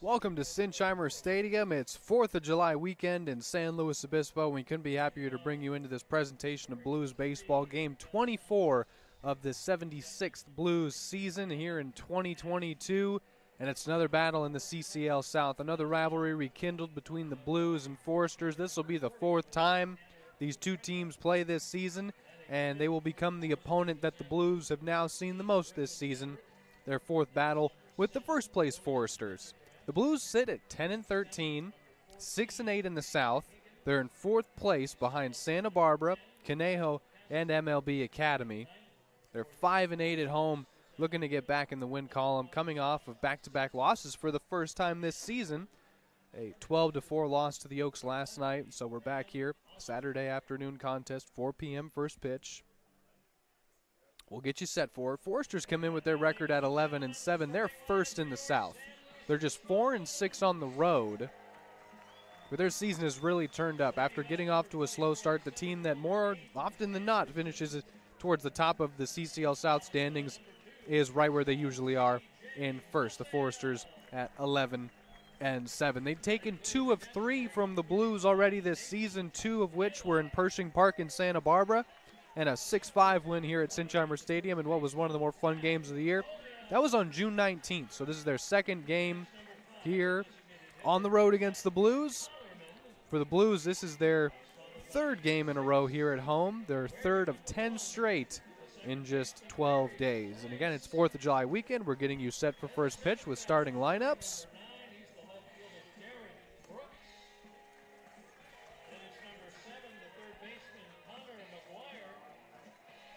Welcome to Sinsheimer Stadium. It's 4th of July weekend in San Luis Obispo. We couldn't be happier to bring you into this presentation of Blues baseball, game 24 of the 76th Blues season here in 2022. And it's another battle in the CCL South, another rivalry rekindled between the Blues and Foresters. This will be the fourth time these two teams play this season, and they will become the opponent that the Blues have now seen the most this season, their fourth battle with the first-place Foresters. The Blues sit at 10-13, 6-8 in the South. They're in fourth place behind Santa Barbara, Conejo, and MLB Academy. They're 5-8 at home, looking to get back in the win column, coming off of back-to-back losses for the first time this season. A 12-4 loss to the Oaks last night, so we're back here. Saturday afternoon contest, 4 p.m. first pitch. We'll get you set for it. Foresters come in with their record at 11-7. They're first in the South. They're just 4-6 on the road, but their season has really turned up. After getting off to a slow start, the team that more often than not finishes towards the top of the CCL South standings is right where they usually are in first. The Foresters at 11-7. They've taken 2 of 3 from the Blues already this season, 2 of which were in Pershing Park in Santa Barbara, and a 6-5 win here at Sinsheimer Stadium in what was one of the more fun games of the year. That was on June 19th, so this is their second game here on the road against the Blues. For the Blues, this is their third game in a row here at home, their third of 10 straight in just 12 days. And again, it's 4th of July weekend. We're getting you set for first pitch with starting lineups.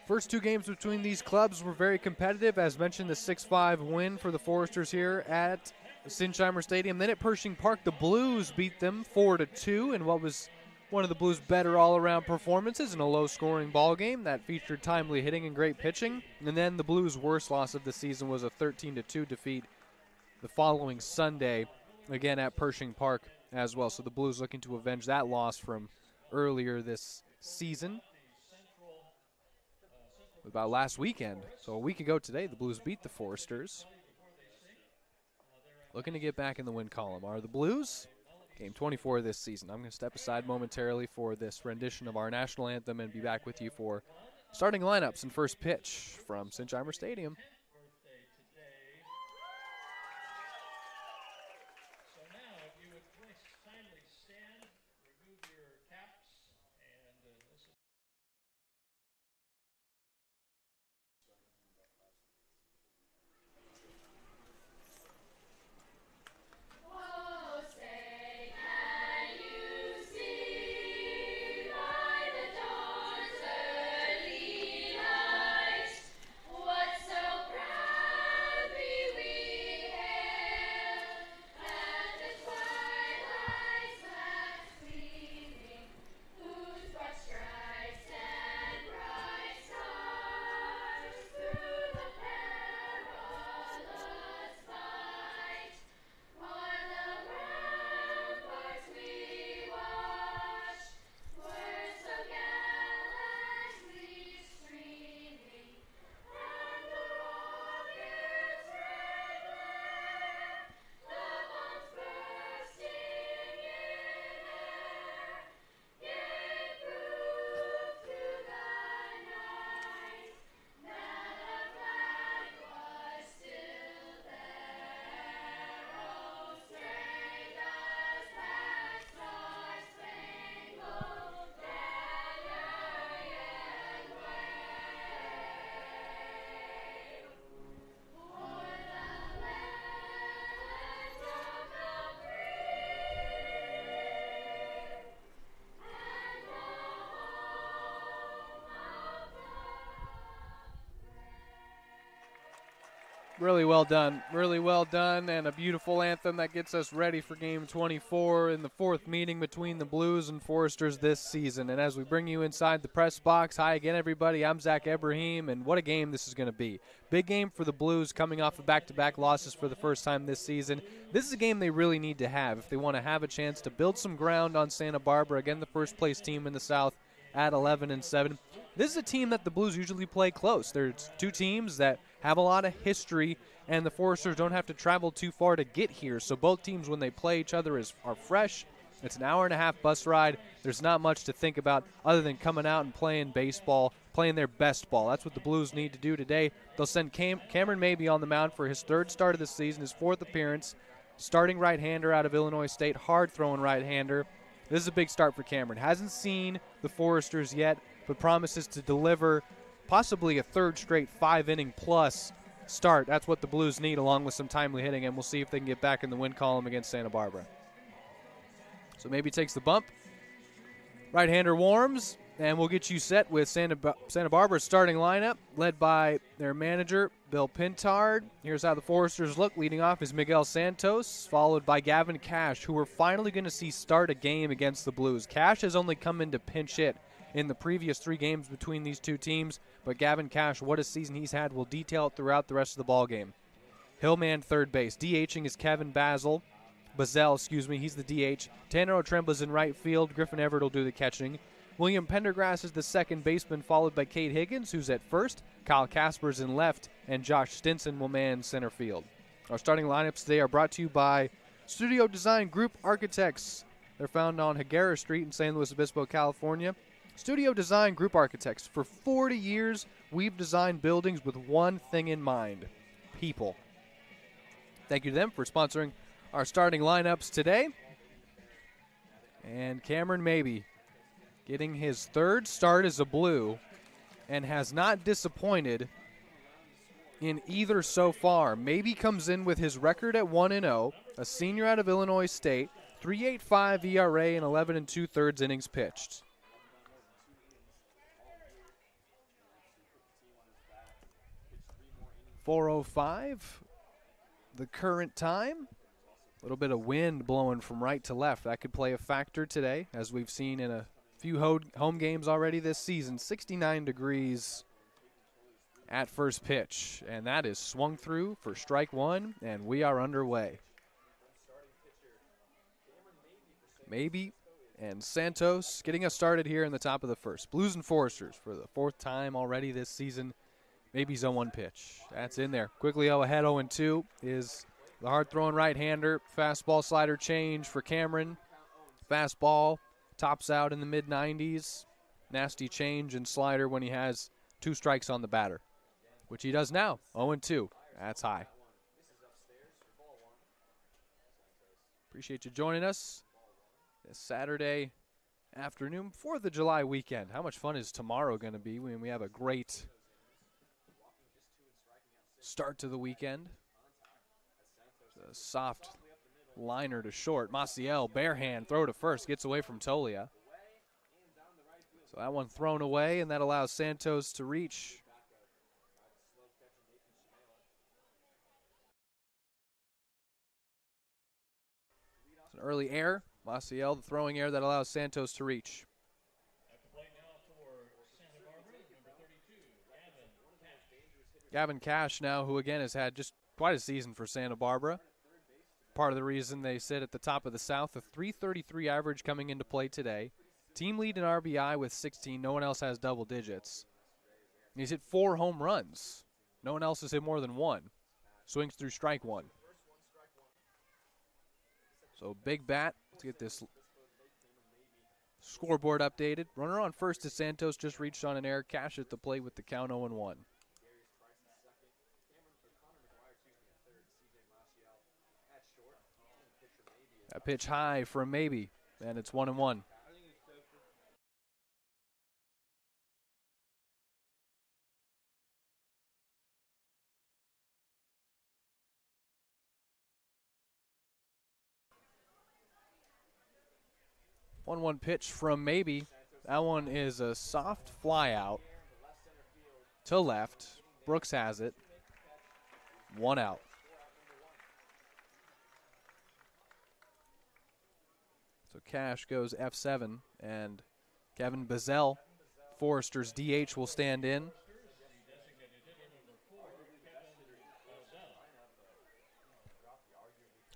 First two games between these clubs were very competitive. As mentioned, the 6-5 win for the Foresters here at Sinsheimer Stadium. Then at Pershing Park, the Blues beat them 4-2 in what was one of the Blues' better all-around performances in a low-scoring ball game that featured timely hitting and great pitching. And then the Blues' worst loss of the season was a 13-2 defeat the following Sunday, again at Pershing Park as well. So the Blues looking to avenge that loss from earlier this season. About last weekend. So a week ago today, the Blues beat the Foresters. Looking to get back in the win column are the Blues. Game 24 this season. I'm going to step aside momentarily for this rendition of our national anthem and be back with you for starting lineups and first pitch from Sinsheimer Stadium. Really well done, and a beautiful anthem that gets us ready for Game 24 in the fourth meeting between the Blues and Foresters this season. And as we bring you inside the press box, hi again, everybody. I'm Zach Ebrahim, and what a game this is going to be. Big game for the Blues coming off of back-to-back losses for the first time this season. This is a game they really need to have if they want to have a chance to build some ground on Santa Barbara, again the first-place team in the South at 11-7. This is a team that the Blues usually play close. There's two teams that have a lot of history and the Foresters don't have to travel too far to get here. So both teams, when they play each other, are fresh. It's an hour-and-a-half bus ride. There's not much to think about other than coming out and playing baseball, playing their best ball. That's what the Blues need to do today. They'll send Cameron Mabey on the mound for his third start of the season, his fourth appearance. Starting right-hander out of Illinois State, hard-throwing right-hander. This is a big start for Cameron. Hasn't seen the Foresters yet, but promises to deliver possibly a third straight 5-inning-plus start. That's what the Blues need, along with some timely hitting, and we'll see if they can get back in the win column against Santa Barbara. So maybe takes the bump. Right-hander warms, and we'll get you set with Santa Barbara's starting lineup, led by their manager, Bill Pintard. Here's how the Foresters look. Leading off is Miguel Santos, followed by Gavin Cash, who we're finally going to see start a game against the Blues. Cash has only come in to pinch hit in the previous 3 games between these two teams, but Gavin Cash, what a season he's had. We'll detail it throughout the rest of the ball game. Hillman, third base. DHing is Kevin Bazel. He's the DH. Tanner Otremba's in right field. Griffin Everett will do the catching. William Pendergrass is the second baseman, followed by Cade Higgins, who's at first. Kyle Casper's in left, and Josh Stinson will man center field. Our starting lineups today are brought to you by Studio Design Group Architects. They're found on Higuera Street in San Luis Obispo, California. Studio Design Group Architects. For 40 years, we've designed buildings with one thing in mind: people. Thank you to them for sponsoring our starting lineups today. And Cameron Mabey getting his third start as a Blue and has not disappointed in either so far. Mabey comes in with his record at 1-0, a senior out of Illinois State, 3.85 ERA and 11 2/3 innings pitched. .405 the current time. A little bit of wind blowing from right to left. That could play a factor today, as we've seen in a few home games already this season. 69 degrees at first pitch, and that is swung through for strike one, and we are underway. Mabey and Santos getting us started here in the top of the first. Blues and Foresters for the 4th time already this season. Mabey's 0-1 pitch. That's in there. Quiglio ahead 0-2 is the hard-throwing right-hander. Fastball slider change for Cameron. Fastball tops out in the mid-90s. Nasty change and slider when he has 2 strikes on the batter, which he does now. 0-2. That's high. Appreciate you joining us this Saturday afternoon, 4th of July weekend. How much fun is tomorrow going to be when we have a great start to the weekend? A soft liner to short. Maciel, bare hand, throw to first, gets away from Tolia. So that one thrown away, and that allows Santos to reach. It's an early error. Maciel, the throwing error that allows Santos to reach. Gavin Cash now, who again has had just quite a season for Santa Barbara. Part of the reason they sit at the top of the South, a .333 average coming into play today. Team lead in RBI with 16. No one else has double digits. And he's hit 4 home runs. No one else has hit more than 1. Swings through strike 1. So big bat. Let's get this scoreboard updated. Runner on first is Santos, just reached on an error. Cash at the plate with the count 0-1. A pitch high from Mabey, and it's 1-1. One pitch from Mabey. That one is a soft fly out to left. Brooks has it. 1 out. So Cash goes F7, and Kevin Bazel, Foresters DH, will stand in.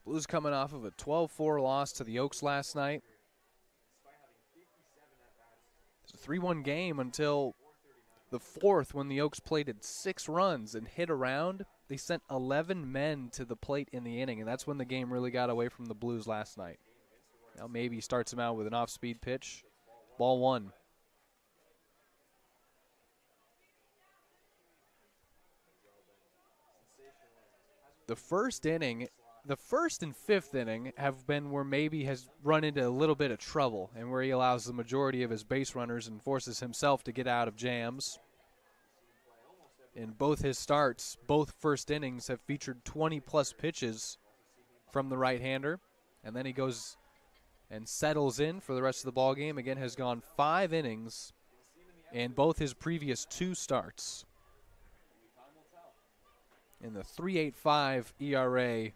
Blues coming off of a 12-4 loss to the Oaks last night. It's a 3-1 game until the 4th, when the Oaks plated 6 runs and hit around they sent 11 men to the plate in the inning, and that's when the game really got away from the Blues last night. Now maybe starts him out with an off-speed pitch. Ball one. The first inning, the first and fifth inning have been where maybe has run into a little bit of trouble and where he allows the majority of his base runners and forces himself to get out of jams. In both his starts, both first innings have featured 20-plus pitches from the right-hander, and then he goes and settles in for the rest of the ball game. Again, has gone 5 innings in both his previous 2 starts. In the 3.85 ERA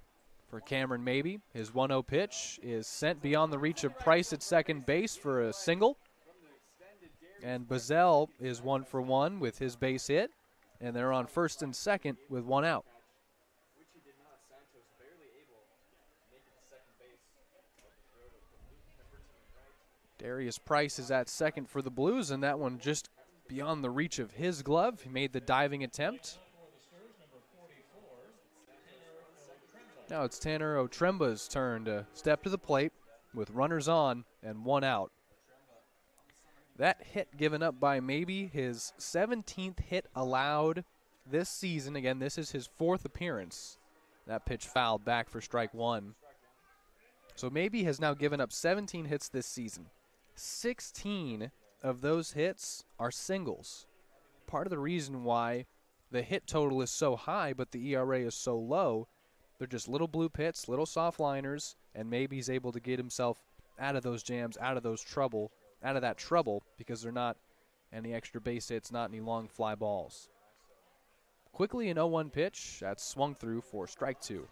for Cameron Mabey, his 1-0 pitch is sent beyond the reach of Price at second base for a single. And Bazell is 1 for 1 with his base hit, and they're on first and second with 1 out. Darius Price is at second for the Blues, and that one just beyond the reach of his glove. He made the diving attempt. Now it's Tanner Otremba's turn to step to the plate with runners on and 1 out. That hit given up by Mabey, his 17th hit allowed this season. Again, this is his 4th appearance. That pitch fouled back for strike 1. So Mabey has now given up 17 hits this season. 16 of those hits are singles. Part of the reason why the hit total is so high but the ERA is so low, they're just little bloop hits, little soft liners, and Mabey's able to get himself out of those jams, out of that trouble, because they're not any extra base hits, not any long fly balls. Quickly an 0-1 pitch, that's swung through for strike 2.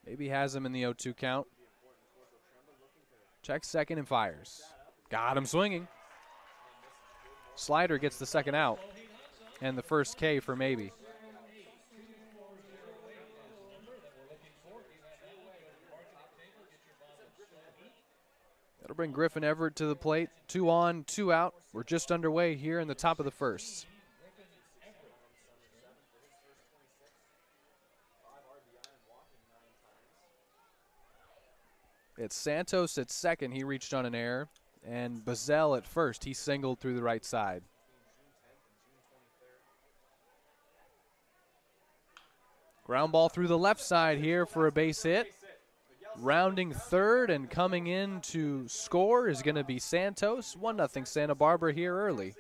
Maybe has him in the 0-2 count. Checks second and fires. Got him swinging. Slider gets the second out and the first K for Mabey. That'll bring Griffin Everett to the plate. 2 on, 2 out. We're just underway here in the top of the first. It's Santos at second. He reached on an error. And Bazell at first. He singled through the right side. Ground ball through the left side here for a base hit. Rounding third and coming in to score is going to be Santos. 1-0 Santa Barbara here early.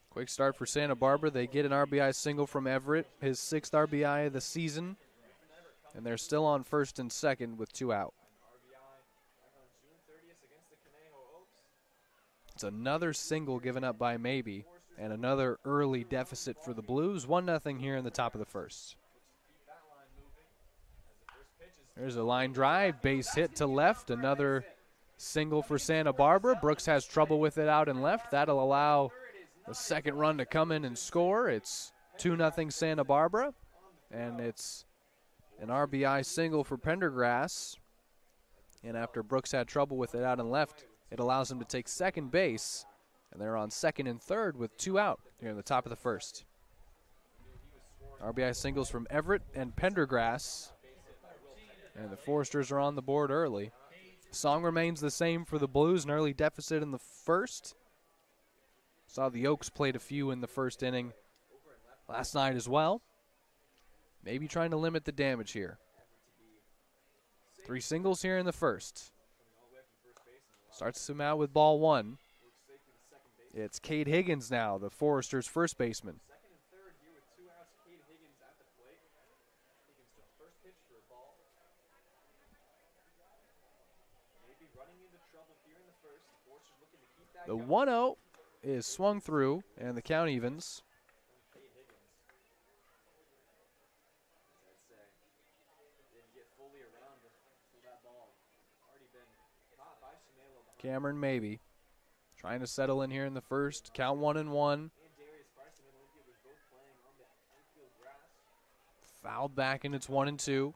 Quick start for Santa Barbara. They get an RBI single from Everett, his 6th RBI of the season. And they're still on first and second with 2 out. It's another single given up by Mabey and another early deficit for the Blues. 1-0 here in the top of the first. There's a line drive, base hit to left. Another single for Santa Barbara. Brooks has trouble with it out and left. That'll allow the second run to come in and score. It's 2-0 Santa Barbara, and it's an RBI single for Pendergrass. And after Brooks had trouble with it out and left, it allows him to take second base, and they're on second and third with 2 out here in the top of the first. RBI singles from Everett and Pendergrass, and the Foresters are on the board early. Song remains the same for the Blues, an early deficit in the first. Saw the Oaks played a few in the first inning last night as well. Maybe trying to limit the damage here. 3 singles here in the first. Starts him out with ball 1. It's Cade Higgins now, the Foresters' first baseman. The 1-0 is swung through, and the count evens. Cameron Mabey Trying to settle in here in the first. Count 1-1. Fouled back, and it's 1-2.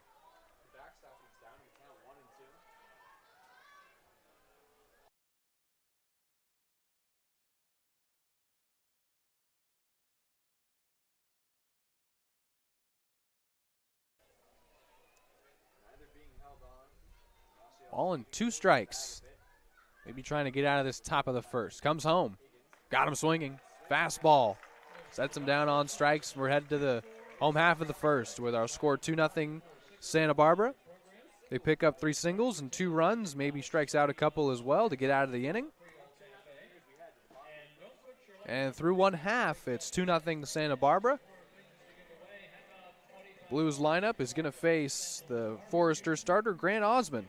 All in 2 strikes. Maybe trying to get out of this top of the first. Comes home. Got him swinging. Fastball. Sets him down on strikes. We're headed to the home half of the first with our score 2-0 Santa Barbara. They pick up 3 singles and 2 runs. Maybe strikes out a couple as well to get out of the inning. And through 1/2, it's 2-0 Santa Barbara. Blues lineup is going to face the Forester starter, Graham Osmond,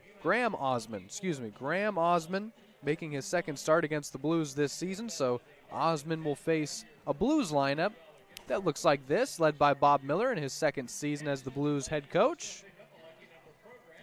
making his second start against the Blues this season. So Osmond will face a Blues lineup that looks like this, led by Bob Miller in his second season as the Blues head coach.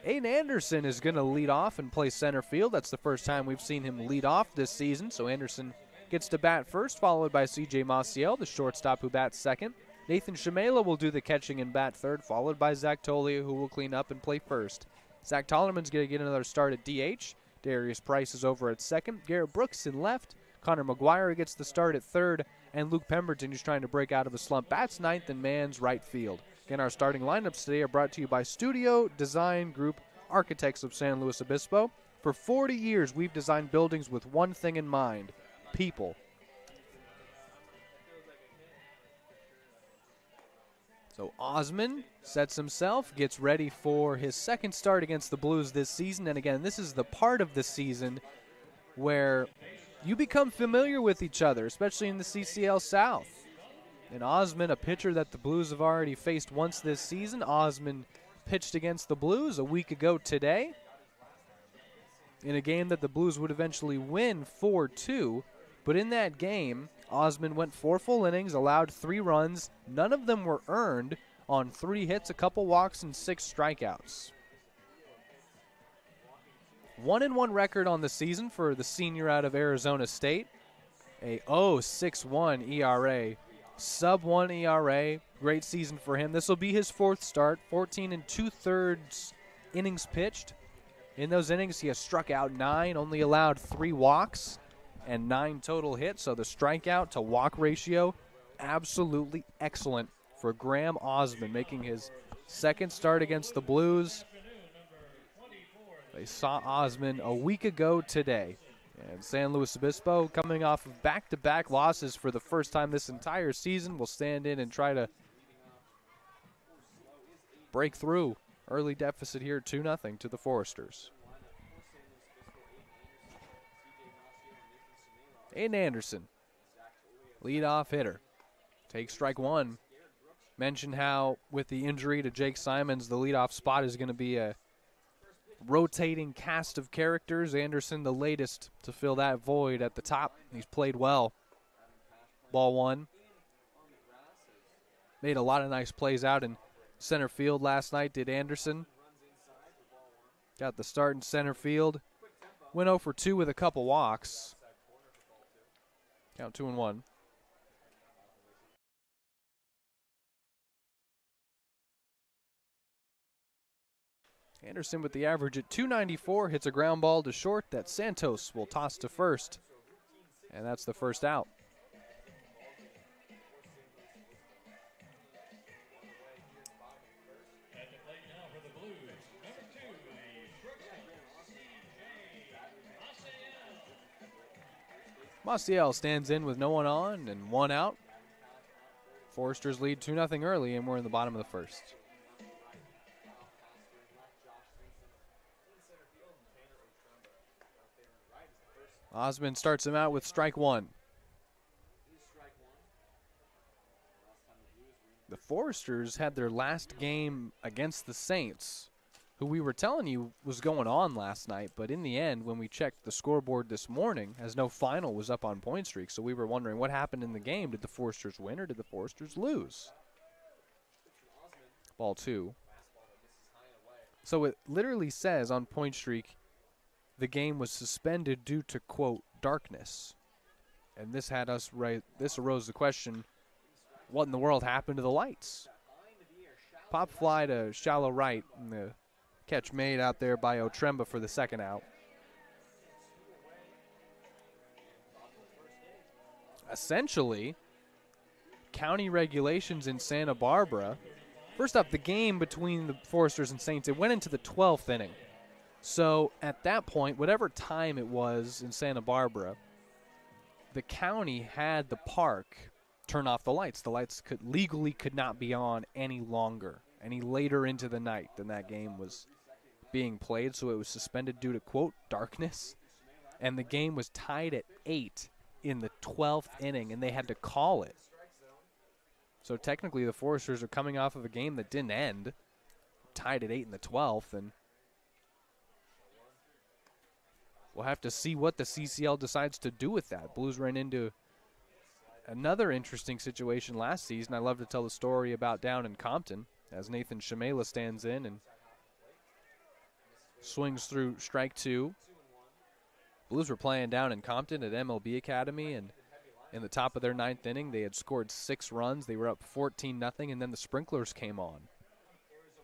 Aiden Anderson is going to lead off and play center field. That's the first time we've seen him lead off this season. So Anderson gets to bat first, followed by C.J. Maciel, the shortstop, who bats second. Nathan Shamela will do the catching and bat third, followed by Zach Tolia, who will clean up and play first. Zach Tollerman's going to get another start at DH. Darius Price is over at second. Garrett Brooks in left. Connor McGuire gets the start at third. And Luke Pemberton, who's trying to break out of a slump, bats ninth and mans right field. Again, our starting lineups today are brought to you by Studio Design Group, Architects of San Luis Obispo. For 40 years, we've designed buildings with one thing in mind: people. So Osmond sets himself, gets ready for his second start against the Blues this season. And again, this is the part of the season where you become familiar with each other, especially in the CCL South. And Osmond, a pitcher that the Blues have already faced once this season. Osmond pitched against the Blues a week ago today in a game that the Blues would eventually win 4-2. But in that game, Osmond went 4 full innings, allowed 3 runs. None of them were earned on 3 hits, a couple walks, and 6 strikeouts. 1-1 record on the season for the senior out of Arizona State. A 0.61 ERA, sub 1 ERA. Great season for him. This will be his 4th start, 14 2/3 innings pitched. In those innings, he has struck out 9, only allowed 3 walks and 9 total hits. So the strikeout to walk ratio, absolutely excellent for Graham Osmond, making his second start against the Blues. They saw Osmond a week ago today. And San Luis Obispo, coming off of back-to-back losses for the first time this entire season, will stand in and try to break through. Early deficit here, 2-0 to the Foresters. Aiden Anderson, leadoff hitter, takes strike 1. Mentioned how with the injury to Jake Simons, the leadoff spot is going to be a rotating cast of characters. Anderson, the latest to fill that void at the top. He's played well. Ball 1. Made a lot of nice plays out in center field last night, did Anderson. Got the start in center field. Went 0 for 2 with a couple walks. Count 2-1. Anderson with the average at .294, hits a ground ball to short that Santos will toss to first. And that's the first out. Maciel stands in with no one on and 1 out. Foresters lead 2-0 early, and we're in the bottom of the first. Osmond starts him out with strike 1. The Foresters had their last game against the Saints, who we were telling you was going on last night, but in the end, when we checked the scoreboard this morning, as no final was up on Point Streak, so we were wondering what happened in the game. Did the Foresters win or did the Foresters lose? Ball 2. So it literally says on Point Streak, the game was suspended due to, quote, darkness. And this had us right. This arose the question, what in the world happened to the lights? Pop fly to shallow right, and the catch made out there by Otremba for the second out. Essentially, county regulations in Santa Barbara. First off, the game between the Foresters and Saints, it went into the 12th inning. So at that point, whatever time it was in Santa Barbara, the county had the park turn off the lights. The lights could not be on any longer, any later into the night than that game was being played. So it was suspended due to, quote, darkness. And the game was tied at 8 in the 12th inning, and they had to call it. So technically the Foresters are coming off of a game that didn't end, tied at 8 in the 12th, and we'll have to see what the CCL decides to do with that. Blues ran into another interesting situation last season. I love to tell the story about down in Compton as Nathan Shamela stands in and swings through strike 2. Blues were playing down in Compton at MLB Academy, and in the top of their 9th inning, they had scored 6 runs. They were up 14-0, and then the sprinklers came on.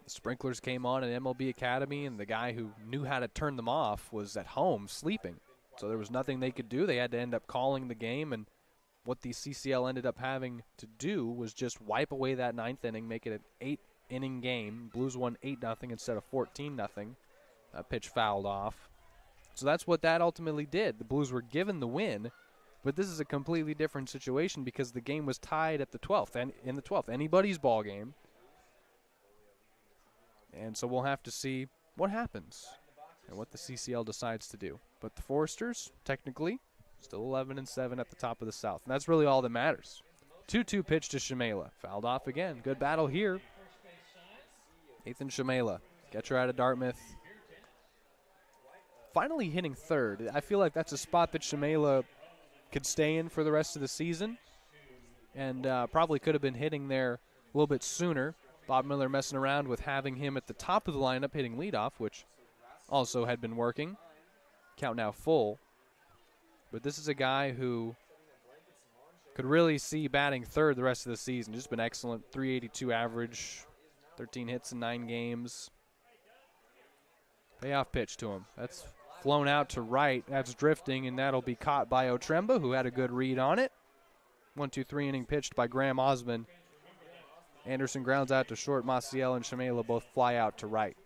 The sprinklers came on at MLB Academy, and the guy who knew how to turn them off was at home sleeping. So there was nothing they could do. They had to end up calling the game, and what the CCL ended up having to do was just wipe away that 9th inning, make it an 8-inning game. Blues won 8-0 instead of 14-0. That pitch fouled off. So that's what that ultimately did. The Blues were given the win, but this is a completely different situation because the game was tied at the 12th, and in the 12th, anybody's ball game. And so we'll have to see what happens and what the CCL decides to do. But the Foresters, technically, still 11-7 at the top of the South. And that's really all that matters. 2-2 pitch to Shamela. Fouled off again. Good battle here. Nathan Shamela, catcher out of Dartmouth. Finally hitting third. I feel like that's a spot that Shamela could stay in for the rest of the season. And probably could have been hitting there a little bit sooner. Bob Miller messing around with having him at the top of the lineup hitting leadoff, which also had been working. Count now full. But this is a guy who could really see batting third the rest of the season. Just been excellent. 382 average, 13 hits in 9 games. Payoff pitch to him. That's flown out to right. That's drifting, and that'll be caught by Otremba, who had a good read on it. 1-2-3 inning pitched by Graham Osmond. Anderson grounds out to short. Maciel and Shamela both fly out to right.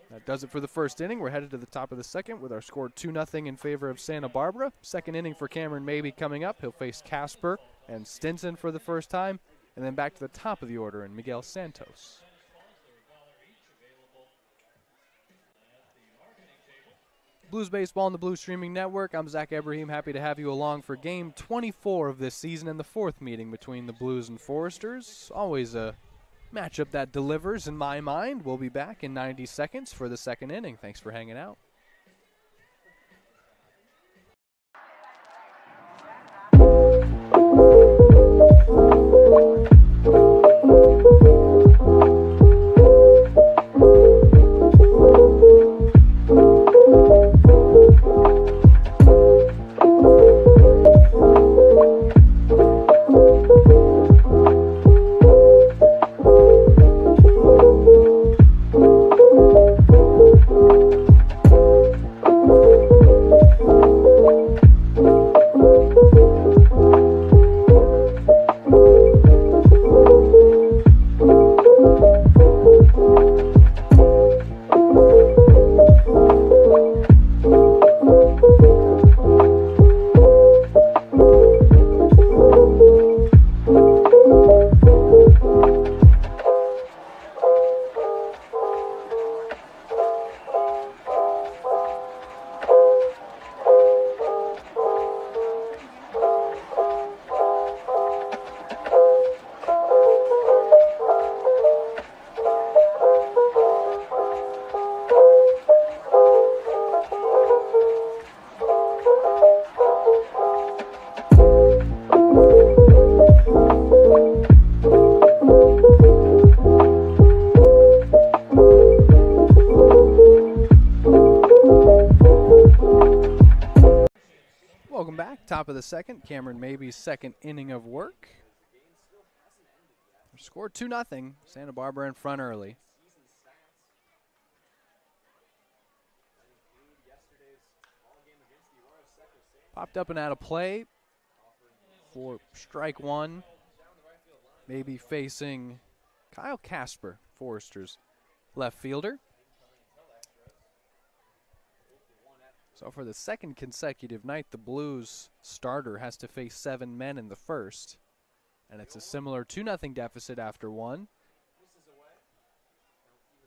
That does it for the first inning. We're headed to the top of the second with our score 2-0 in favor of Santa Barbara. Second inning for Cameron Mabey coming up. He'll face Casper and Stinson for the first time. And then back to the top of the order in Miguel Santos. Blues Baseball on the Blues Streaming Network. I'm Zach Ebrahim, happy to have you along for Game 24 of this season and the 4th meeting between the Blues and Foresters. Always a matchup that delivers in my mind. We'll be back in 90 seconds for the second inning. Thanks for hanging out. Top of the second, Cameron Maybe's second inning of work. Scored 2-0. Santa Barbara in front early. Popped up and out of play for strike one. Maybe facing Kyle Casper, Forrester's left fielder. So for the second consecutive night, the Blues starter has to face 7 men in the first. And it's a similar 2-0 deficit after one.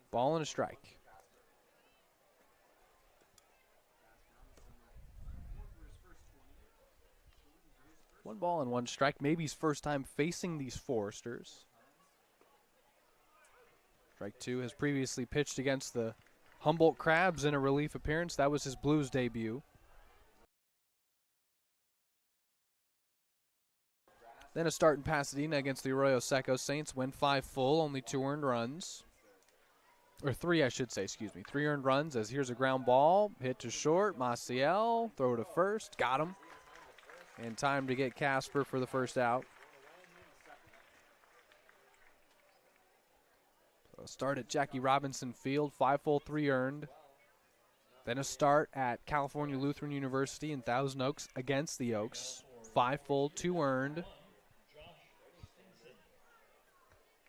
Ball and a strike. One ball and one strike. Maybe's first time facing these Forresters. Strike two, has previously pitched against the Humboldt Crabs in a relief appearance. That was his Blues debut. Then a start in Pasadena against the Arroyo Seco Saints. Went 5 full, only 2 earned runs. Or 3, I should say, excuse me. 3 earned runs as here's a ground ball. Hit to short. Maciel, throw to first. Got him. And time to get Casper for the first out. So a start at Jackie Robinson Field, 5 full, 3 earned. Then a start at California Lutheran University in Thousand Oaks against the Oaks, 5 full, 2 earned.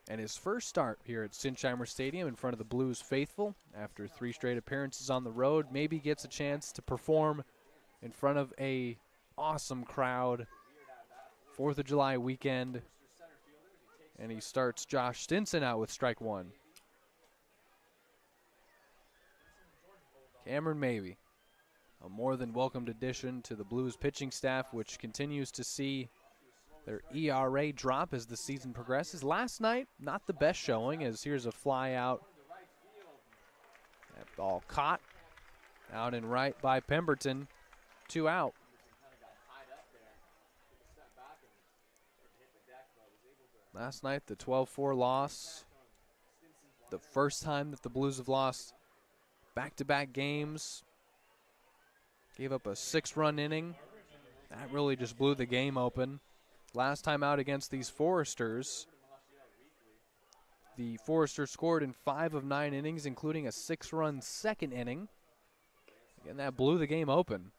And his first start here at Sinsheimer Stadium in front of the Blues faithful after 3 straight appearances on the road. Maybe gets a chance to perform in front of a awesome crowd. 4th of July weekend. And he starts Josh Stinson out with strike one. Cameron Maybe, a more than welcomed addition to the Blues pitching staff, which continues to see their ERA drop as the season progresses. Last night, not the best showing, as here's a fly out. That ball caught out and right by Pemberton. 2 out. Last night, the 12-4 loss. The first time that the Blues have lost back-to-back games. Gave up a 6-run inning. That really just blew the game open. Last time out against these Forresters, the Forresters scored in 5 of 9 innings, including a 6-run second inning. Again, that blew the game open.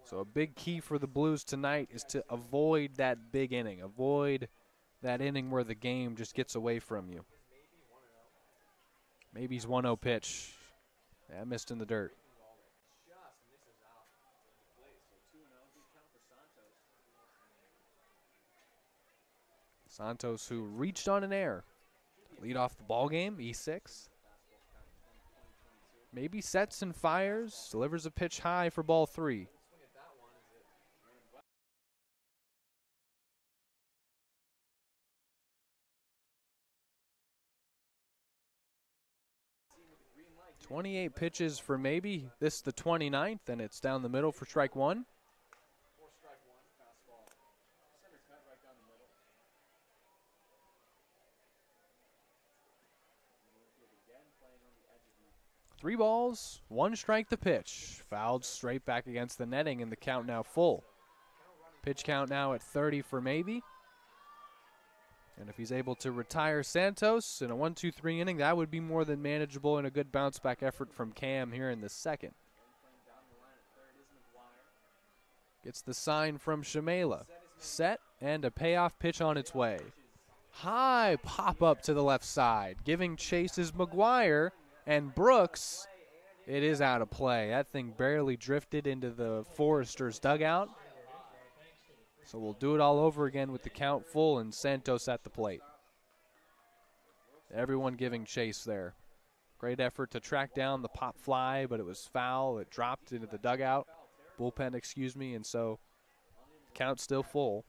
So a big key for the Blues tonight is to avoid that big inning. Avoid that inning where the game just gets away from you. Maybe's 1-0 pitch. Yeah, missed in the dirt. Santos, who reached on an error. Lead off the ball game, E6. Maybe sets and fires. Delivers a pitch high for ball 3. .28 pitches for Maybe. This is the 29th, and it's down the middle for strike one. Three balls, 1 strike the pitch. Fouled straight back against the netting, and the count now full. Pitch count now at 30 for Maybe. And if he's able to retire Santos in a 1-2-3 inning, that would be more than manageable and a good bounce-back effort from Cam here in the second. Gets the sign from Shamela. Set and a payoff pitch on its way. High pop-up to the left side. Giving chase is McGuire, and Brooks, it is out of play. That thing barely drifted into the Foresters' dugout. So we'll do it all over again with the count full and Santos at the plate. Everyone giving chase there. Great effort to track down the pop fly, but it was foul. It dropped into the dugout. Bullpen, excuse me, and so count still full.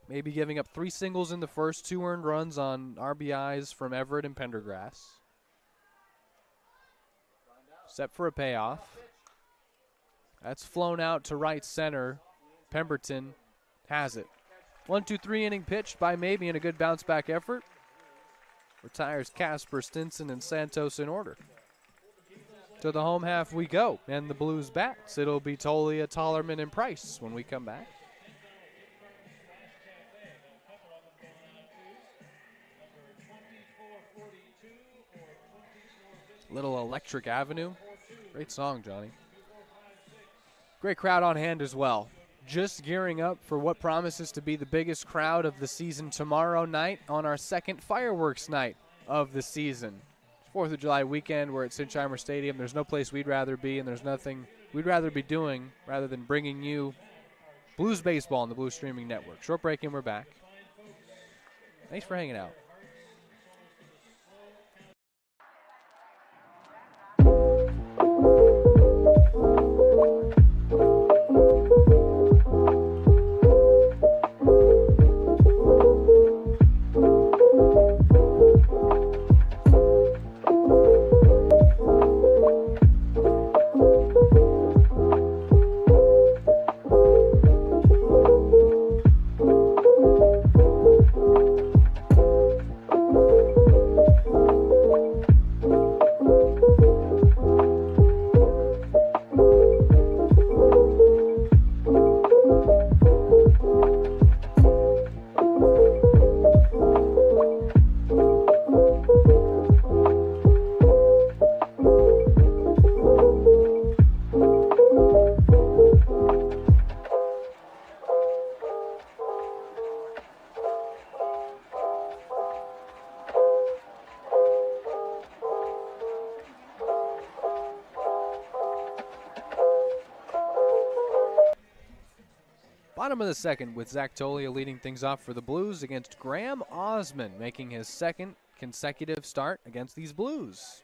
Maybe giving up 3 singles in the first, 2 earned runs on RBIs from Everett and Pendergrass. Set for a payoff. That's flown out to right center. Pemberton has it. 1-2-3 inning pitch by Maybe and a good bounce back effort. Retires Casper, Stinson, and Santos in order. To the home half we go, and the Blues bats. It'll be Tolia, Tollerman, and Price when we come back. Little Electric Avenue. Great song, Johnny. Great crowd on hand as well. Just gearing up for what promises to be the biggest crowd of the season tomorrow night on our second fireworks night of the season. 4th of July weekend. We're at Sinsheimer Stadium. There's no place we'd rather be, and there's nothing we'd rather be doing rather than bringing you Blues baseball on the Blues Streaming Network. Short break and we're back. Thanks for hanging out. Bottom of the second with Zach Tolia leading things off for the Blues against Graham Osmond, making his second consecutive start against these Blues.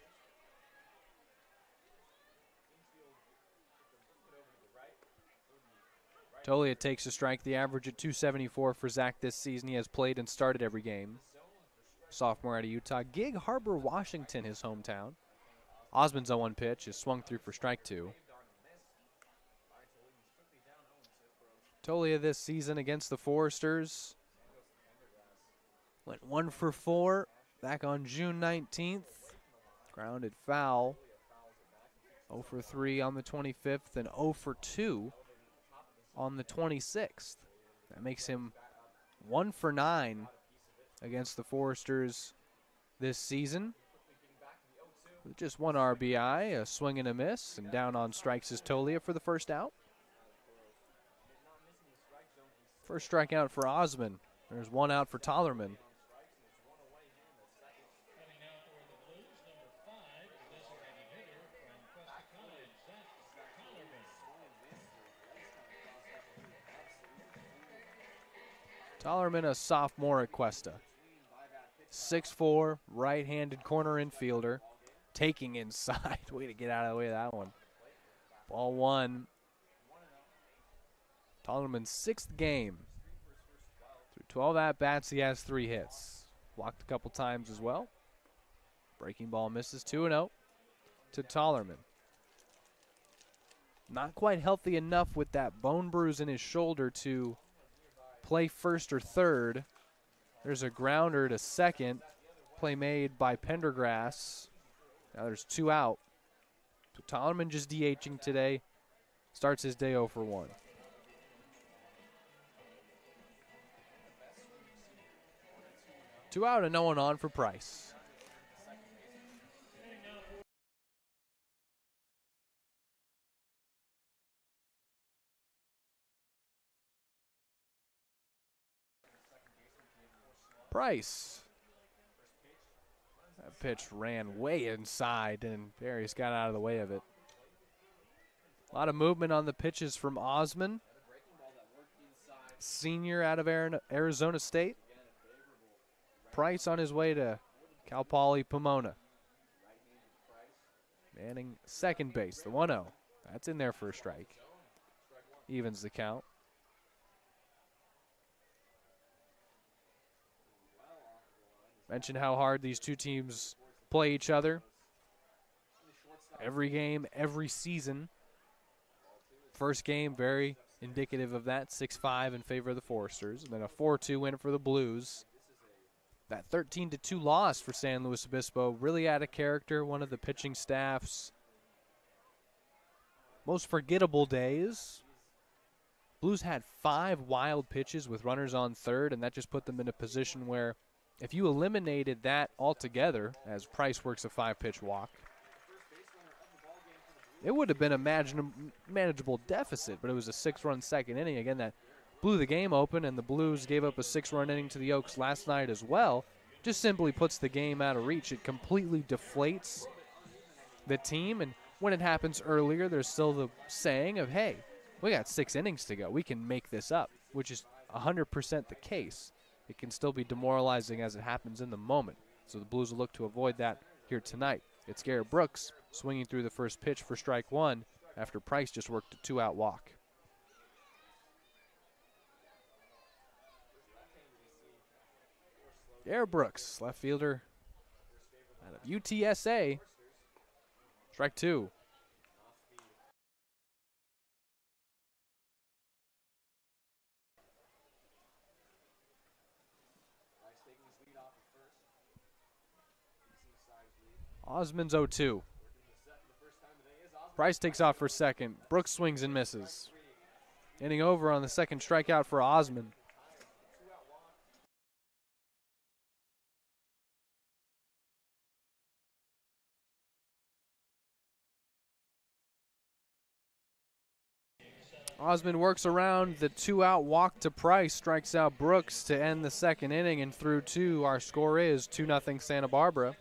Tolia takes a strike, the average at 274 for Zach this season. He has played and started every game. Sophomore out of Utah. Gig Harbor, Washington, his hometown. Osmond's 0-1 pitch is swung through for strike 2. Tolia this season against the Foresters went 1 for 4 back on June 19th. Grounded foul. 0 for 3 on the 25th and 0 for 2 on the 26th. That makes him 1 for 9 against the Foresters this season. With just 1 RBI, a swing and a miss, and down on strikes is Tolia for the first out. First strikeout for Osmond. There's 1 out for Tollerman. Tollerman, a sophomore at Cuesta. 6'4", right-handed corner infielder. Taking inside. Way to get out of the way of that one. Ball 1. Tollerman's 6th game. Through 12 at-bats, he has 3 hits. Walked a couple times as well. Breaking ball misses. 2-0 to Tollerman. Not quite healthy enough with that bone bruise in his shoulder to play first or third. There's a grounder to second. Play made by Pendergrass. Now there's 2 out. So Tollerman just DHing today. Starts his day 0 for 1. Two out and no one on for Price. Price. That pitch ran way inside, and Barry's got out of the way of it. A lot of movement on the pitches from Osmond. Senior out of Arizona State. Price on his way to Cal Poly Pomona. Manning second base, the 1-0. That's in there for a strike. Evens the count. Mentioned how hard these two teams play each other. Every game, every season. First game, very indicative of that. 6-5 in favor of the Foresters. And then a 4-2 win for the Blues. That 13-2 loss for San Luis Obispo really out of character. One of the pitching staff's most forgettable days. Blues had 5 wild pitches with runners on third, and that just put them in a position where if you eliminated that altogether, as Price works a 5-pitch walk, it would have been a manageable deficit, but it was a 6-run second inning. Again, that blew the game open, and the Blues gave up a 6-run inning to the Oaks last night as well. Just simply puts the game out of reach. It completely deflates the team, and when it happens earlier, there's still the saying of, hey, we got 6 innings to go. We can make this up, which is 100% the case. It can still be demoralizing as it happens in the moment. So the Blues will look to avoid that here tonight. It's Garrett Brooks swinging through the first pitch for strike 1 after Price just worked a 2-out walk. Garrett Brooks, left fielder out of UTSA. Strike 2. Osmond's 0-2. Price takes off for second. Brooks swings and misses. Inning over on the second strikeout for Osmond. Osmond works around the 2-out walk to Price, strikes out Brooks to end the second inning, and through 2, our score is 2-0 Santa Barbara.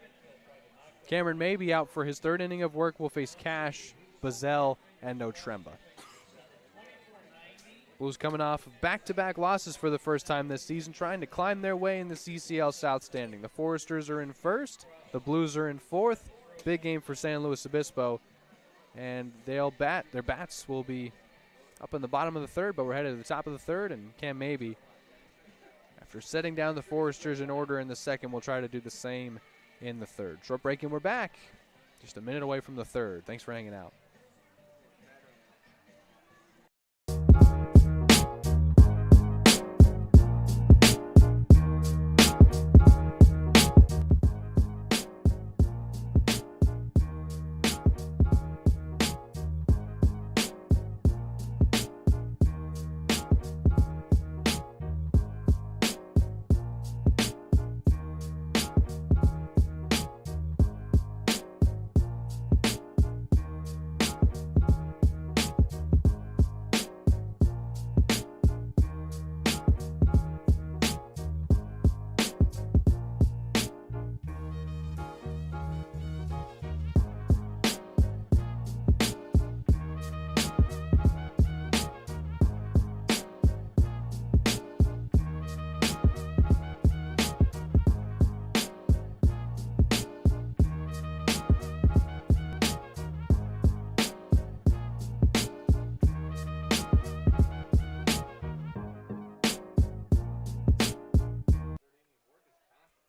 Cameron Mabey out for his 3rd inning of work will face Cash, Bazell, and No Tremba. Blues coming off of back-to-back losses for the first time this season, trying to climb their way in the CCL South standing. The Foresters are in 1st, the Blues are in 4th. Big game for San Luis Obispo, and they'll bat. Their bats will be up in the bottom of the 3rd, but we're headed to the top of the 3rd, and Cam Mabey, after setting down the Foresters in order in the 2nd, will try to do the same in the 3rd. Short break, and we're back. Just a minute away from the 3rd. Thanks for hanging out.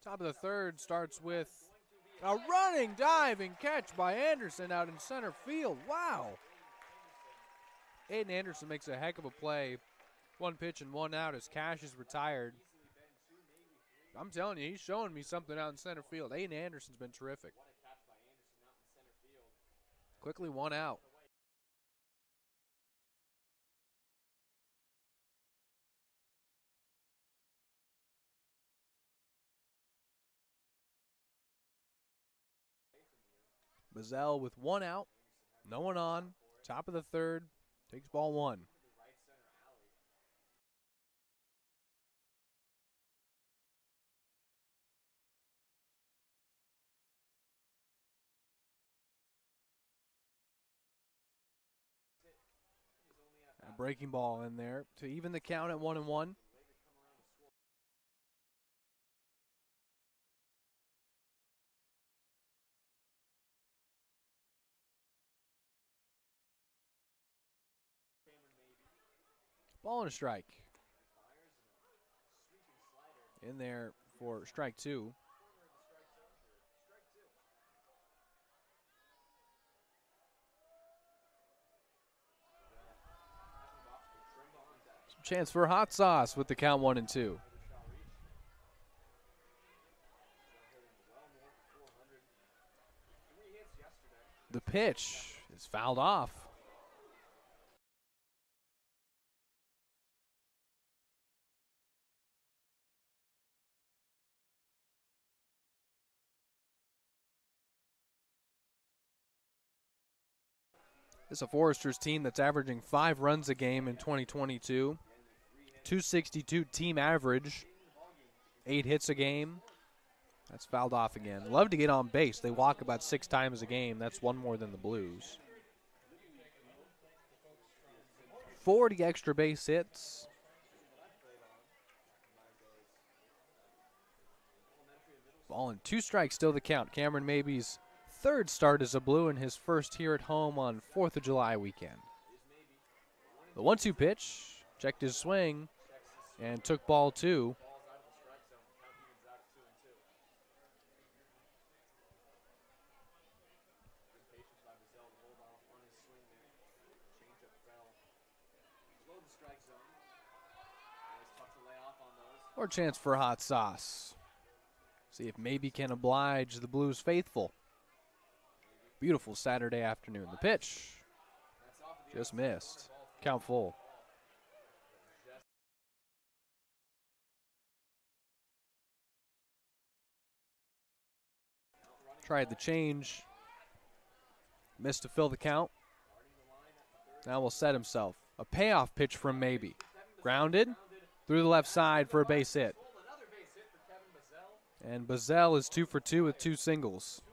Top of the 3rd starts with a running diving catch by Anderson out in center field. Wow. Aiden Anderson makes a heck of a play. 1 pitch and 1 out as Cash is retired. I'm telling you, he's showing me something out in center field. Aiden Anderson's been terrific. Quickly 1 out. Bazell with 1 out, no one on, top of the 3rd, takes ball 1. A breaking ball in there to even the count at 1-1. Ball and a strike. In there for strike 2. Some chance for hot sauce with the count 1-2. The pitch is fouled off. This is a Foresters team that's averaging 5 runs a game in 2022. 262 team average. 8 hits a game. That's fouled off again. Love to get on base. They walk about 6 times a game. That's one more than the Blues. 40 extra base hits. Ball and 2 strikes, still the count. Cameron Mabey's third start as a Blue and his first here at home on 4th of July weekend. The 1-2 pitch, checked his swing, and took ball 2. Or chance for hot sauce. See if Mabey can oblige the Blues faithful. Beautiful Saturday afternoon. The pitch just missed. Count full. Tried the change. Missed to fill the count. Now will set himself. A payoff pitch from Mabey. Grounded through the left side for a base hit. And Bazell is 2 for 2 with 2 singles.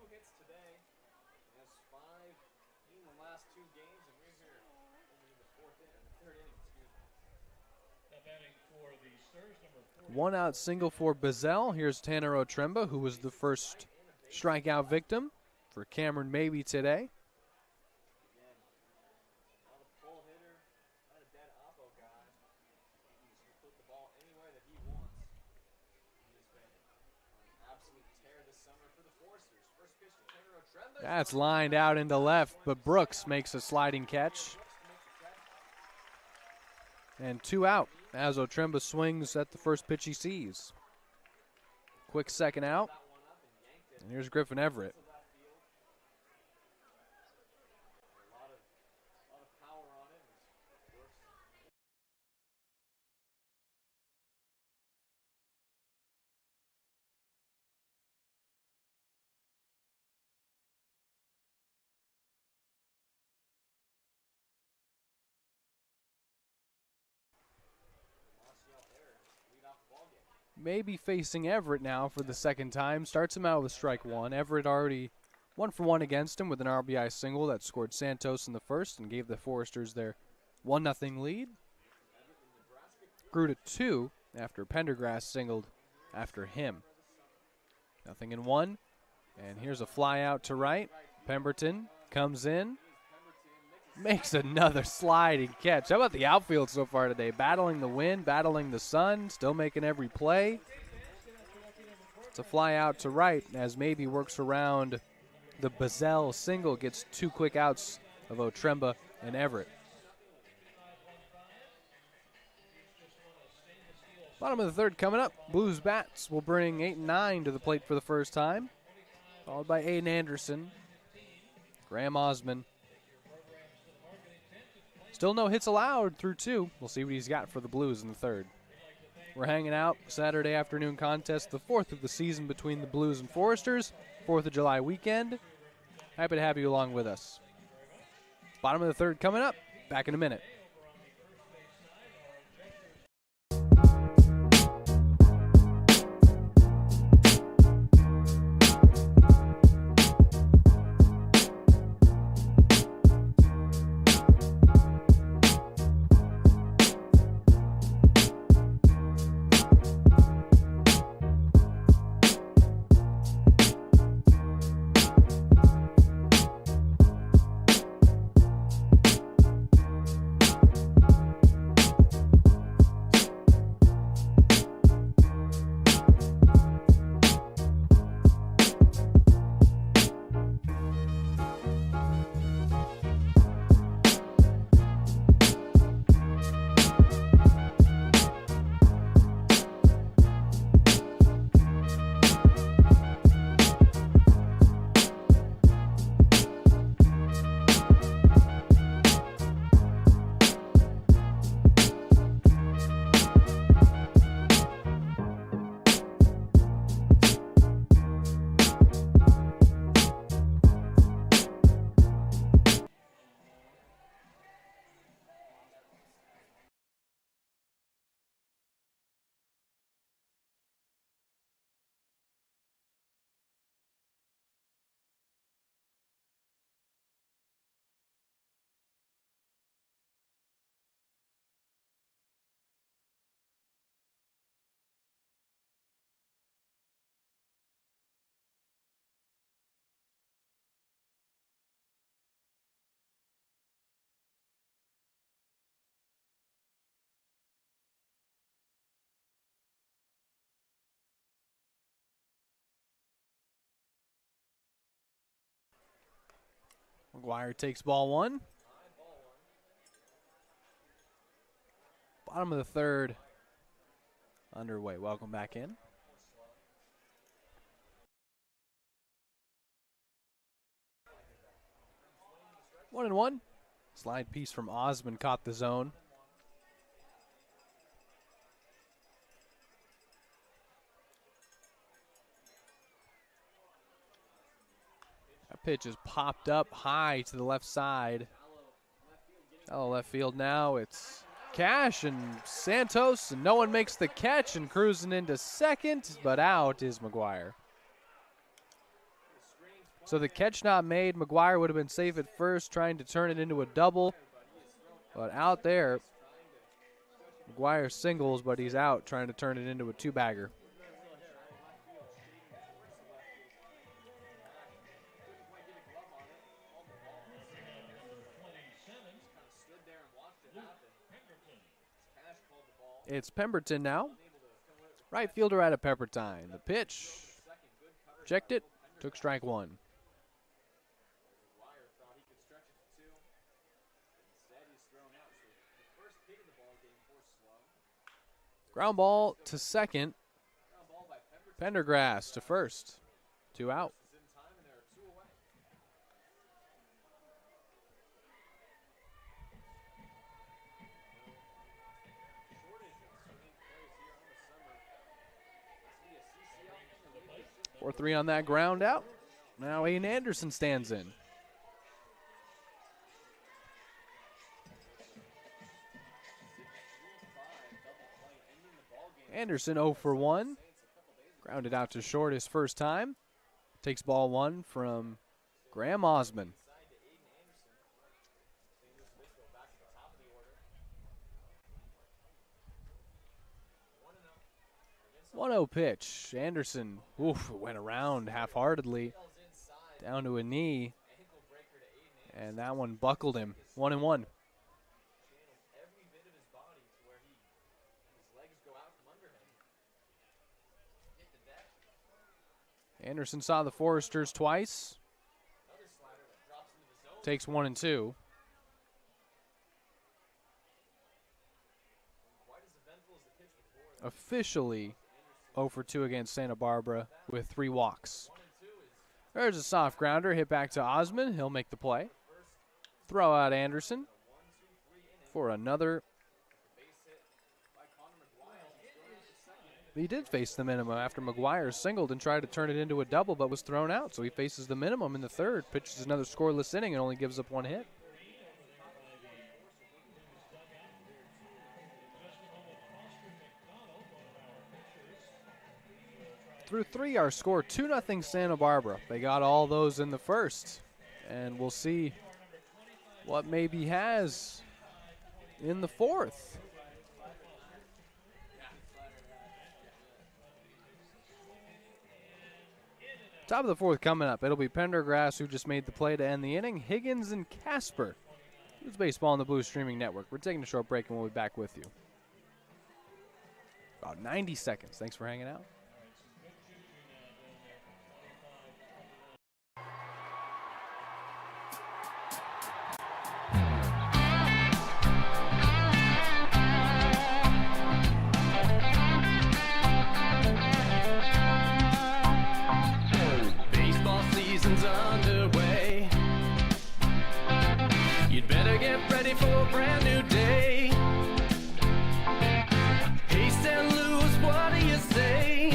One out single for Bazell. Here's Tanner Otremba, who was the first strikeout victim for Cameron Mabey today. That's lined out into left, but Brooks makes a sliding catch. And 2 out as Otremba swings at the first pitch he sees. Quick second out. And here's Griffin Everett. Maybe facing Everett now for the second time. Starts him out with strike 1. Everett already 1 for 1 against him with an RBI single that scored Santos in the first and gave the Foresters their 1-0 lead. Grew to 2 after Pendergrass singled after him. 0-1. And here's a fly out to right. Pemberton comes in. Makes another sliding catch. How about the outfield so far today? Battling the wind, battling the sun, still making every play. It's a fly out to right as Mabey works around the Bazell single, gets 2 quick outs of Otremba and Everett. Bottom of the third coming up. Blues bats will bring 8 and 9 to the plate for the first time, followed by Aiden Anderson, Graham Osman. Still no hits allowed through 2. We'll see what he's got for the Blues in the third. We're hanging out. Saturday afternoon contest, the 4th of the season between the Blues and Foresters. 4th of July weekend. Happy to have you along with us. Bottom of the third coming up. Back in a minute. McGuire takes ball one. Bottom of the third underway. Welcome back in. 1-1. Slide piece from Osmond caught the zone. That pitch is popped up high to the left side. Shallow left field now. It's Cash and Santos, and no one makes the catch, and cruising into second, but out is McGuire. So the catch not made. McGuire would have been safe at first, trying to turn it into a double. But out there, McGuire singles, but he's out, trying to turn it into a two-bagger. It's Pemberton now. Right fielder out of Peppertine. The pitch. Checked it. Took strike one. Ground ball to second. Pendergrass to first. 2 out. Four 3 on that ground out. Now Aiden Anderson stands in. Anderson 0 for 1. Grounded out to short his first time. Takes ball one from Graham Osmond. 1-0 pitch. Anderson went around half-heartedly down to a knee, and that one buckled him. 1-1. Anderson saw the Foresters twice. Takes 1-2. Officially 0 for 2 against Santa Barbara with 3 walks. There's a soft grounder hit back to Osmond. He'll make the play. Throw out Anderson for another. He did face the minimum after McGuire singled and tried to turn it into a double, but was thrown out. So he faces the minimum in the third. Pitches another scoreless inning and only gives up 1 hit. Through 3, our score 2-0 Santa Barbara. They got all those in the first, and we'll see what maybe has in the fourth. Top of the fourth coming up. It'll be Pendergrass, who just made the play to end the inning. Higgins and Casper. It's baseball on the Blues Streaming Network. We're taking a short break, and we'll be back with you. About 90 seconds. Thanks for hanging out. Underway. You'd better get ready for a brand new day. Hey, St. Louis, what do you say?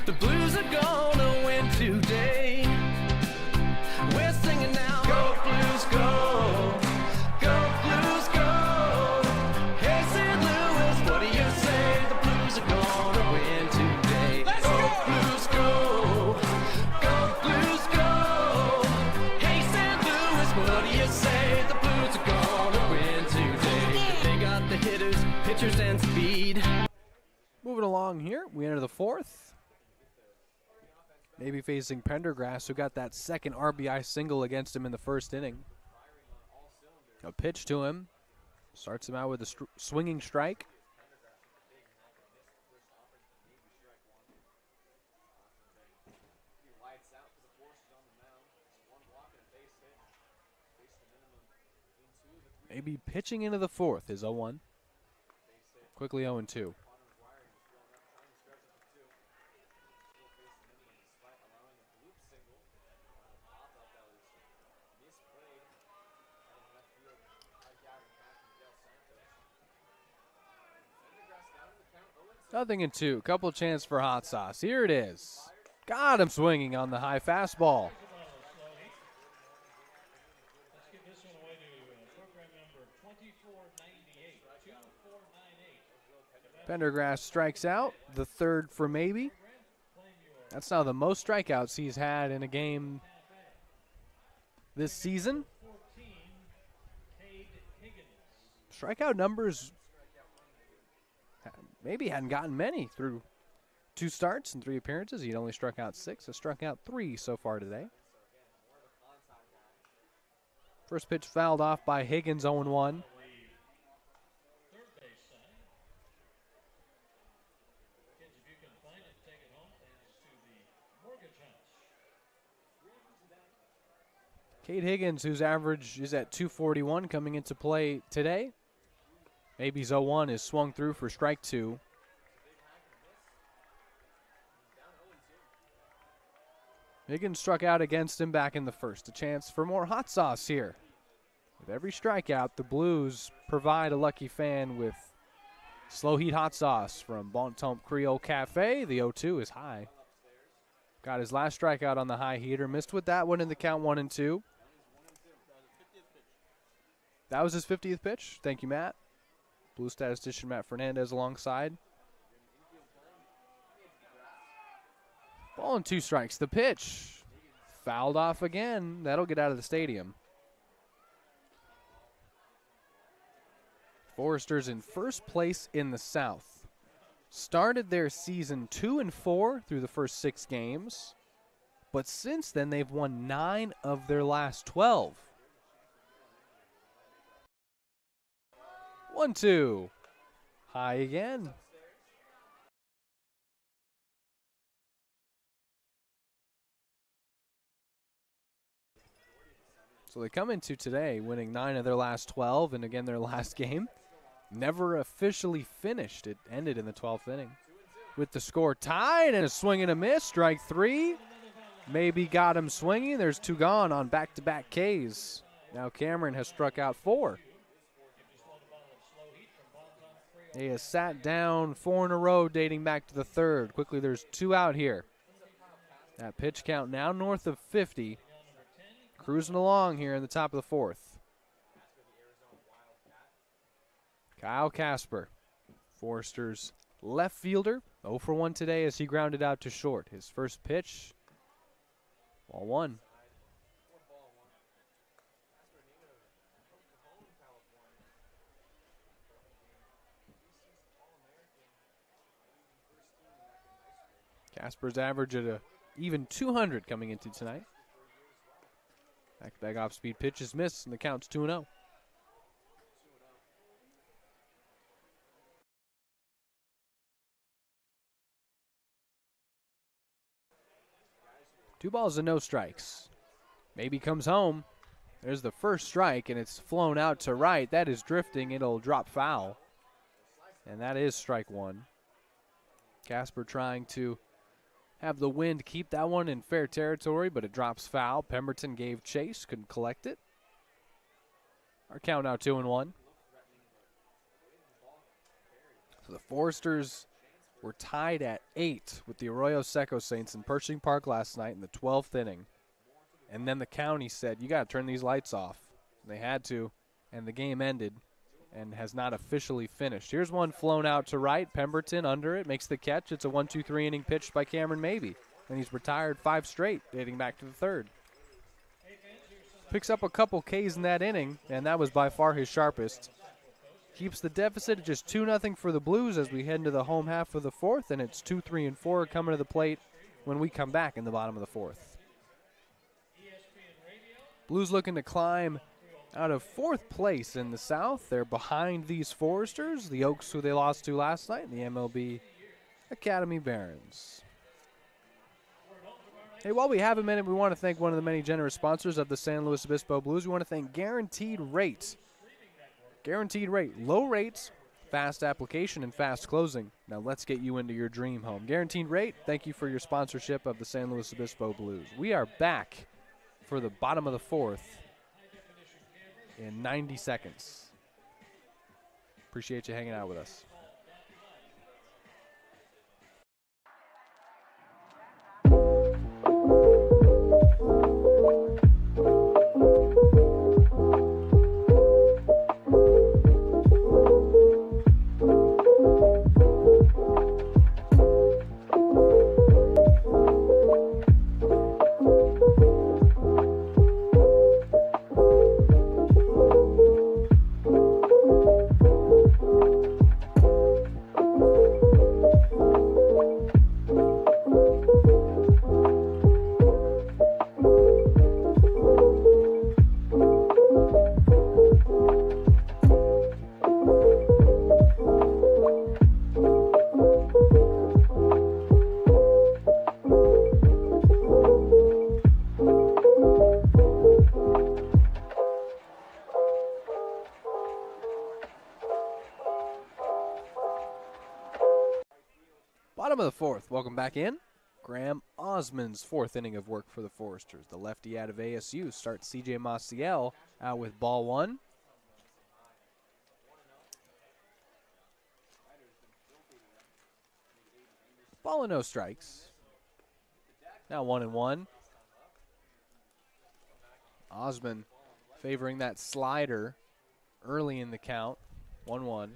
The Blues are gonna win today. We're singing now. Go Blues, go. Go Blues, go. Hey, St. Louis, what do you say? The Blues are gonna win today. Let's go Blues, go. Pitchers and speed. Moving along here, we enter the fourth. Maybe facing Pendergrass, who got that second RBI single against him in the first inning. A pitch to him. Starts him out with a swinging strike. Maybe pitching into the fourth is 0-1. Quickly 0-2. Nothing in 2. Couple chance for hot sauce. Here it is. Got him swinging on the high fastball. Pendergrass strikes out. The third for maybe. That's now the most strikeouts he's had in a game this season. Strikeout numbers maybe hadn't gotten many through 2 starts and 3 appearances. He'd only struck out 6. Has struck out 3 so far today. First pitch fouled off by Higgins, 0-1. Cade Higgins, whose average is at 241 coming into play today. Maybe's 0-1 is swung through for strike 2. Higgins struck out against him back in the first. A chance for more hot sauce here. With every strikeout, the Blues provide a lucky fan with slow heat hot sauce from Bon Temps Creole Cafe. The 0-2 is high. Got his last strikeout on the high heater. Missed with that one in the count 1-2. That was his 50th pitch. Thank you, Matt. Blue statistician Matt Fernandez alongside. Ball and 2 strikes. The pitch fouled off again. That'll get out of the stadium. Foresters in first place in the South. Started their season 2-4 through the first 6 games. But since then, they've won 9 of their last 12. 1-2. High again. So they come into today winning 9 of their last 12, and again their last game never officially finished. It ended in the 12th inning with the score tied and a swing and a miss. Strike 3. Maybe got him swinging. There's 2 gone on back-to-back Ks. Now Cameron has struck out 4. He has sat down 4 in a row dating back to the 3rd. Quickly, there's 2 out here. That pitch count now north of 50. Cruising along here in the top of the 4th. Kyle Casper, Forester's left fielder, 0 for 1 today as he grounded out to short. His first pitch, ball 1. Casper's average at a even 200 coming into tonight. Back-to-back off-speed pitches miss, and the count's 2-0. Two balls and no strikes. Maybe comes home. There's the first strike, and it's flown out to right. That is drifting. It'll drop foul. And that is strike 1. Casper trying to have the wind keep that one in fair territory, but it drops foul. Pemberton gave chase, couldn't collect it. Our count now 2-1. So the Foresters were tied at 8 with the Arroyo Seco Saints in Pershing Park last night in the 12th inning. And then the county said, you got to turn these lights off. And they had to, and the game ended and has not officially finished. Here's one flown out to right. Pemberton under it, makes the catch. It's a 1-2-3 inning pitch by Cameron Maybe. And he's retired 5 straight, dating back to the 3rd. Picks up a couple Ks in that inning, and that was by far his sharpest. Keeps the deficit at just 2-0 for the Blues as we head into the home half of the 4th, and it's 2, 3, and 4 coming to the plate when we come back in the bottom of the 4th. Blues looking to climb out of 4th place in the South. They're behind these Foresters, the Oaks who they lost to last night, and the MLB Academy Barons. Hey, while we have a minute, we want to thank one of the many generous sponsors of the San Luis Obispo Blues. We want to thank Guaranteed Rate. Guaranteed rate, low rates, fast application, and fast closing. Now let's get you into your dream home. Guaranteed rate, thank you for your sponsorship of the San Luis Obispo Blues. We are back for the bottom of the fourth in 90 seconds. Appreciate you hanging out with us. Bottom of the fourth. Welcome back in. Graham Osmond's fourth inning of work for the Foresters. The lefty out of ASU starts CJ Maciel out with ball one. Ball and no strikes. Now 1-1. Osmond favoring that slider early in the count. 1-1.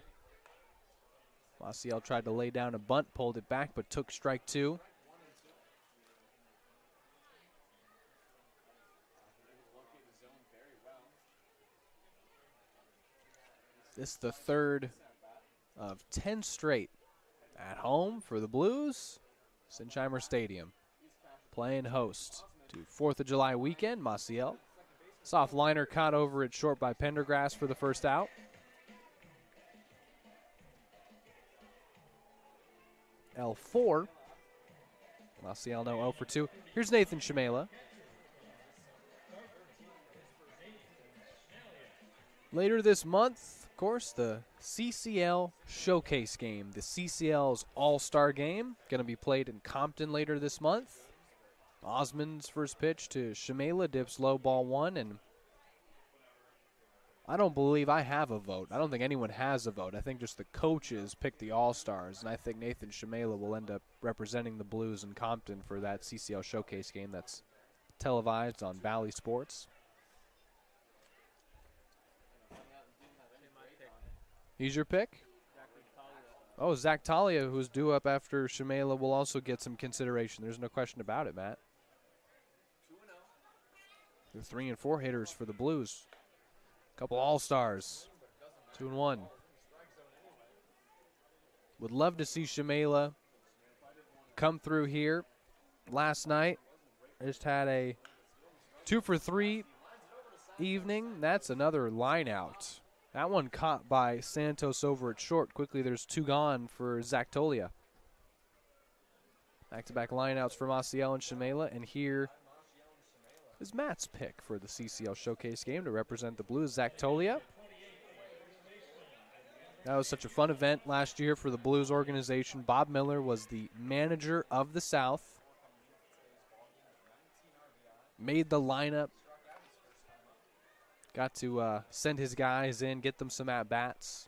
Maciel tried to lay down a bunt, pulled it back, but took strike two. This is the third of 10 straight at home for the Blues. Sinsheimer Stadium playing host to 4th of July weekend. Maciel. Soft liner caught over at short by Pendergrass for the first out. L4. Maciel no 0 for 2. Here's Nathan Shimela. Later this month, of course, the CCL Showcase game. The CCL's All-Star game. Going to be played in Compton later this month. Osmond's first pitch to Shimela dips low, ball one, and I don't believe I have a vote. I don't think anyone has a vote. I think just the coaches pick the All-Stars, and I think Nathan Shimela will end up representing the Blues in Compton for that CCL Showcase game that's televised on Valley Sports. He's your pick? Oh, Zach Talia, who's due up after Shimela, will also get some consideration. There's no question about it, Matt. The 3 and 4 hitters for the Blues. Couple All-Stars. 2-1. Would love to see Shimela come through here. Last night, just had a 2 for 3 evening. That's another line out. That one caught by Santos over at short. Quickly, there's 2 gone for Zach Tolia. Back-to-back lineouts for Maciel and Shimela, and here is Matt's pick for the CCL Showcase game to represent the Blues, Zach Tolia. That was such a fun event last year for the Blues organization. Bob Miller was the manager of the South. Made the lineup. Got to send his guys in, get them some at-bats,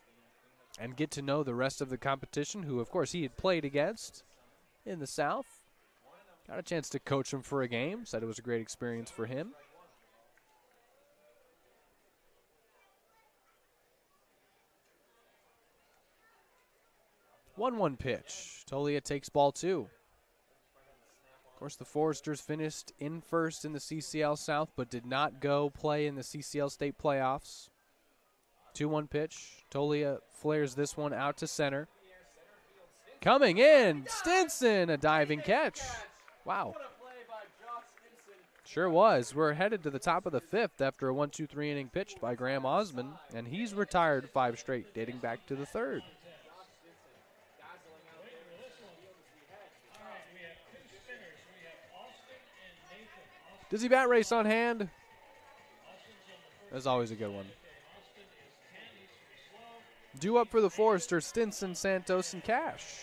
and get to know the rest of the competition, who, of course, he had played against in the South. Got a chance to coach him for a game. Said it was a great experience for him. One pitch. Tolia takes ball 2. Of course, the Foresters finished in first in the CCL South, but did not go play in the CCL State playoffs. 2-1 pitch. Tolia flares this one out to center. Coming in, Stinson, a diving catch. Wow. Sure was. We're headed to the top of the 5th after a 1-2-3 inning pitched by Graham Osmond, and he's retired 5 straight, dating back to the 3rd. Dizzy bat race on hand. That's always a good one. Due up for the Foresters, Stinson, Santos, and Cash.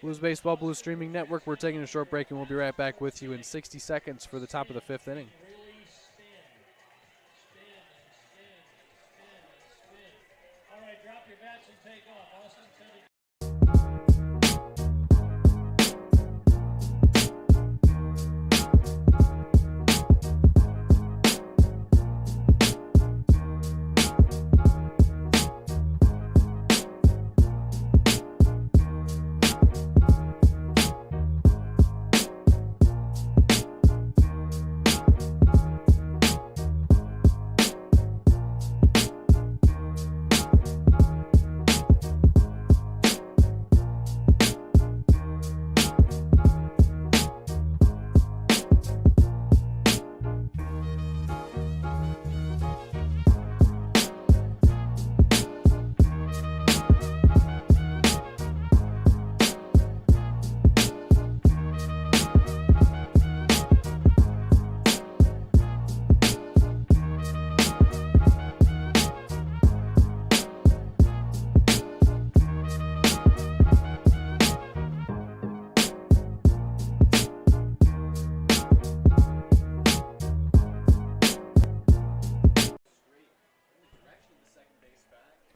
Blues Baseball, Blues Streaming Network. We're taking a short break, and we'll be right back with you in 60 seconds for the top of the 5th inning.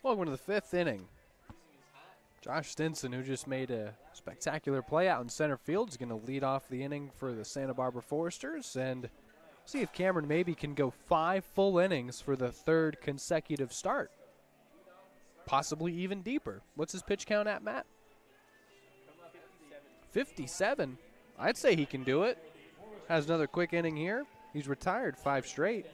Welcome to the 5th inning. Josh Stinson, who just made a spectacular play out in center field, is going to lead off the inning for the Santa Barbara Foresters, and see if Cameron maybe can go 5 full innings for the 3rd consecutive start. Possibly even deeper. What's his pitch count at, Matt? 57. I'd say he can do it. Has another quick inning here. He's retired 5 straight.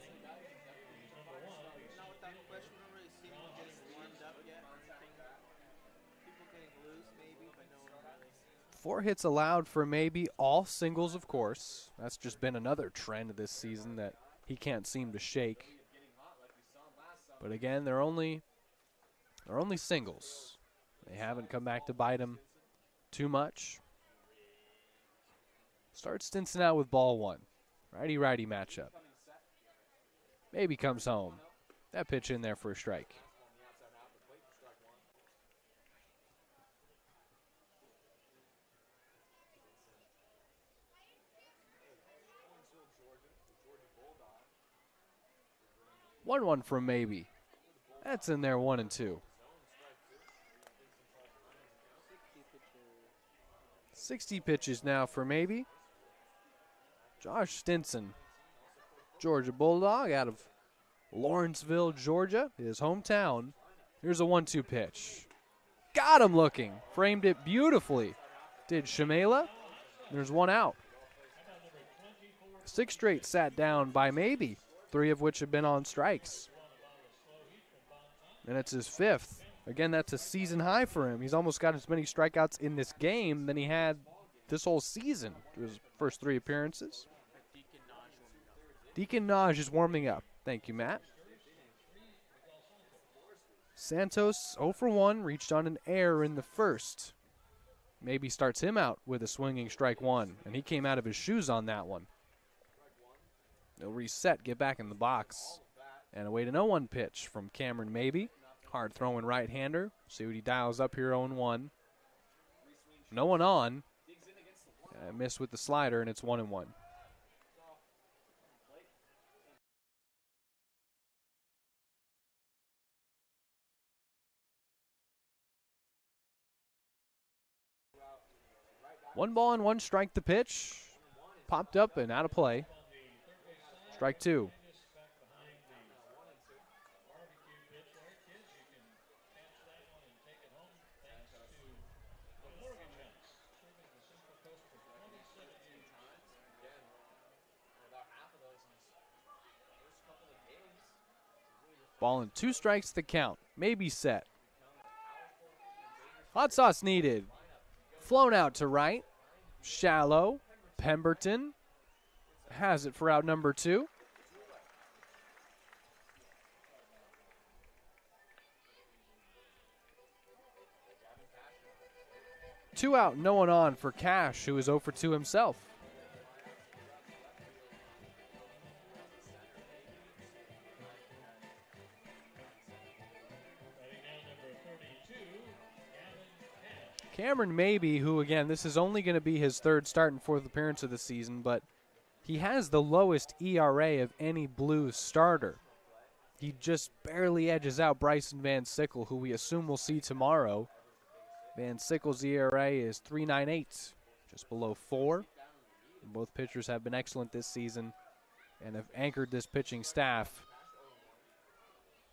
4 hits allowed for maybe, all singles, of course. That's just been another trend this season that he can't seem to shake. But again, they're only singles. They haven't come back to bite him too much. Starts Stinson out with ball 1. Righty-righty matchup. Maybe comes home. That pitch in there for a strike. One from maybe. That's in there, 1-2. 60 pitches now for maybe. Josh Stinson, Georgia Bulldog out of Lawrenceville, Georgia, his hometown. Here's a 1-2 pitch. Got him looking. Framed it beautifully. Did Shamela. There's 1 out. 6 straight sat down by maybe, 3 of which have been on strikes. And it's his 5th. Again, that's a season high for him. He's almost got as many strikeouts in this game than he had this whole season through his first 3 appearances. Deacon Naj is warming up. Thank you, Matt. Santos 0 for 1, reached on an error in the first. Maybe starts him out with a swinging strike 1, and he came out of his shoes on that one. They'll reset, get back in the box. And away to 0-1 pitch from Cameron Maybe. Hard throwing right-hander. See what he dials up here, 0-1. No one on. Missed with the slider, and it's 1-1. One ball and 1 strike the pitch. Popped up and out of play. Strike 2. Ball and 2 strikes to count. Maybe set. Hot sauce needed. Flown out to right. Shallow. Pemberton has it for out number 2. Two out, no one on for Cash, who is 0 for 2 himself. Cameron Maybe, who again, this is only going to be his third start and fourth appearance of the season, but he has the lowest ERA of any Blues starter. He just barely edges out Bryson Van Sickle, who we assume we'll see tomorrow. Van Sickle's ERA is 3.98, just below 4. And both pitchers have been excellent this season and have anchored this pitching staff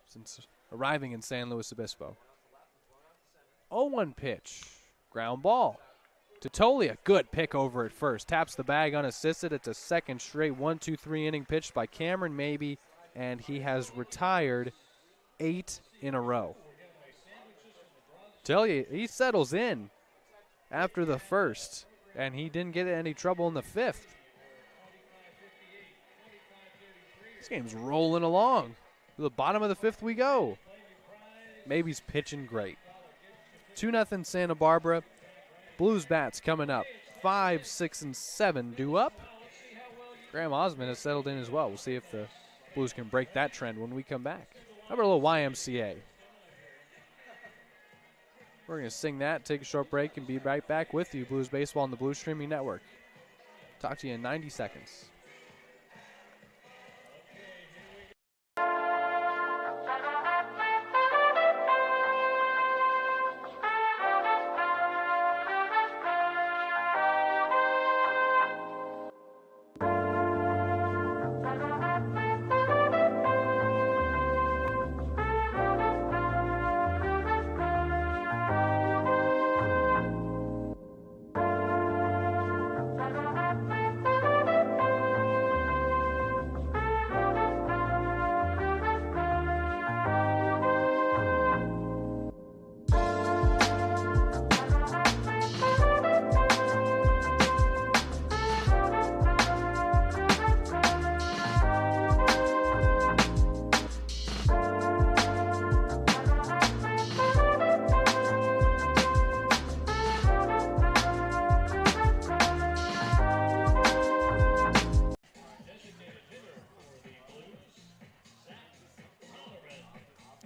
since arriving in San Luis Obispo. 0-1 pitch. Ground ball to Tolia. Good pick over at first. Taps the bag unassisted. It's a second straight 1-2-3 inning pitched by Cameron Maybe, and he has retired 8 in a row. Tell you, he settles in after the first, and he didn't get any trouble in the fifth. This game's rolling along. To the bottom of the fifth we go. Maybe's pitching great. 2-0 Santa Barbara. Blues bats coming up. 5, 6, and 7 due up. Graham Osmond has settled in as well. We'll see if the Blues can break that trend when we come back. How about a little YMCA? We're going to sing that, take a short break, and be right back with you. Blues Baseball on the Blues Streaming Network. Talk to you in 90 seconds.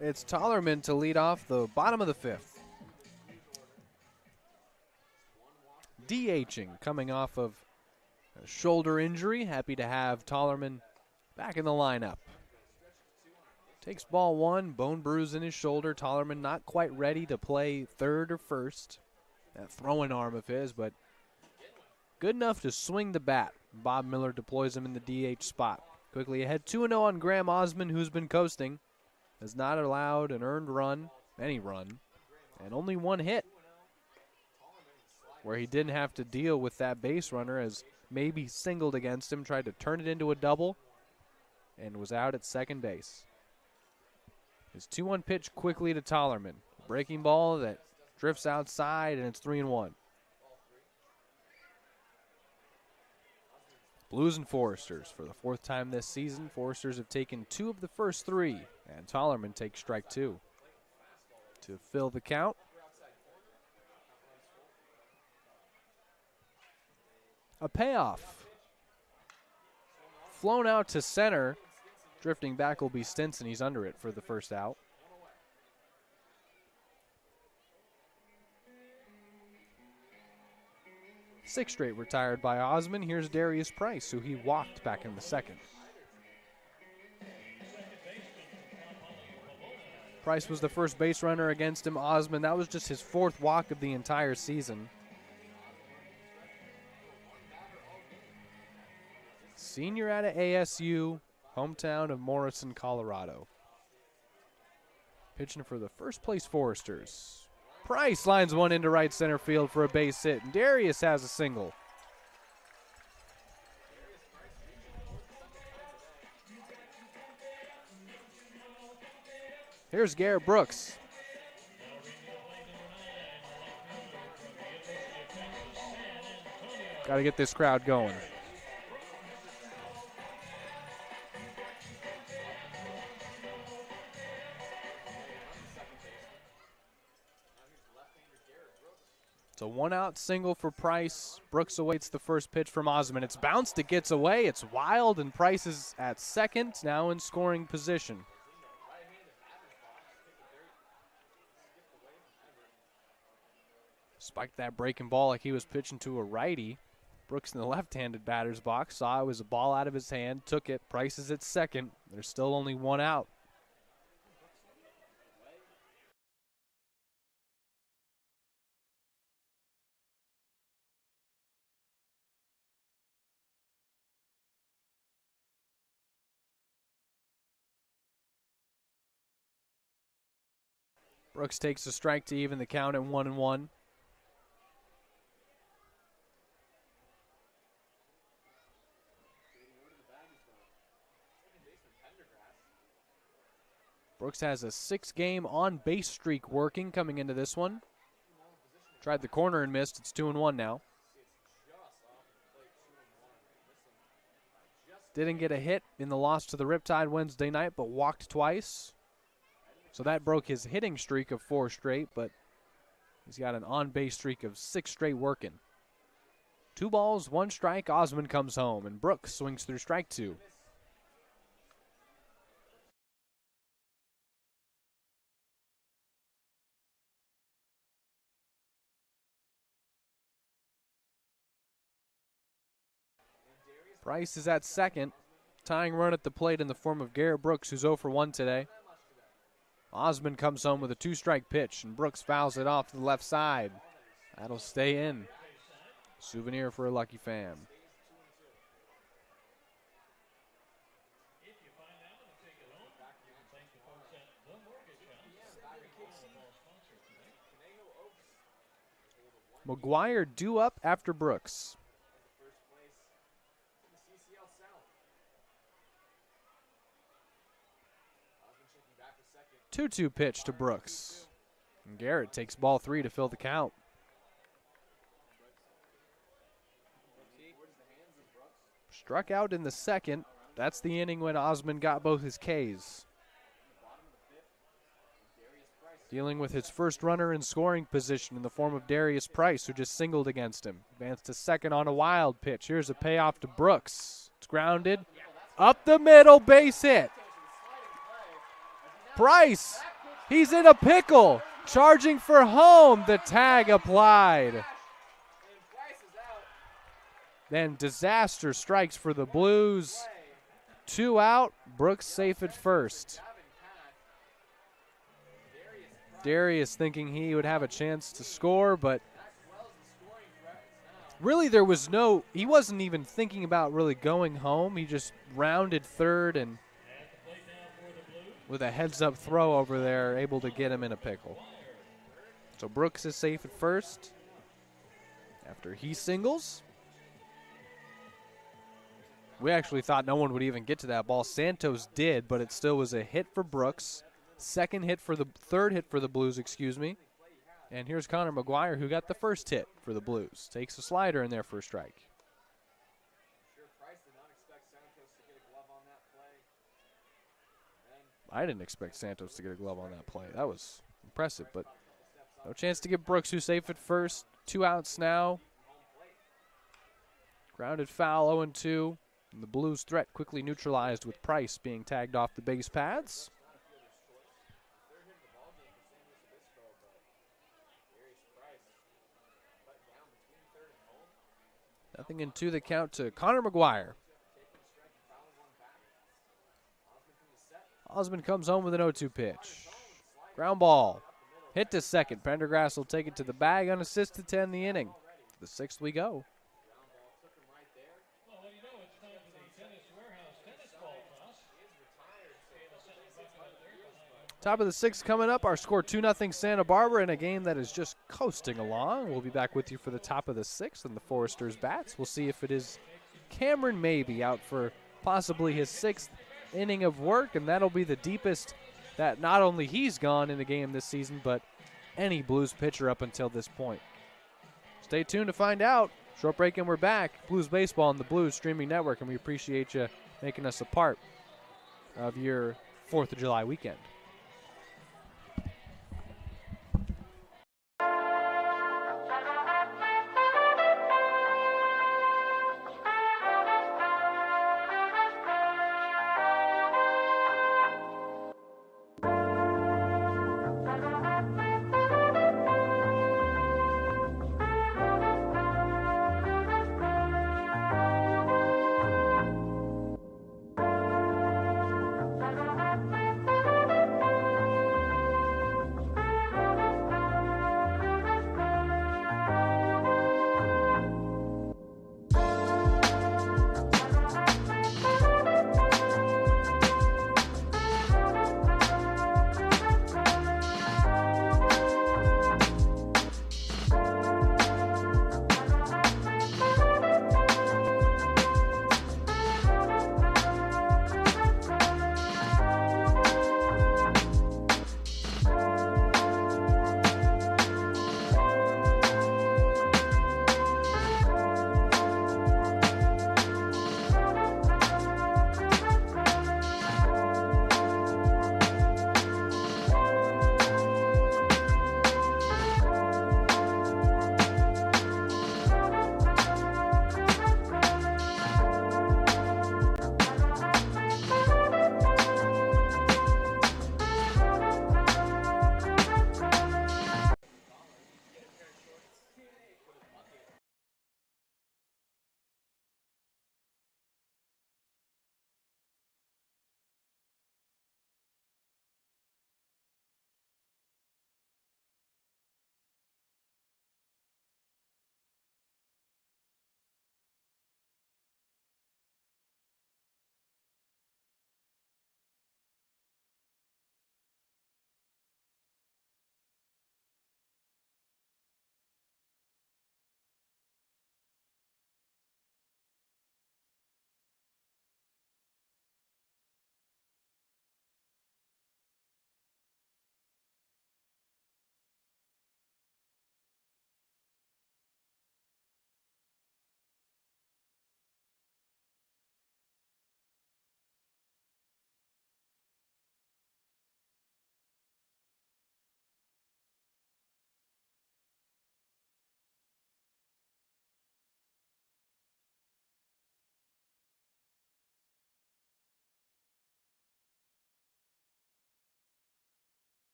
It's Tollerman to lead off the bottom of the fifth. DHing, coming off of a shoulder injury. Happy to have Tollerman back in the lineup. Takes ball one, bone bruise in his shoulder. Tollerman not quite ready to play third or first. That throwing arm of his, but good enough to swing the bat. Bob Miller deploys him in the DH spot. Quickly ahead, 2-0 on Graham Osmond, who's been coasting. Has not allowed an earned run, any run, and only one hit, where he didn't have to deal with that base runner as Maybe singled against him, tried to turn it into a double, and was out at second base. His 2-1 pitch quickly to Tollerman. Breaking ball that drifts outside, and it's 3-1. Blues and Foresters for the fourth time this season. Foresters have taken 2 of the first 3, and Tollerman takes strike 2 to fill the count. A payoff. Flown out to center. Drifting back will be Stinson. He's under it for the first out. Six straight retired by Osmond. Here's Darius Price, who he walked back in the second. Price was the first base runner against him. Osmond, that was just his 4th walk of the entire season. Senior out of ASU, hometown of Morrison, Colorado. Pitching for the first place Foresters. Price lines one into right center field for a base hit, and Darius has a single. Here's Garrett Brooks. Got to get this crowd going. It's a 1-out single for Price. Brooks awaits the first pitch from Osmond. It's bounced, it gets away, it's wild, and Price is at second, now in scoring position. Spiked that breaking ball like he was pitching to a righty. Brooks in the left-handed batter's box saw it was a ball out of his hand, took it. Price is at second. There's still only one out. Brooks takes a strike to even the count at 1-1. Brooks has a 6-game on-base streak working coming into this one. Tried the corner and missed. It's 2-1 now. Didn't get a hit in the loss to the Riptide Wednesday night, but walked twice. So that broke his hitting streak of 4 straight, but he's got an on-base streak of 6 straight working. 2 balls, 1 strike. Osmond comes home, and Brooks swings through strike 2. Price is at second. Tying run at the plate in the form of Garrett Brooks, who's 0 for 1 today. Osmond comes home with a 2-strike pitch, and Brooks fouls it off to the left side. That'll stay in. Souvenir for a lucky fan. McGuire due up after Brooks. 2-2 pitch to Brooks. And Garrett takes ball 3 to fill the count. Struck out in the second. That's the inning when Osmond got both his Ks. Dealing with his first runner in scoring position in the form of Darius Price, who just singled against him. Advanced to second on a wild pitch. Here's a payoff to Brooks. It's grounded. Up the middle, base hit. Price, he's in a pickle. Charging for home, the tag applied. Then disaster strikes for the Blues. 2 out, Brooks safe at first. Darius thinking he would have a chance to score, but really there was no, he wasn't even thinking about really going home. He just rounded third and with a heads-up throw over there, able to get him in a pickle. So Brooks is safe at first after he singles. We actually thought no one would even get to that ball. Santos did, but it still was a hit for Brooks. Third hit for the Blues, excuse me. And here's Connor McGuire, who got the first hit for the Blues. Takes a slider in there for a strike. I didn't expect Santos to get a glove on that play. That was impressive, but no chance to get Brooks, who's safe at first. 2 outs now. Grounded foul, 0-2. And the Blues' threat quickly neutralized with Price being tagged off the base paths. Nothing into the count to Connor McGuire. Osmond comes home with an 0-2 pitch. Ground ball. Hit to second. Pendergrass will take it to the bag unassisted to end the inning. To the 6th we go. Top of the 6th coming up. Our score 2-0 Santa Barbara in a game that is just coasting along. We'll be back with you for the top of the 6th and the Foresters bats. We'll see if it is Cameron Maybe out for possibly his 6th inning of work, and that'll be the deepest that not only he's gone in the game this season, but any Blues pitcher up until this point. Stay tuned to find out. Short break and we're back. Blues Baseball on the Blues Streaming Network, and we appreciate you making us a part of your 4th of July weekend.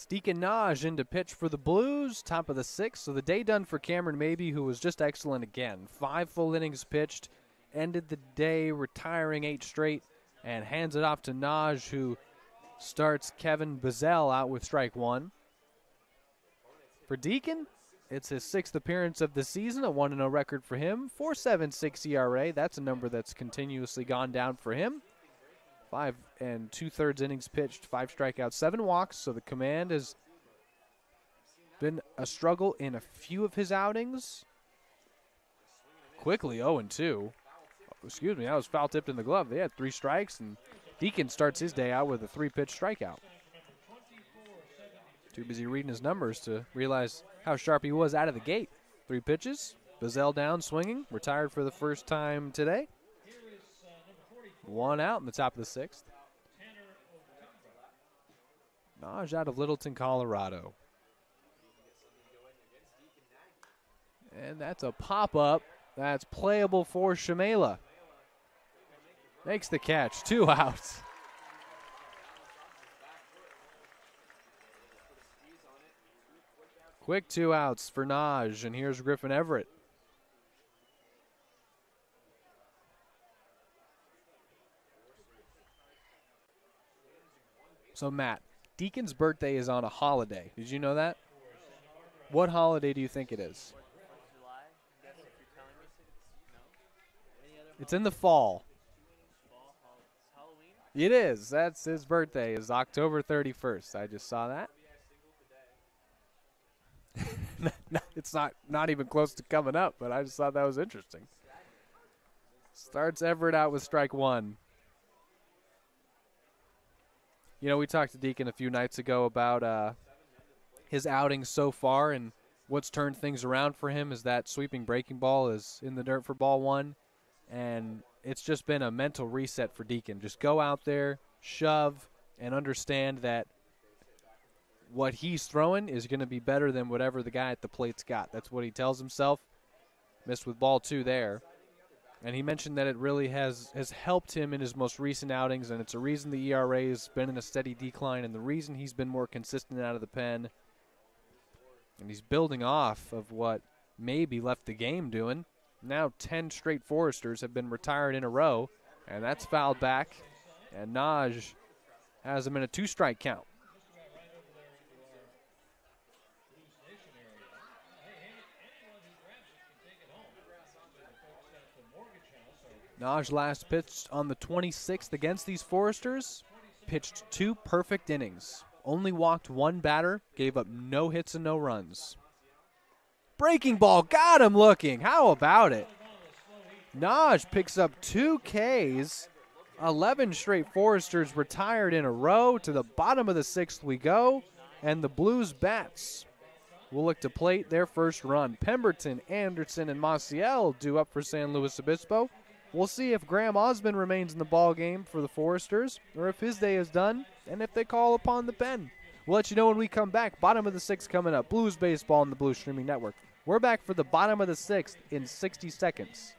It's Deacon Naj in to pitch for the Blues, top of the 6th. So the day done for Cameron Mabey, who was just excellent again. 5 full innings pitched, ended the day retiring 8 straight, and hands it off to Naj, who starts Kevin Bazell out with strike 1. For Deacon, it's his 6th appearance of the season, a 1-0 record for him. 4.76 ERA, that's a number that's continuously gone down for him. 5 2/3 innings pitched, 5 strikeouts, 7 walks. So the command has been a struggle in a few of his outings. Quickly 0-2. Excuse me, that was foul tipped in the glove. They had 3 strikes, and Deacon starts his day out with a 3-pitch strikeout. Too busy reading his numbers to realize how sharp he was out of the gate. 3 pitches, Bazell down swinging, retired for the first time today. 1 out in the top of the 6th. Naj out of Littleton, Colorado. And that's a pop-up. That's playable for Shamela. Makes the catch. 2 outs. Quick 2 outs for Naj, and here's Griffin Everett. So, Matt, Deacon's birthday is on a holiday. Did you know that? What holiday do you think it is? It's in the fall. It is. That's his birthday is October 31st. I just saw that. It's not even close to coming up, but I just thought that was interesting. Starts Everett out with strike 1. You know, we talked to Deacon a few nights ago about his outings so far, and what's turned things around for him is that sweeping breaking ball is in the dirt for ball 1, and it's just been a mental reset for Deacon. Just go out there, shove, and understand that what he's throwing is going to be better than whatever the guy at the plate's got. That's what he tells himself. Missed with ball 2 there. And he mentioned that it really has helped him in his most recent outings, and it's a reason the ERA has been in a steady decline and the reason he's been more consistent out of the pen. And he's building off of what maybe left the game doing. Now 10 straight Foresters have been retired in a row, and that's fouled back. And Naj has him in a 2-strike count. Naj last pitched on the 26th against these Foresters. Pitched 2 perfect innings. Only walked 1 batter. Gave up no hits and no runs. Breaking ball. Got him looking. How about it? Naj picks up 2 Ks. 11 straight Foresters retired in a row. To the bottom of the 6th we go. And the Blues bats will look to plate their first run. Pemberton, Anderson, and Maciel due up for San Luis Obispo. We'll see if Graham Osmond remains in the ball game for the Foresters or if his day is done and if they call upon the pen. We'll let you know when we come back. Bottom of the 6th coming up. Blues baseball on the Blues Streaming Network. We're back for the bottom of the 6th in 60 seconds.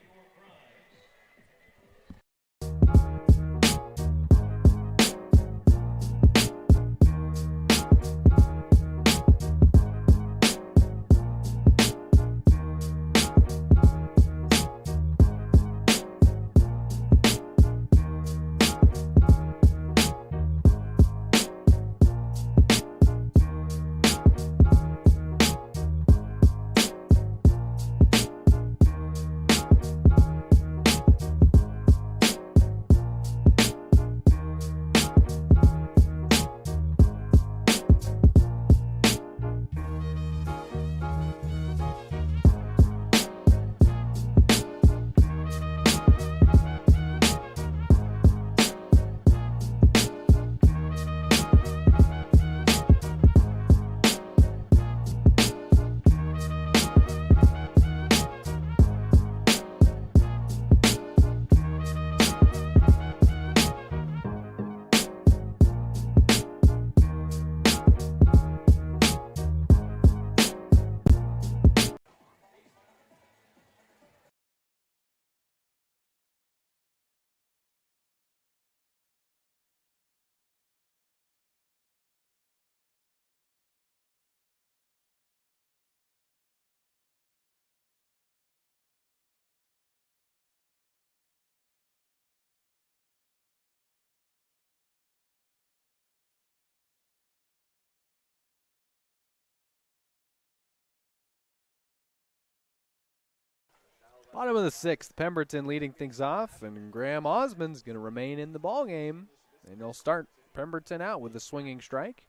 Bottom of the 6th, Pemberton leading things off, and Graham Osmond's going to remain in the ball game, and he'll start Pemberton out with a swinging strike.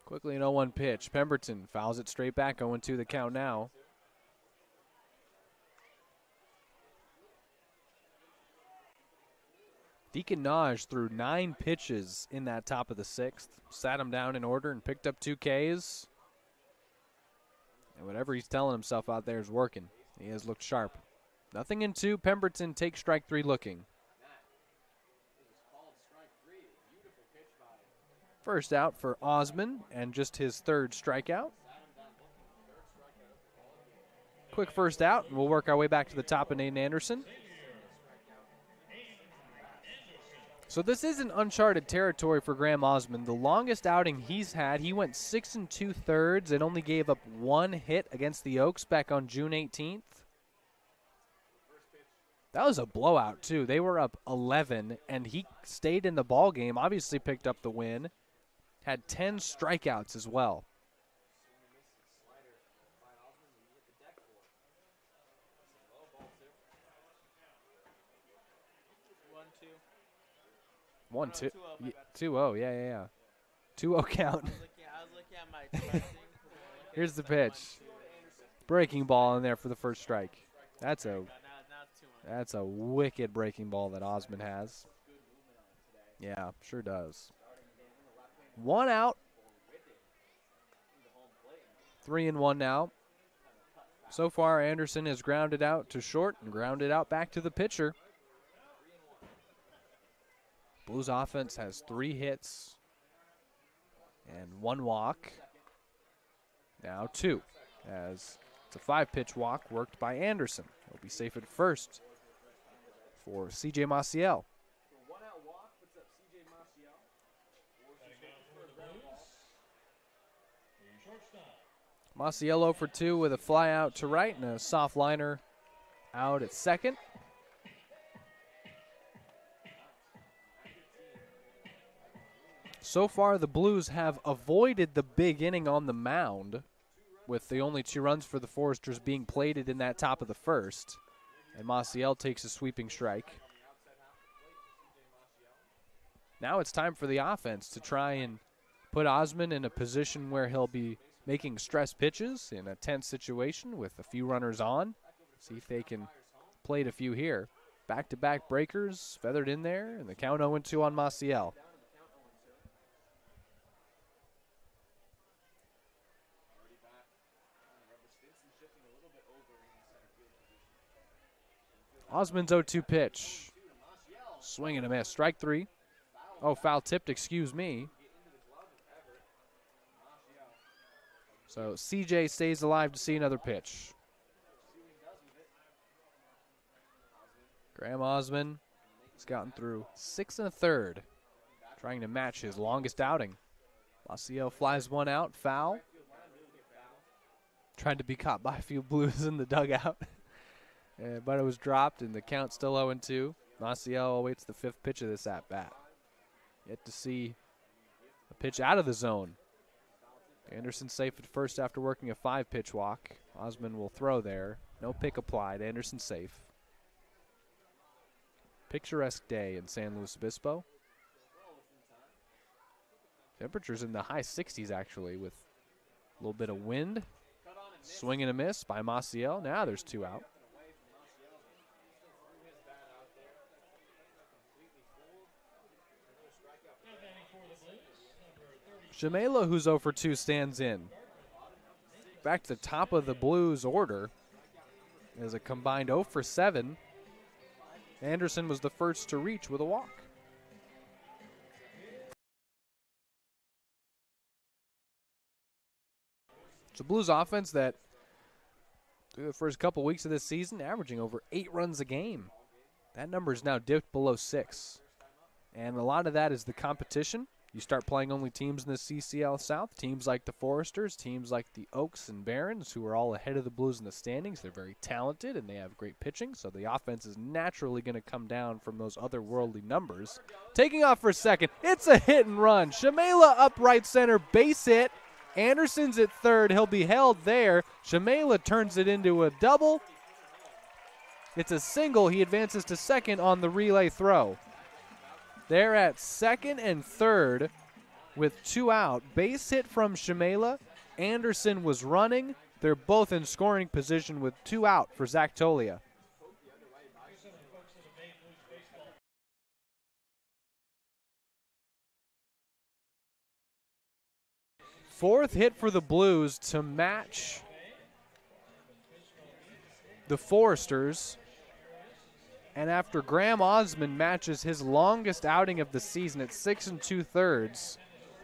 Quickly an 0-1 pitch. Pemberton fouls it straight back, 0-2 the count now. Deacon Naj threw 9 pitches in that top of the 6th. Sat him down in order and picked up 2 Ks. And whatever he's telling himself out there is working. He has looked sharp. Nothing in 2. Pemberton takes strike 3 looking. First out for Osmond and just his 3rd strikeout. Quick first out, and we'll work our way back to the top of Nathan Anderson. So this isn't uncharted territory for Graham Osmond. The longest outing he's had, he went 6 2/3 and only gave up 1 hit against the Oaks back on June 18th. That was a blowout, too. They were up 11, and he stayed in the ball game, obviously picked up the win. Had 10 strikeouts as well. One, two. 2-0, yeah. 2-0 count. I was looking at my thing. Here's the pitch. Breaking ball in there for the first strike. That's a wicked breaking ball that Osmond has. Yeah, sure does. 1 out. 3-1 now. So far, Anderson has grounded out to short and grounded out back to the pitcher. Blues offense has 3 hits and 1 walk. Now 2, as it's a 5-pitch walk worked by Anderson. He'll be safe at first for C.J. Maciel. Maciel 0 for 2 with a fly out to right and a soft liner out at second. So far, the Blues have avoided the big inning on the mound, with the only 2 runs for the Foresters being plated in that top of the 1st. And Maciel takes a sweeping strike. Now it's time for the offense to try and put Osmond in a position where he'll be making stress pitches in a tense situation with a few runners on. See if they can plate a few here. Back-to-back breakers feathered in there, and the count 0-2 on Maciel. Osmond's 0-2 pitch. Swing and a miss. Strike 3. Oh, foul tipped, excuse me. So CJ stays alive to see another pitch. Graham Osmond has gotten through 6 1/3, trying to match his longest outing. Maciel flies 1 out, foul. Tried to be caught by a few Blues in the dugout. But it was dropped, and the count's still 0-2. Maciel awaits the 5th pitch of this at-bat. Yet to see a pitch out of the zone. Anderson safe at first after working a 5-pitch walk. Osmond will throw there. No pick applied. Anderson safe. Picturesque day in San Luis Obispo. Temperatures in the high 60s, actually, with a little bit of wind. Swing and a miss by Maciel. Now there's 2 out. Jamela, who's 0 for 2, stands in. Back to the top of the Blues order as a combined 0 for 7. Anderson was the first to reach with a walk. It's a Blues offense that, through the first couple weeks of this season, averaging over 8 runs a game. That number is now dipped below 6. And a lot of that is the competition. You start playing only teams in the CCL South, teams like the Foresters, teams like the Oaks and Barons, who are all ahead of the Blues in the standings. They're very talented, and they have great pitching, so the offense is naturally going to come down from those otherworldly numbers. Taking off for second, it's a hit and run. Shamela up right center, base hit. Anderson's at third. He'll be held there. Shamela turns it into a double. It's a single. He advances to second on the relay throw. They're at second and third with 2 out. Base hit from Shamela. Anderson was running. They're both in scoring position with 2 out for Zach Tolia. Fourth hit for the Blues to match the Foresters. And after Graham Osmond matches his longest outing of the season at 6 2/3,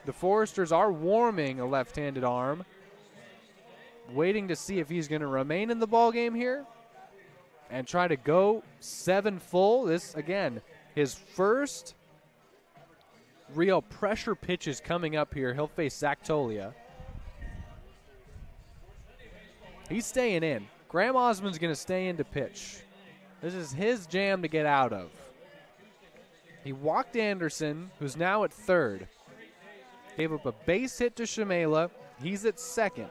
the Foresters are warming a left-handed arm, waiting to see if he's going to remain in the ballgame here and try to go 7 full. This, again, his first real pressure pitch is coming up here. He'll face Zach Tolia. He's staying in. Graham Osmond's going to stay in to pitch. This is his jam to get out of. He walked Anderson, who's now at third. Gave up a base hit to Shamela. He's at second.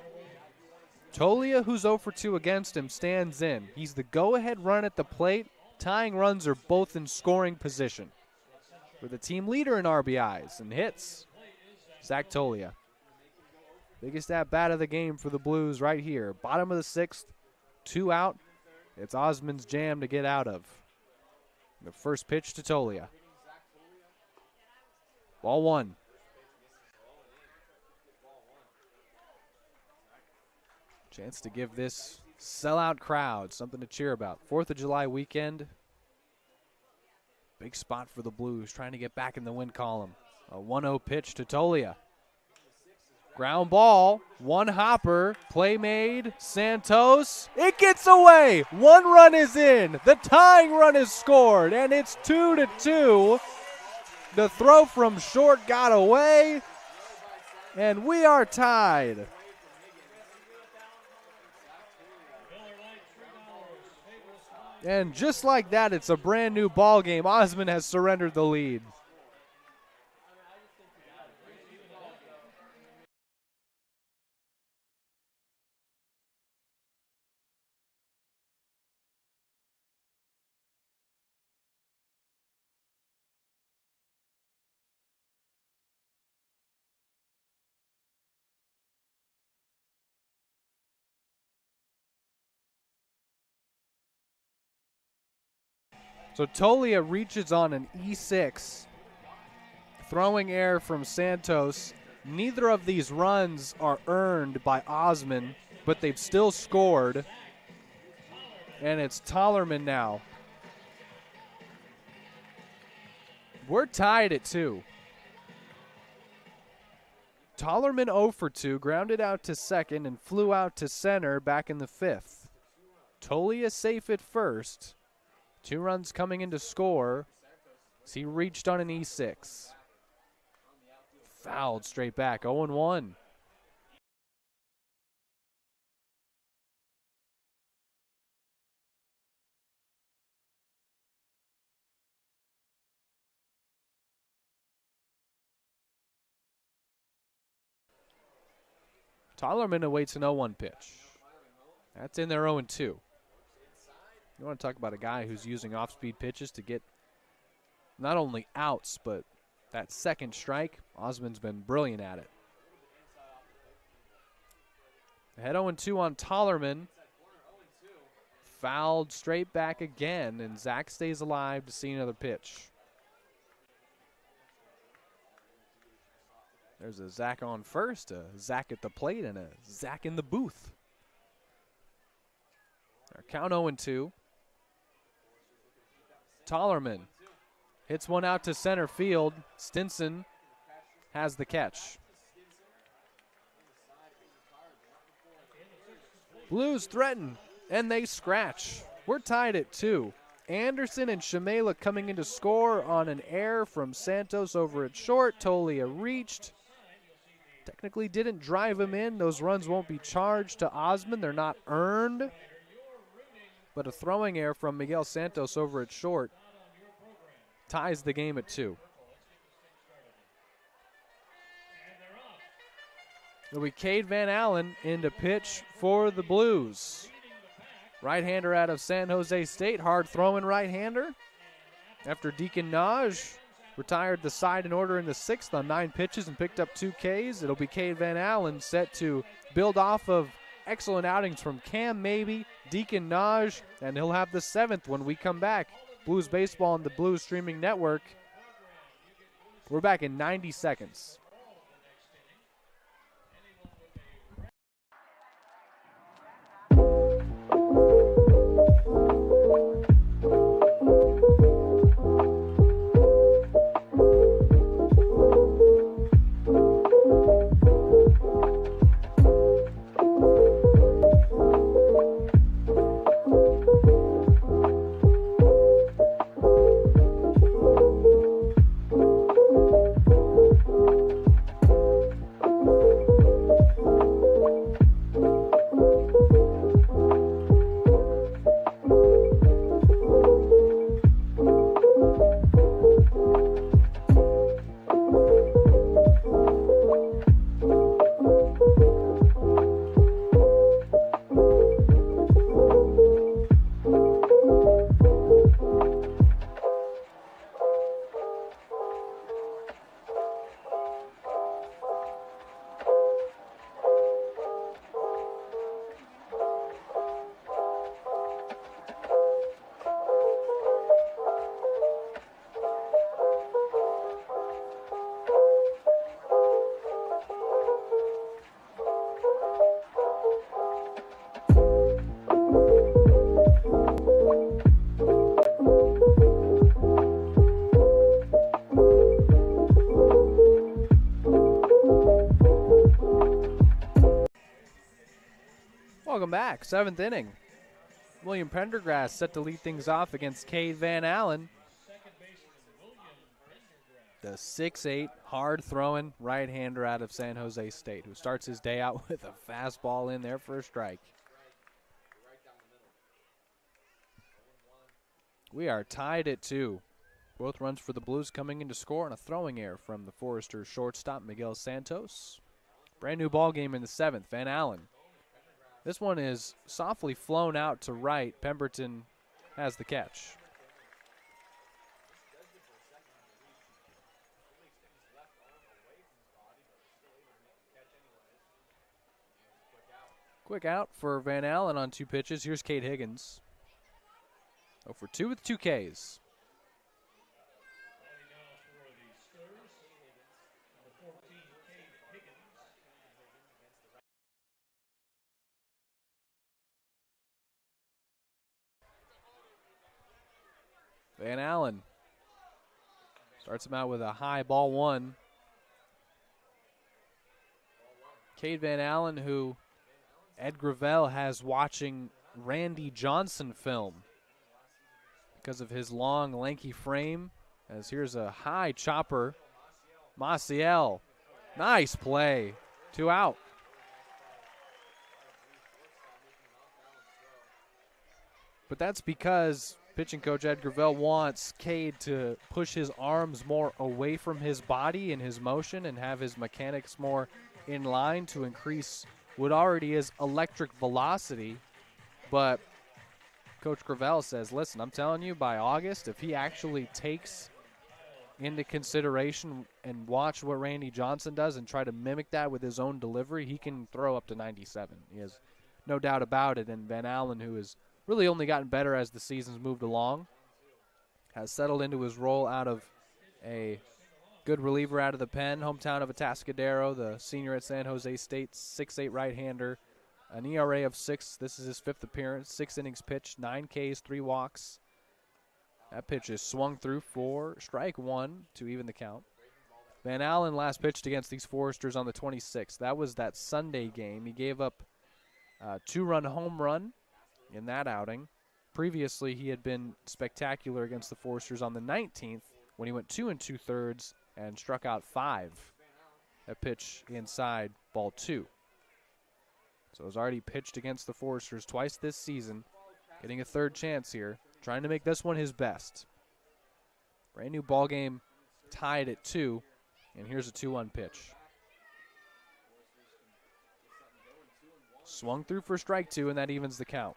Tolia, who's 0 for 2 against him, stands in. He's the go-ahead run at the plate. Tying runs are both in scoring position. For the team leader in RBIs and hits, Zach Tolia. Biggest at-bat of the game for the Blues right here. Bottom of the 6th, 2 out. It's Osmond's jam to get out of. The first pitch to Tolia. Ball 1. Chance to give this sellout crowd something to cheer about. 4th of July weekend. Big spot for the Blues, trying to get back in the win column. A 1-0 pitch to Tolia. Ground ball, 1 hopper, play made, Santos. It gets away. 1 run is in. The tying run is scored, and it's 2-2. The throw from short got away, and we are tied. And just like that, it's a brand new ball game. Osmond has surrendered the lead. So Tolia reaches on an E6, throwing air from Santos. Neither of these runs are earned by Osmond, but they've still scored. And it's Tollerman now. We're tied at 2. Tollerman 0 for 2, grounded out to second and flew out to center back in the 5th. Tolia safe at first. 2 runs coming in to score. So he reached on an E6. Fouled straight back, 0-1. Tollerman awaits an 0-1 pitch. That's in there 0-2. You want to talk about a guy who's using off-speed pitches to get not only outs, but that second strike. Osmond's been brilliant at it. Head 0-2 on Tollerman. Fouled straight back again, and Zach stays alive to see another pitch. There's a Zach on first, a Zach at the plate, and a Zach in the booth. Our count 0-2. Tollerman hits one out to center field. Stinson has the catch. Blues threaten, and they scratch. We're tied at 2. Anderson and Shamela coming in to score on an error from Santos over at short. Tolia reached. Technically didn't drive him in. Those runs won't be charged to Osmond. They're not earned. But a throwing error from Miguel Santos over at short ties the game at 2. It'll be Cade Van Allen in to pitch for the Blues. Right-hander out of San Jose State, hard throwing right-hander. After Deacon Naj retired the side in order in the 6th on 9 pitches and picked up 2 Ks, it'll be Cade Van Allen set to build off of excellent outings from Cam Maybe, Deacon Naj, and he'll have the 7th when we come back. Blues Baseball on the Blues Streaming Network. We're back in 90 seconds. Welcome back, 7th inning. William Pendergrass set to lead things off against Cade Van Allen. The 6'8", hard-throwing right-hander out of San Jose State, who starts his day out with a fastball in there for a strike. We are tied at 2. Both runs for the Blues coming in to score on a throwing error from the Foresters shortstop, Miguel Santos. Brand new ball game in the 7th. Van Allen. This one is softly flown out to right. Pemberton has the catch. Quick out for Van Allen on 2 pitches. Here's Cade Higgins. 0 for 2 with 2 Ks. Van Allen starts him out with a high ball 1. Cade Van Allen, who Ed Gravel has watching Randy Johnson film because of his long, lanky frame. As here's a high chopper. Maciel, nice play. 2 out. But that's because pitching coach Ed Gravel wants Cade to push his arms more away from his body in his motion and have his mechanics more in line to increase what already is electric velocity. But Coach Gravel says, listen, I'm telling you, by August, if he actually takes into consideration and watch what Randy Johnson does and try to mimic that with his own delivery, he can throw up to 97. He has no doubt about it. And Van Allen, who has really only gotten better as the season's moved along, has settled into his role out of a good reliever out of the pen, hometown of Atascadero, the senior at San Jose State, 6'8" right-hander, an ERA of 6. This is his 5th appearance, 6 innings pitched, 9 Ks, 3 walks. That pitch is swung through for strike 1 to even the count. Van Allen last pitched against these Foresters on the 26th. That was that Sunday game. He gave up a 2-run home run in that outing. Previously, he had been spectacular against the Foresters on the 19th when he went 2 2/3 and struck out 5. A pitch inside, ball 2. So he's already pitched against the Foresters twice this season, getting a third chance here, trying to make this one his best. Brand new ball game, tied at 2, and here's a 2-1 pitch. Swung through for strike 2, and that evens the count.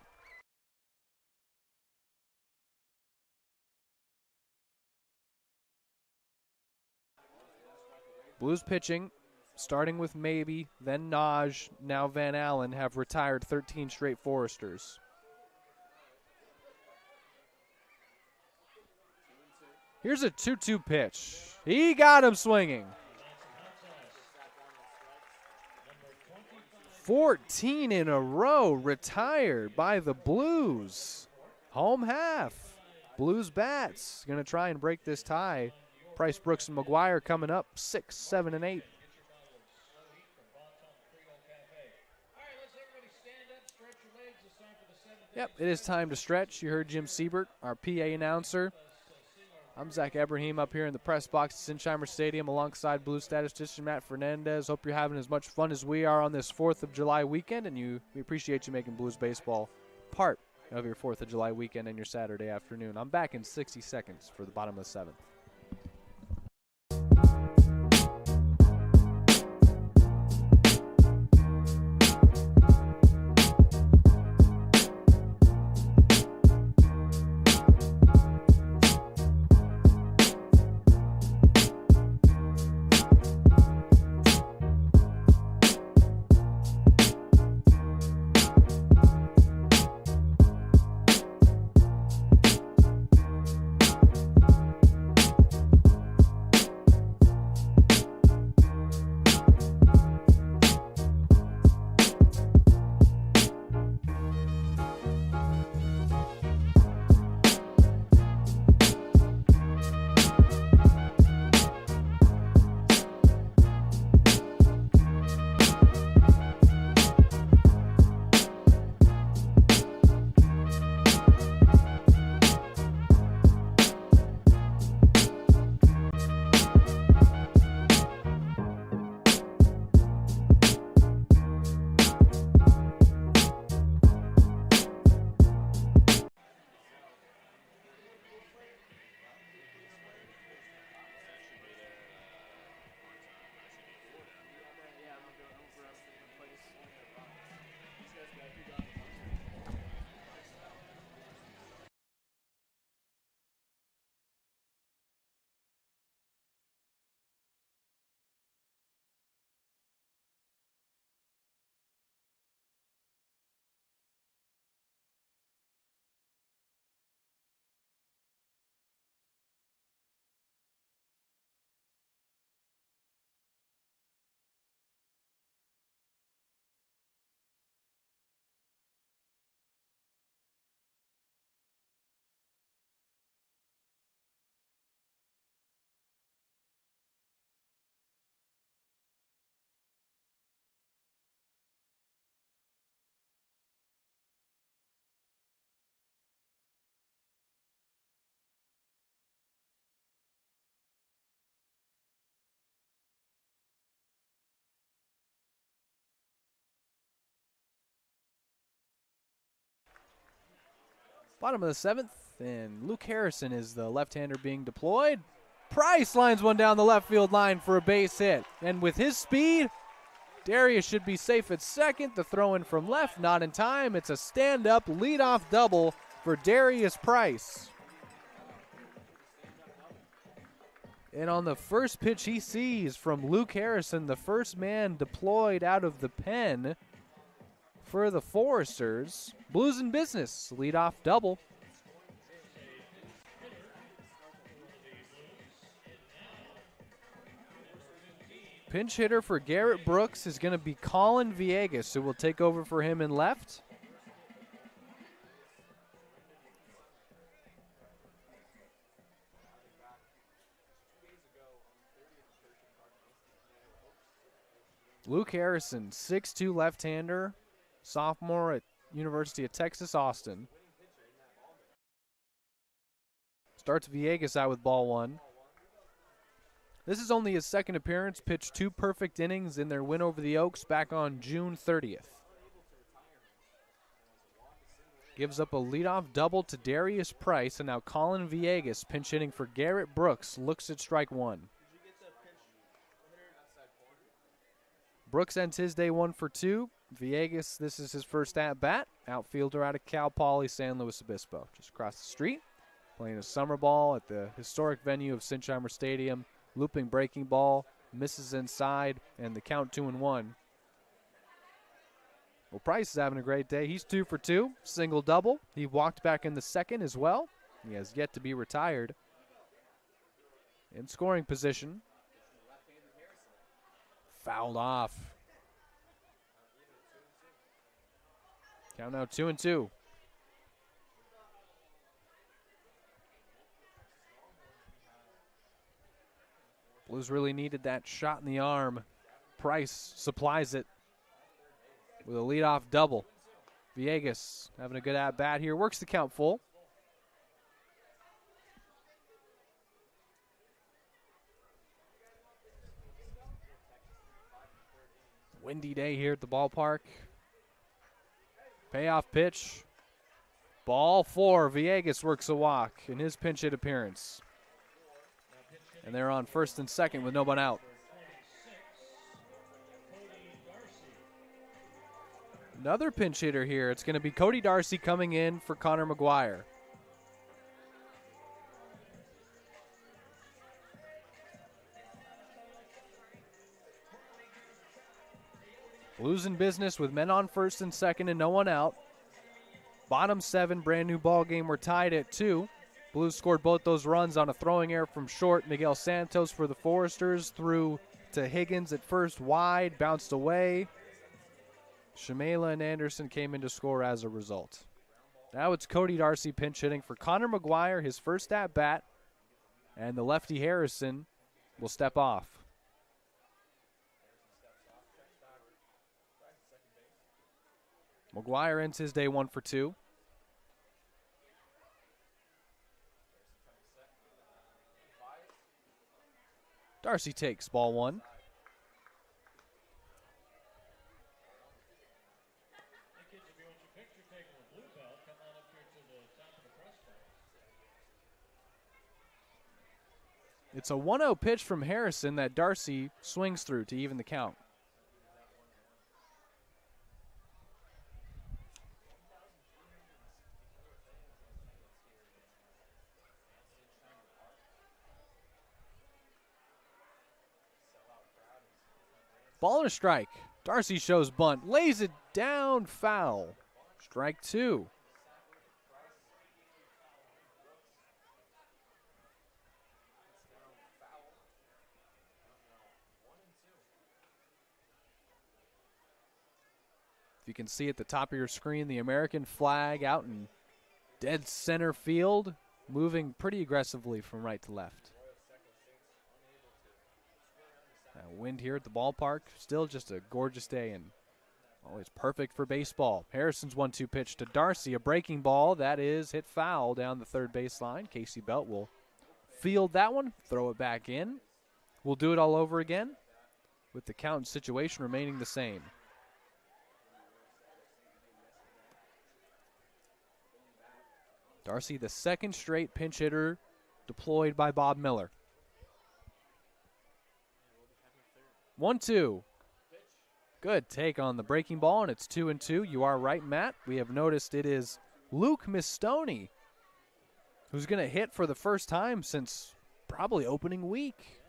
Blues pitching, starting with Maybe, then Naj, now Van Allen, have retired 13 straight Foresters. Here's a 2-2 pitch. He got him swinging. 14 in a row retired by the Blues. Home half. Blues bats going to try and break this tie. Price, Brooks, and McGuire coming up 6, 7, and 8. Yep, it is time to stretch. You heard Jim Siebert, our PA announcer. I'm Zach Ebrahim up here in the press box at Sinsheimer Stadium alongside Blues statistician Matt Fernandez. Hope you're having as much fun as we are on this 4th of July weekend, and we appreciate you making Blues baseball part of your 4th of July weekend and your Saturday afternoon. I'm back in 60 seconds for the bottom of the 7th. Bottom of the 7th, and Luke Harrison is the left-hander being deployed. Price lines one down the left field line for a base hit. And with his speed, Darius should be safe at second. The throw in from left, not in time. It's a stand-up leadoff double for Darius Price. And on the first pitch he sees from Luke Harrison, the first man deployed out of the pen for the Foresters. Blues in business, leadoff double. Pinch hitter for Garrett Brooks is going to be Colin Villegas, who will take over for him in left. Luke Harrison, 6'2" left-hander, sophomore at University of Texas, Austin. Starts Villegas out with ball one. This is only his second appearance, pitched 2 perfect innings in their win over the Oaks back on June 30th. Gives up a leadoff double to Darius Price, and now Colin Villegas, pinch hitting for Garrett Brooks, looks at strike one. Brooks ends his day 1 for 2. Villegas, this is his first at-bat. Outfielder out of Cal Poly, San Luis Obispo, just across the street. Playing a summer ball at the historic venue of Sinsheimer Stadium. Looping breaking ball, misses inside, and the count 2-1. Well, Price is having a great day. He's 2 for 2, single double. He walked back in the second as well. He has yet to be retired. In scoring position. Fouled off. Count now 2-2. Blues really needed that shot in the arm. Price supplies it with a leadoff double. Villegas having a good at-bat here. Works the count full. Windy day here at the ballpark. Payoff pitch. Ball 4. Villegas works a walk in his pinch hit appearance. And they're on first and second with no one out. Another pinch hitter here. It's going to be Cody Darcy coming in for Connor McGuire. Blues in business with men on first and second and no one out. Bottom 7, brand new ball game. We're tied at 2. Blues scored both those runs on a throwing error from short. Miguel Santos for the Foresters threw to Higgins at first wide, bounced away. Shamela and Anderson came in to score as a result. Now it's Cody Darcy pinch hitting for Connor McGuire, his first at bat, and the lefty Harrison will step off. McGuire ends his day 1 for 2. Darcy takes ball 1. It's a 1-0 pitch from Harrison that Darcy swings through to even the count. Ball and a strike. Darcy shows bunt, lays it down, foul. Strike 2. If you can see at the top of your screen, the American flag out in dead center field, moving pretty aggressively from right to left. Wind here at the ballpark. Still just a gorgeous day and always perfect for baseball. Harrison's 1-2 pitch to Darcy. A breaking ball that is hit foul down the third baseline. Casey Belt will field that one, throw it back in. We'll do it all over again with the count and situation remaining the same. Darcy, the second straight pinch hitter deployed by Bob Miller. 1-2. Good take on the breaking ball, and it's 2-2. You are right, Matt. We have noticed it is Luke Mistoni who's going to hit for the first time since probably opening week.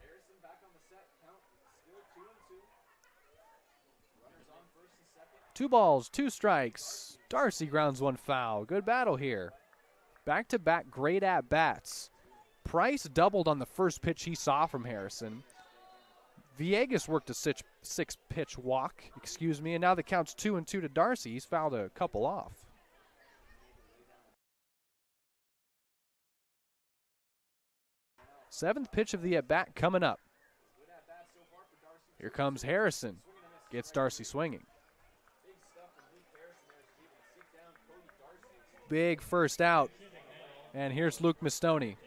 2 balls, 2 strikes. Darcy grounds 1 foul. Good battle here. Back-to-back great at-bats. Price doubled on the first pitch he saw from Harrison. Villegas worked a 6-pitch walk, and now the count's 2-2 to Darcy. He's fouled a couple off. Seventh pitch of the at-bat coming up. Here comes Harrison. Gets Darcy swinging. Big first out. And here's Luke Mistoni.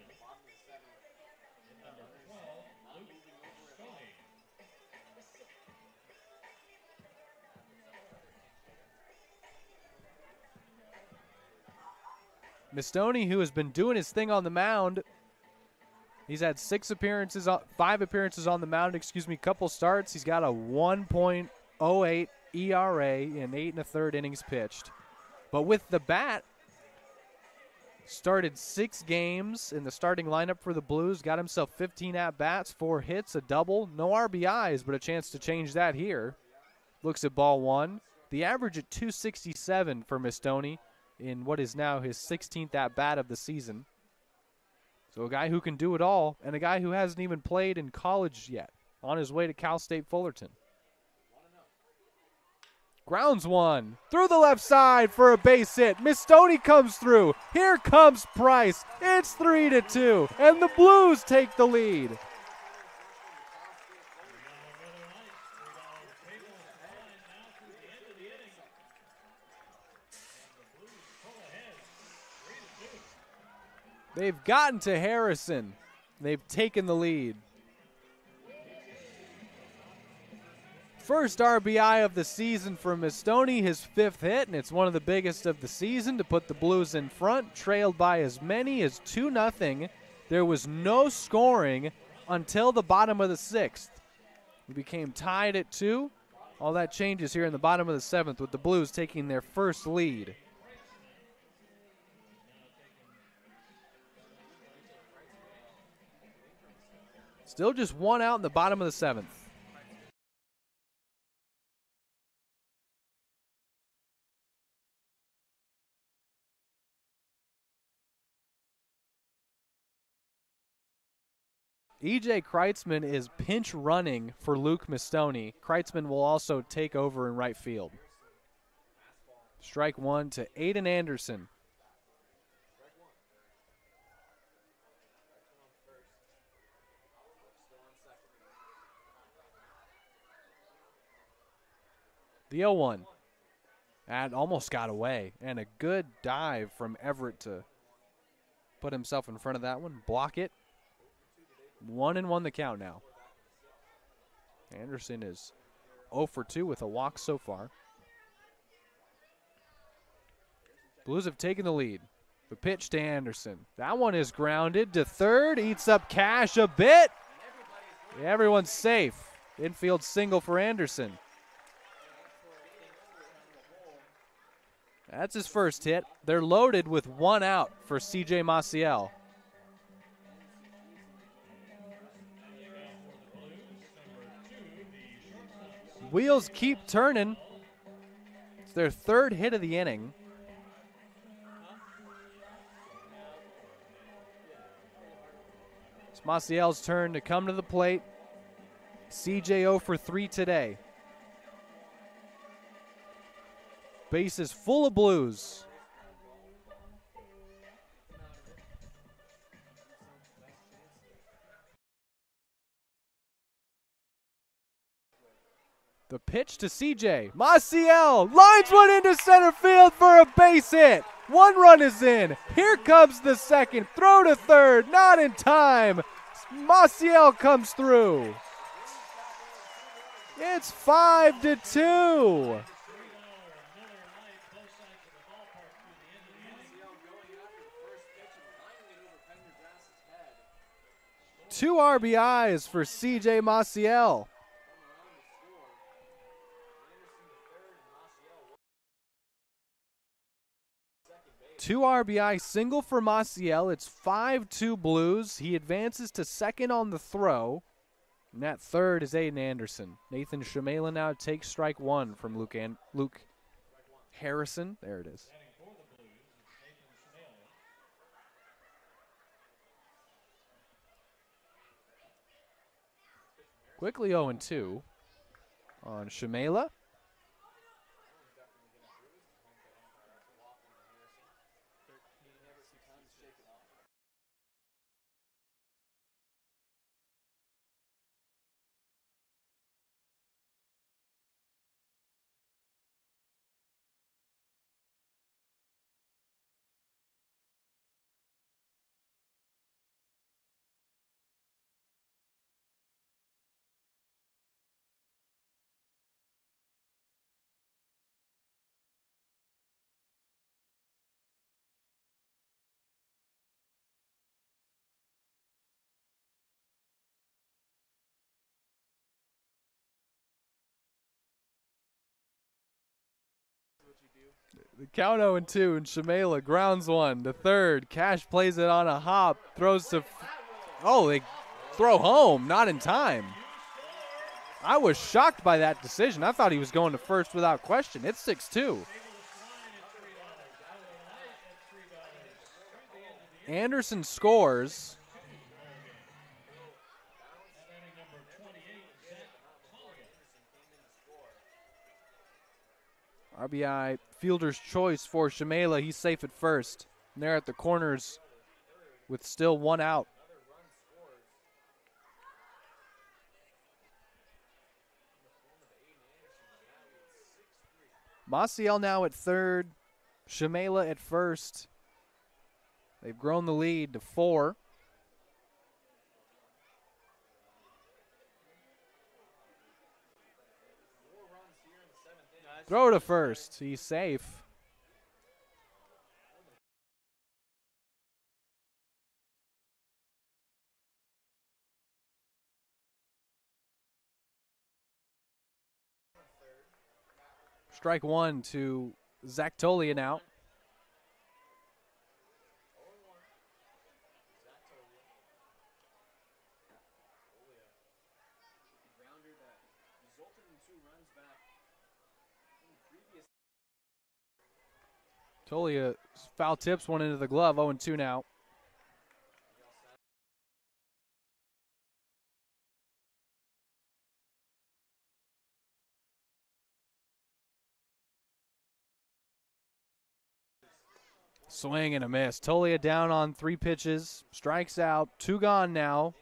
Mistoni, who has been doing his thing on the mound, he's had 5 appearances on the mound, couple starts. He's got a 1.08 ERA in 8 1/3 innings pitched. But with the bat, started 6 games in the starting lineup for the Blues, got himself 15 at-bats, 4 hits, a double, no RBIs, but a chance to change that here. Looks at ball 1. The average at 267 for Mistoni in what is now his 16th at-bat of the season. So a guy who can do it all, and a guy who hasn't even played in college yet, on his way to Cal State Fullerton. Grounds one, through the left side for a base hit. Mistoni comes through. Here comes Price. It's 3-2, and the Blues take the lead. They've gotten to Harrison. They've taken the lead. First RBI of the season for Mistoni, his 5th hit, and it's one of the biggest of the season to put the Blues in front, trailed by as many as 2-0. There was no scoring until the bottom of the 6th. We became tied at 2. All that changes here in the bottom of the 7th with the Blues taking their first lead. Still just 1 out in the bottom of the 7th. E.J. Kreitzman is pinch running for Luke Mistoni. Kreitzman will also take over in right field. Strike 1 to Aiden Anderson. The 0-1. That almost got away. And a good dive from Everett to put himself in front of that one. Block it. 1-1 the count now. Anderson is 0 for 2 with a walk so far. Blues have taken the lead. The pitch to Anderson. That one is grounded to third. Eats up Cash a bit. Everyone's safe. Infield single for Anderson. That's his first hit. They're loaded with 1 out for C.J. Maciel. Wheels keep turning. It's their 3rd hit of the inning. It's Maciel's turn to come to the plate. CJ 0 for 3 today. Bases full of Blues. The pitch to CJ. Maciel lines one into center field for a base hit. 1 run is in. Here comes the second. Throw to third. Not in time. Maciel comes through. It's 5-2. Two RBIs for C.J. Maciel. Two RBI single for Maciel. It's 5-2 Blues. He advances to second on the throw. And that third is Aiden Anderson. Nathan Shamela now takes strike 1 from Luke Harrison. There it is. Quickly 0-2 on Shamela. The count 0-2, and Shamela grounds one to third. Cash plays it on a hop, throws to. Oh, they throw home, not in time. I was shocked by that decision. I thought he was going to first without question. It's 6-2. Anderson scores. RBI fielder's choice for Shamela. He's safe at first. And they're at the corners with still one out. Maciel now at third. Shamela at first. They've grown the lead to 4. Throw to first. He's safe. Strike one to Zach Tolia now. Tolia foul tips one into the glove, 0-2 now. Swing and a miss. Tolia down on 3 pitches, strikes out, 2 gone now.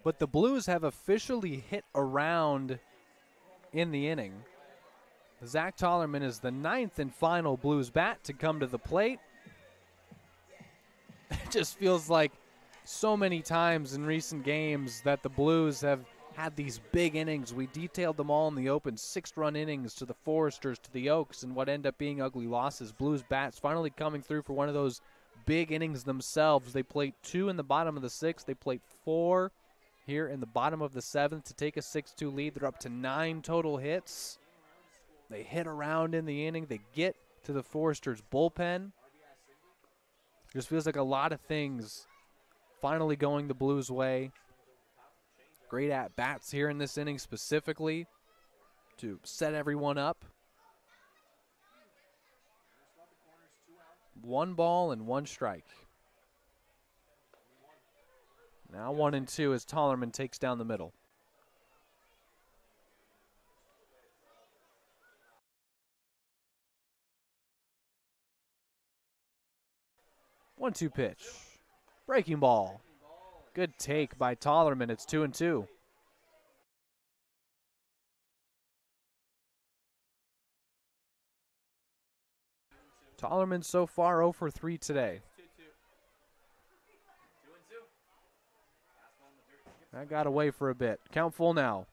But the Blues have officially hit around in the inning. Zach Tollerman is the 9th and final Blues bat to come to the plate. It just feels like so many times in recent games that the Blues have had these big innings. We detailed them all in the open. 6-run innings to the Foresters, to the Oaks, and what end up being ugly losses. Blues bats finally coming through for one of those big innings themselves. They played 2 in the bottom of the 6th. They played 4 here in the bottom of the 7th to take a 6-2 lead. They're up to 9 total hits. They hit around in the inning. They get to the Foresters' bullpen. Just feels like a lot of things finally going the Blues' way. Great at-bats here in this inning specifically to set everyone up. 1 ball and 1 strike. Now 1-2 as Tollerman takes down the middle. One-two pitch. Breaking ball. Good take by Tollerman. It's 2-2. Tollerman so far 0 for 3 today. That got away for a bit. Count full now.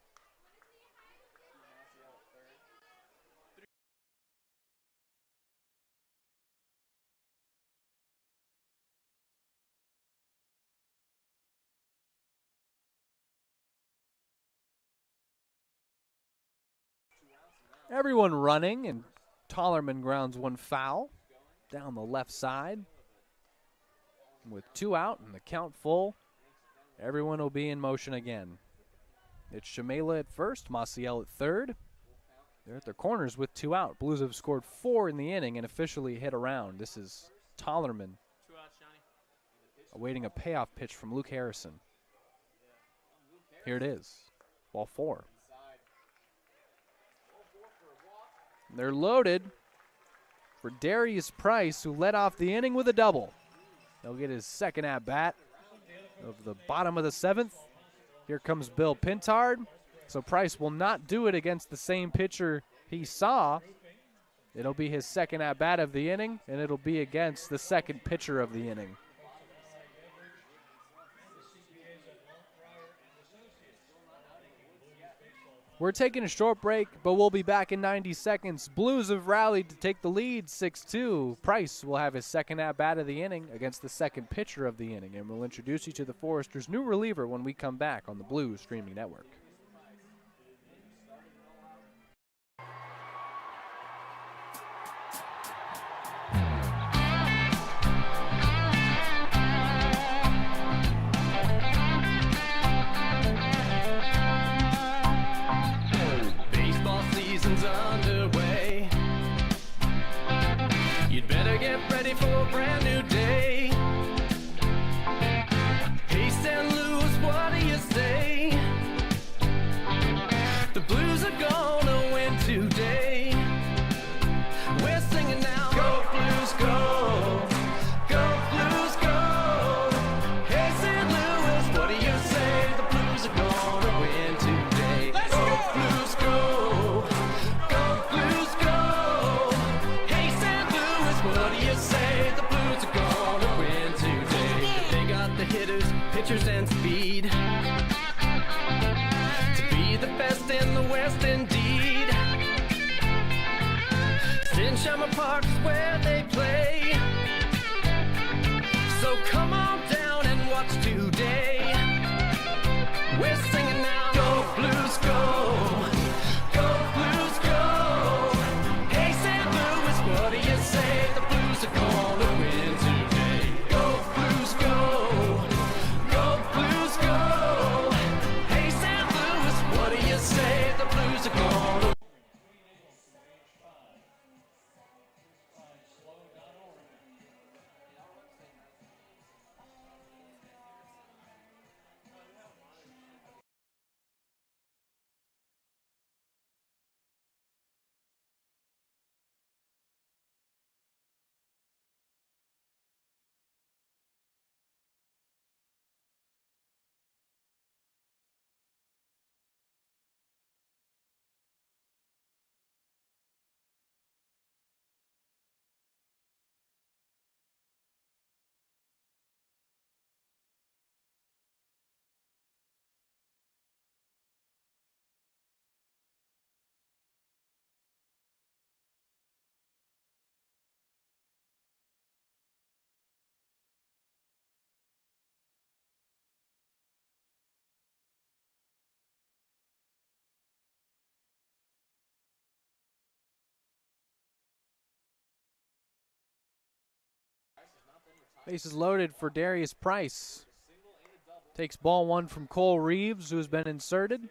Everyone running, and Tollerman grounds one foul down the left side. With 2 out and the count full, everyone will be in motion again. It's Shamela at first, Maciel at third. They're at their corners with 2 out. Blues have scored 4 in the inning and officially hit around. This is Tollerman awaiting a payoff pitch from Luke Harrison. Here it is, ball 4. They're loaded for Darius Price, who led off the inning with a double. He'll get his second at-bat of the bottom of the 7th. Here comes Bill Pintard. So Price will not do it against the same pitcher he saw. It'll be his second at-bat of the inning, and it'll be against the second pitcher of the inning. We're taking a short break, but we'll be back in 90 seconds. Blues have rallied to take the lead 6-2. Price will have his second at-bat of the inning against the second pitcher of the inning, and we'll introduce you to the Foresters' new reliever when we come back on the Blues Streaming Network. season's underway. You'd better get ready for a brand new day. Hey, St. Louis, what do you say? The Blues are gonna win today. We're singing now. Go Blues, go! Go Blues, go! Hey, St. Louis, what do you say? The Blues are gonna win today. Go Blues, go! Go Blues, go! Hey, St. Louis, what do you say? The Blues are gonna win today. They got the hitters, pitchers, and speed to be the best in the West, indeed. Shinshama Park is where they play. So come on down and watch today. We're singing now. Go Blues, go! Go Blues, go! Hey, St. Louis, what do you say? The Blues are gonna win today. Go Blues, go! Go Blues, go! Hey, St. Louis, what do you say? The Blues are gonna win. Bases loaded for Darius Price. Takes ball one from Cole Reeves, who's been inserted.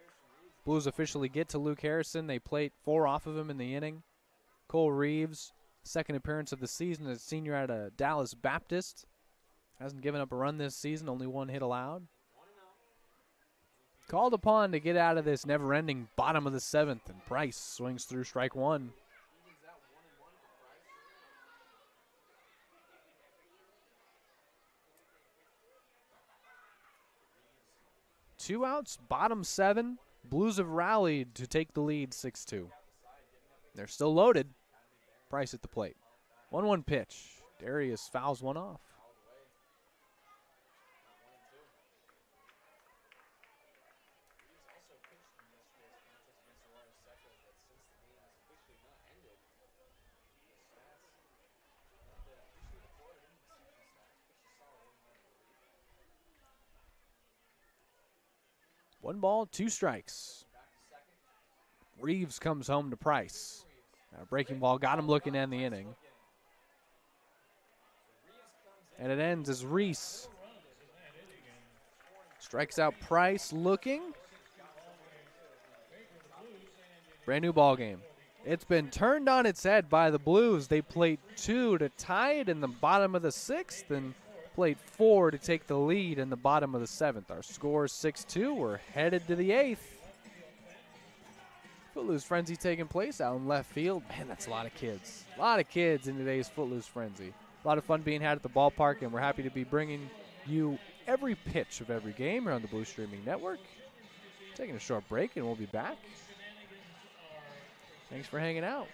Blues officially get to Luke Harrison. They played 4 off of him in the inning. Cole Reeves, second appearance of the season as senior at a Dallas Baptist. Hasn't given up a run this season, only 1 hit allowed. Called upon to get out of this never-ending bottom of the 7th, and Price swings through strike 1. Two outs, bottom 7. Blues have rallied to take the lead 6-2. They're still loaded. Price at the plate. 1-1 pitch. Darius fouls one off. One ball, 2 strikes. Reeves comes home to Price. A breaking ball got him looking to end the inning. And it ends as Reese strikes out Price looking. Brand new ball game. It's been turned on its head by the Blues. They played 2 to tie it in the bottom of the 6th and played 4 to take the lead in the bottom of the 7th. Our score is 6-2. We're headed to the 8th. Footloose Frenzy taking place out in left field. Man, that's a lot of kids. A lot of kids in today's Footloose Frenzy. A lot of fun being had at the ballpark, and we're happy to be bringing you every pitch of every game here on the Blue Streaming Network. Taking a short break, and we'll be back. Thanks for hanging out.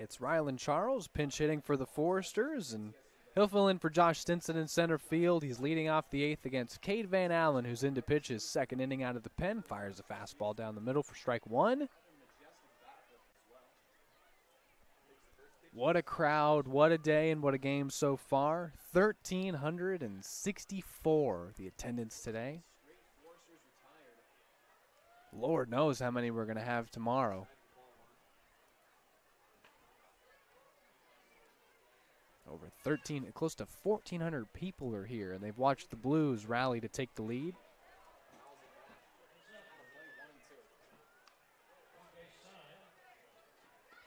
It's Rylan Charles pinch hitting for the Foresters, and he'll fill in for Josh Stinson in center field. He's leading off the 8th against Cade Van Allen, who's in to pitch his second inning out of the pen. Fires a fastball down the middle for strike one. What a crowd, what a day, and what a game so far. 1,364 the attendance today. Lord knows how many we're going to have tomorrow. Over close to 1,400 people are here, and they've watched the Blues rally to take the lead.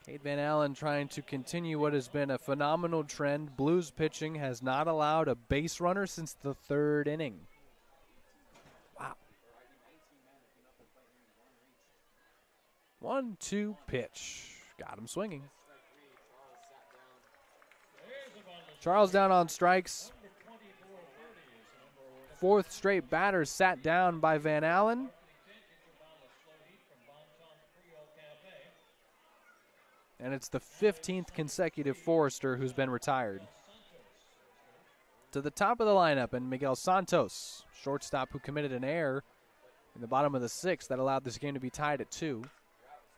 Cade Van Allen trying to continue what has been a phenomenal trend. Blues pitching has not allowed a base runner since the 3rd inning. Wow. 1-2 pitch. Got him swinging. Charles down on strikes. 4th straight batter sat down by Van Allen. And it's the 15th consecutive Forester who's been retired. To the top of the lineup, and Miguel Santos, shortstop who committed an error in the bottom of the 6th that allowed this game to be tied at 2.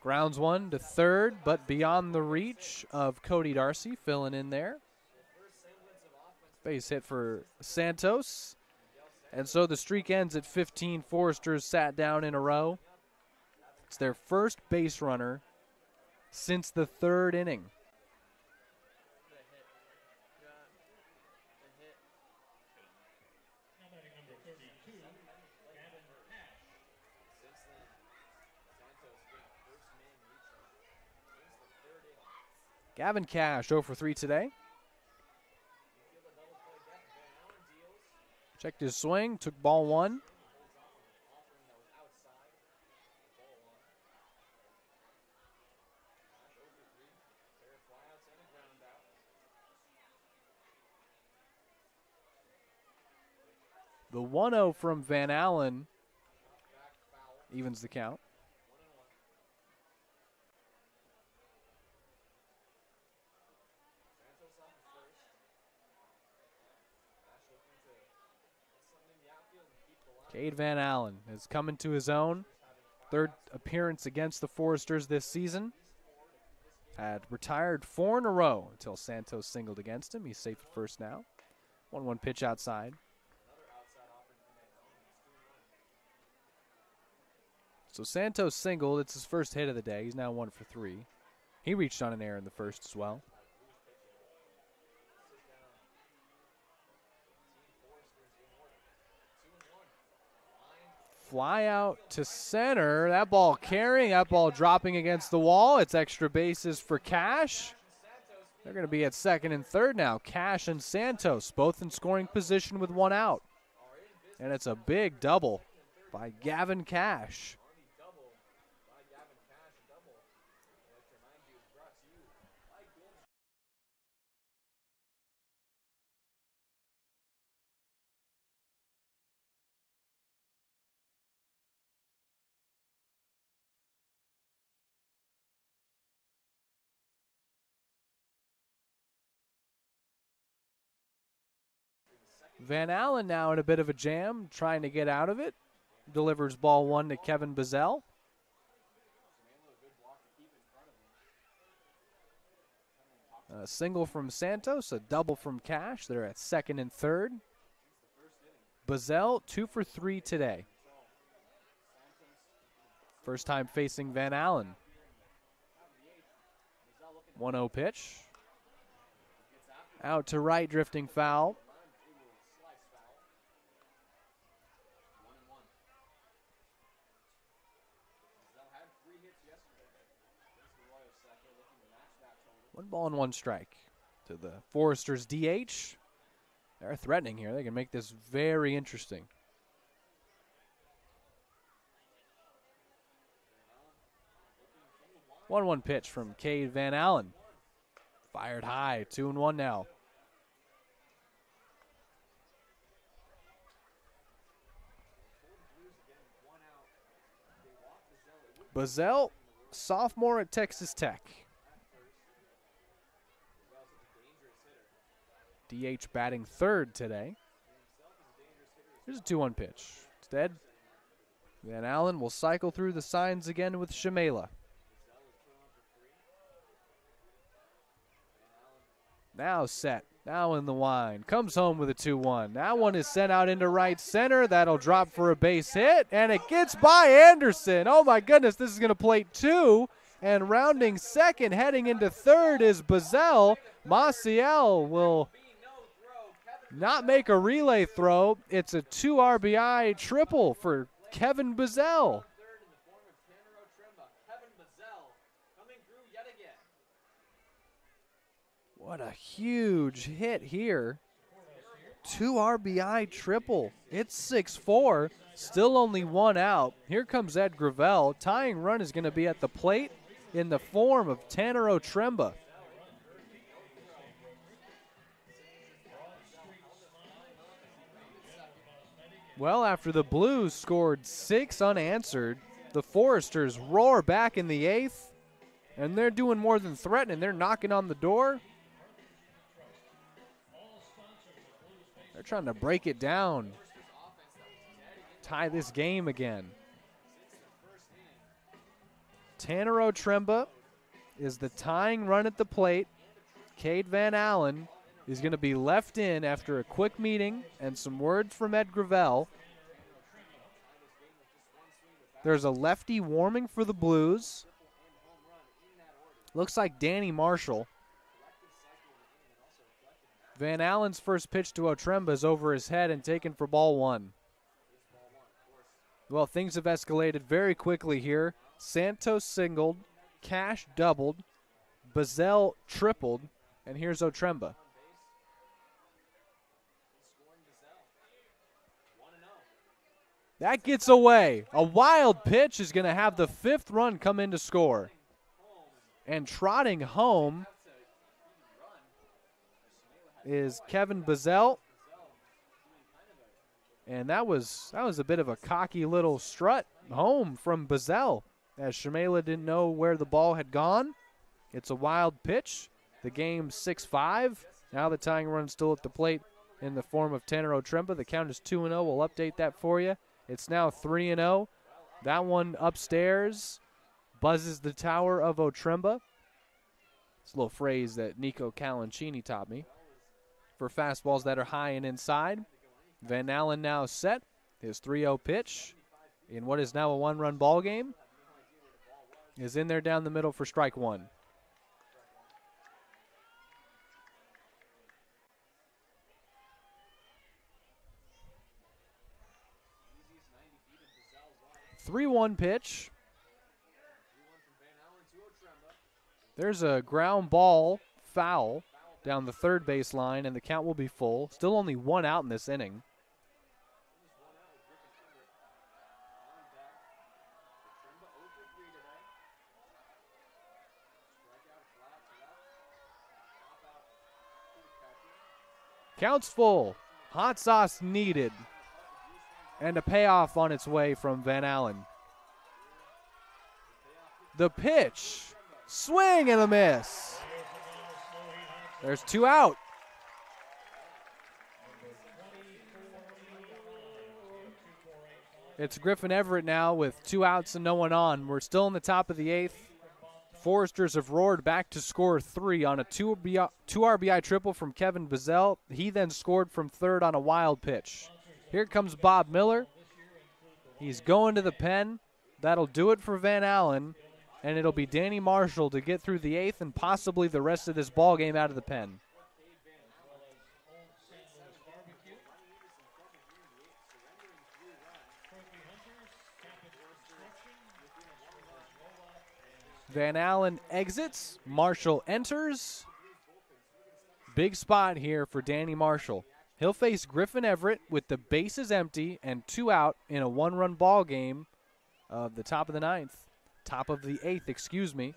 Grounds one to third, but beyond the reach of Cody Darcy filling in there. Base hit for Santos. And so the streak ends at 15 Foresters sat down in a row. It's their first base runner since the 3rd inning. Gavin Cash 0 for 3 today. Checked his swing, took ball 1. The 1-0 from Van Allen evens the count. Cade Van Allen has come into his own. 3rd appearance against the Foresters this season. Had retired 4 in a row until Santos singled against him. He's safe at first now. 1-1 pitch outside. So Santos singled. It's his first hit of the day. He's now 1 for 3. He reached on an error in the first as well. Fly out to center. That ball carrying, that ball dropping against the wall. It's extra bases for Cash. They're going to be at 2nd and 3rd now. Cash and Santos both in scoring position with 1 out. And it's a big double by Gavin Cash. Van Allen now in a bit of a jam, trying to get out of it. Delivers ball 1 to Kevin Bazell. A single from Santos, a double from Cash. They're at 2nd and 3rd. Bazell 2 for 3 today. First time facing Van Allen. 1-0 pitch. Out to right, drifting foul. One ball and 1 strike to the Foresters DH. They're threatening here. They can make this very interesting. One pitch from Cade Van Allen. Fired high, 2-1 now. Bazell, sophomore at Texas Tech. DH batting third today. Here's a 2-1 pitch. Instead, Van Allen will cycle through the signs again with Shamela. Now set. Now in the wind. Comes home with a 2-1. That one is sent out into right center. That'll drop for a base hit, and it gets by Anderson. Oh, my goodness. This is going to plate 2. And rounding second, heading into third is Bazell. Maciel will not make a relay throw. It's a 2 RBI triple for Kevin Bazell. What a huge hit here. 2 RBI triple. It's 6-4. Still only 1 out. Here comes Ed Gravel. Tying run is going to be at the plate in the form of Tanner Otremba. Well, after the Blues scored 6 unanswered, the Foresters roar back in the 8th, and they're doing more than threatening. They're knocking on the door. They're trying to break it down, tie this game again. Tanner Otremba is the tying run at the plate. Cade Van Allen is going to be left in after a quick meeting and some words from Ed Gravel. There's a lefty warming for the Blues. Looks like Danny Marshall. Van Allen's first pitch to Otremba is over his head and taken for ball 1. Well, things have escalated very quickly here. Santos singled, Cash doubled, Bazell tripled, and here's Otremba. That gets away. A wild pitch is going to have the 5th run come in to score. And trotting home is Kevin Bazell. And that was a bit of a cocky little strut home from Bazell, as Shamela didn't know where the ball had gone. It's a wild pitch. The game's 6-5. Now the tying run still at the plate in the form of Tanner Otremba. The count is 2-0. We'll update that for you. It's now 3-0. That one upstairs buzzes the tower of Otremba. It's a little phrase that Nico Calancini taught me for fastballs that are high and inside. Van Allen now set. His 3-0 pitch in what is now a 1-run ball game is in there down the middle for strike 1. (3-1) pitch. There's a ground ball foul down the third base line, and the count will be full. Still only 1 out in this inning. Count's full. Hot sauce needed. And a payoff on its way from Van Allen. The pitch. Swing and a miss. There's 2 out. It's Griffin Everett now with 2 outs and no one on. We're still in the top of the 8th. Foresters have roared back to score 3 on a 2 RBI triple from Kevin Bazell. He then scored from third on a wild pitch. Here comes Bob Miller. He's going to the pen. That'll do it for Van Allen. And it'll be Danny Marshall to get through the 8th and possibly the rest of this ball game out of the pen. Van Allen exits. Marshall enters. Big spot here for Danny Marshall. He'll face Griffin Everett with the bases empty and 2 out in a 1-run ball game of the top of the 9th. Top of the 8th, excuse me.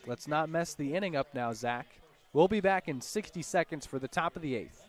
Let's not mess the inning up now, Zach. We'll be back in 60 seconds for the top of the 8th.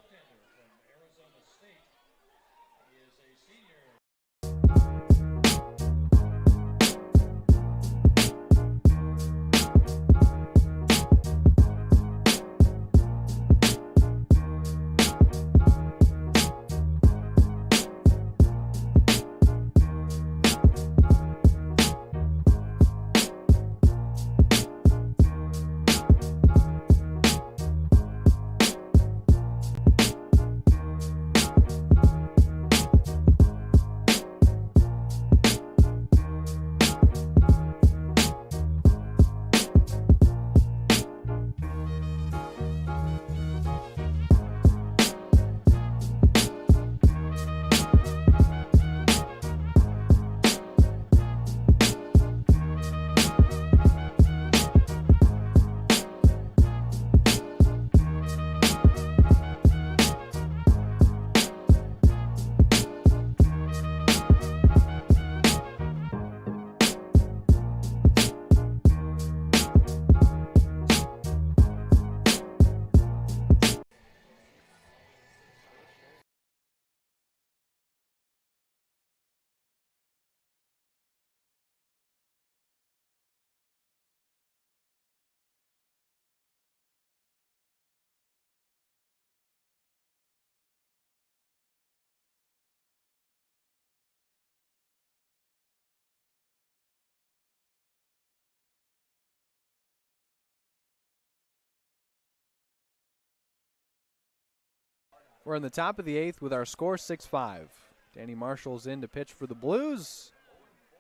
We're in the top of the 8th with our score 6-5. Danny Marshall's in to pitch for the Blues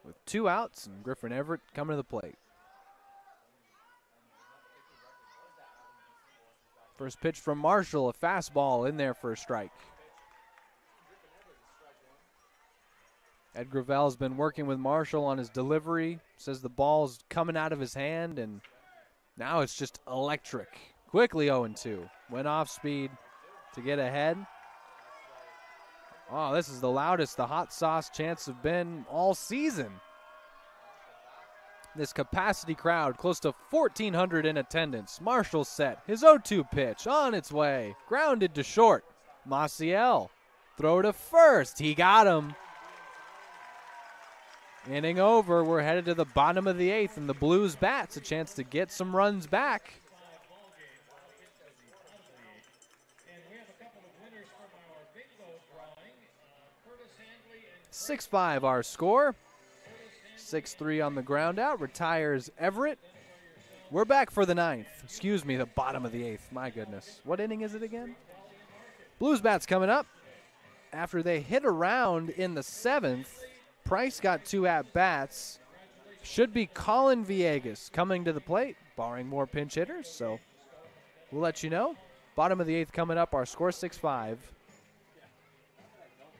with 2 outs, and Griffin Everett coming to the plate. First pitch from Marshall, a fastball in there for a strike. Ed Gravel's been working with Marshall on his delivery. Says the ball's coming out of his hand, and now it's just electric. Quickly 0-2. Went off speed to get ahead. Oh, this is the loudest the hot sauce chants have been all season. This capacity crowd, close to 1,400 in attendance. Marshall set, his 0-2 pitch on its way. Grounded to short. Maciel, throw to first. He got him. Inning over. We're headed to the bottom of the 8th, and the Blues bats a chance to get some runs back. 6-5 our score. 6-3 on the ground out. Retires Everett. We're back for the 9th. Excuse me, the bottom of the 8th. My goodness. What inning is it again? Blues bats coming up. After they hit around in the 7th, Price got 2 at-bats. Should be Colin Villegas coming to the plate, barring more pinch hitters. So we'll let you know. Bottom of the 8th coming up. Our score 6-5.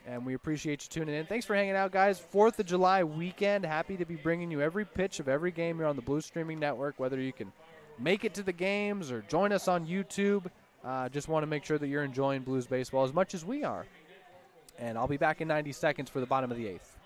And we appreciate you tuning in. Thanks for hanging out, guys. 4th of July weekend. Happy to be bringing you every pitch of every game here on the Blues Streaming Network, whether you can make it to the games or join us on YouTube. Just want to make sure that you're enjoying Blues baseball as much as we are. And I'll be back in 90 seconds for the bottom of the 8th.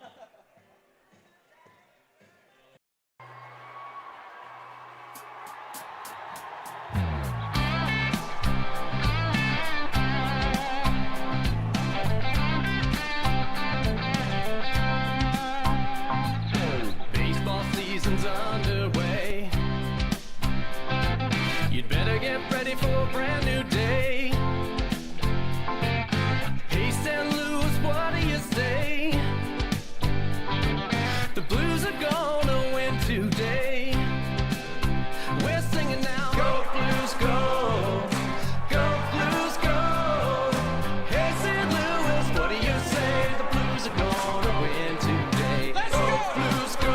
Underway. You'd better get ready for a brand new day. Hey, St. Louis, what do you say? The Blues are gonna win today. We're singing now. Go Blues, go. Go Blues, go. Hey, St. Louis, what do you say? The Blues are gonna win today. Go Blues, go.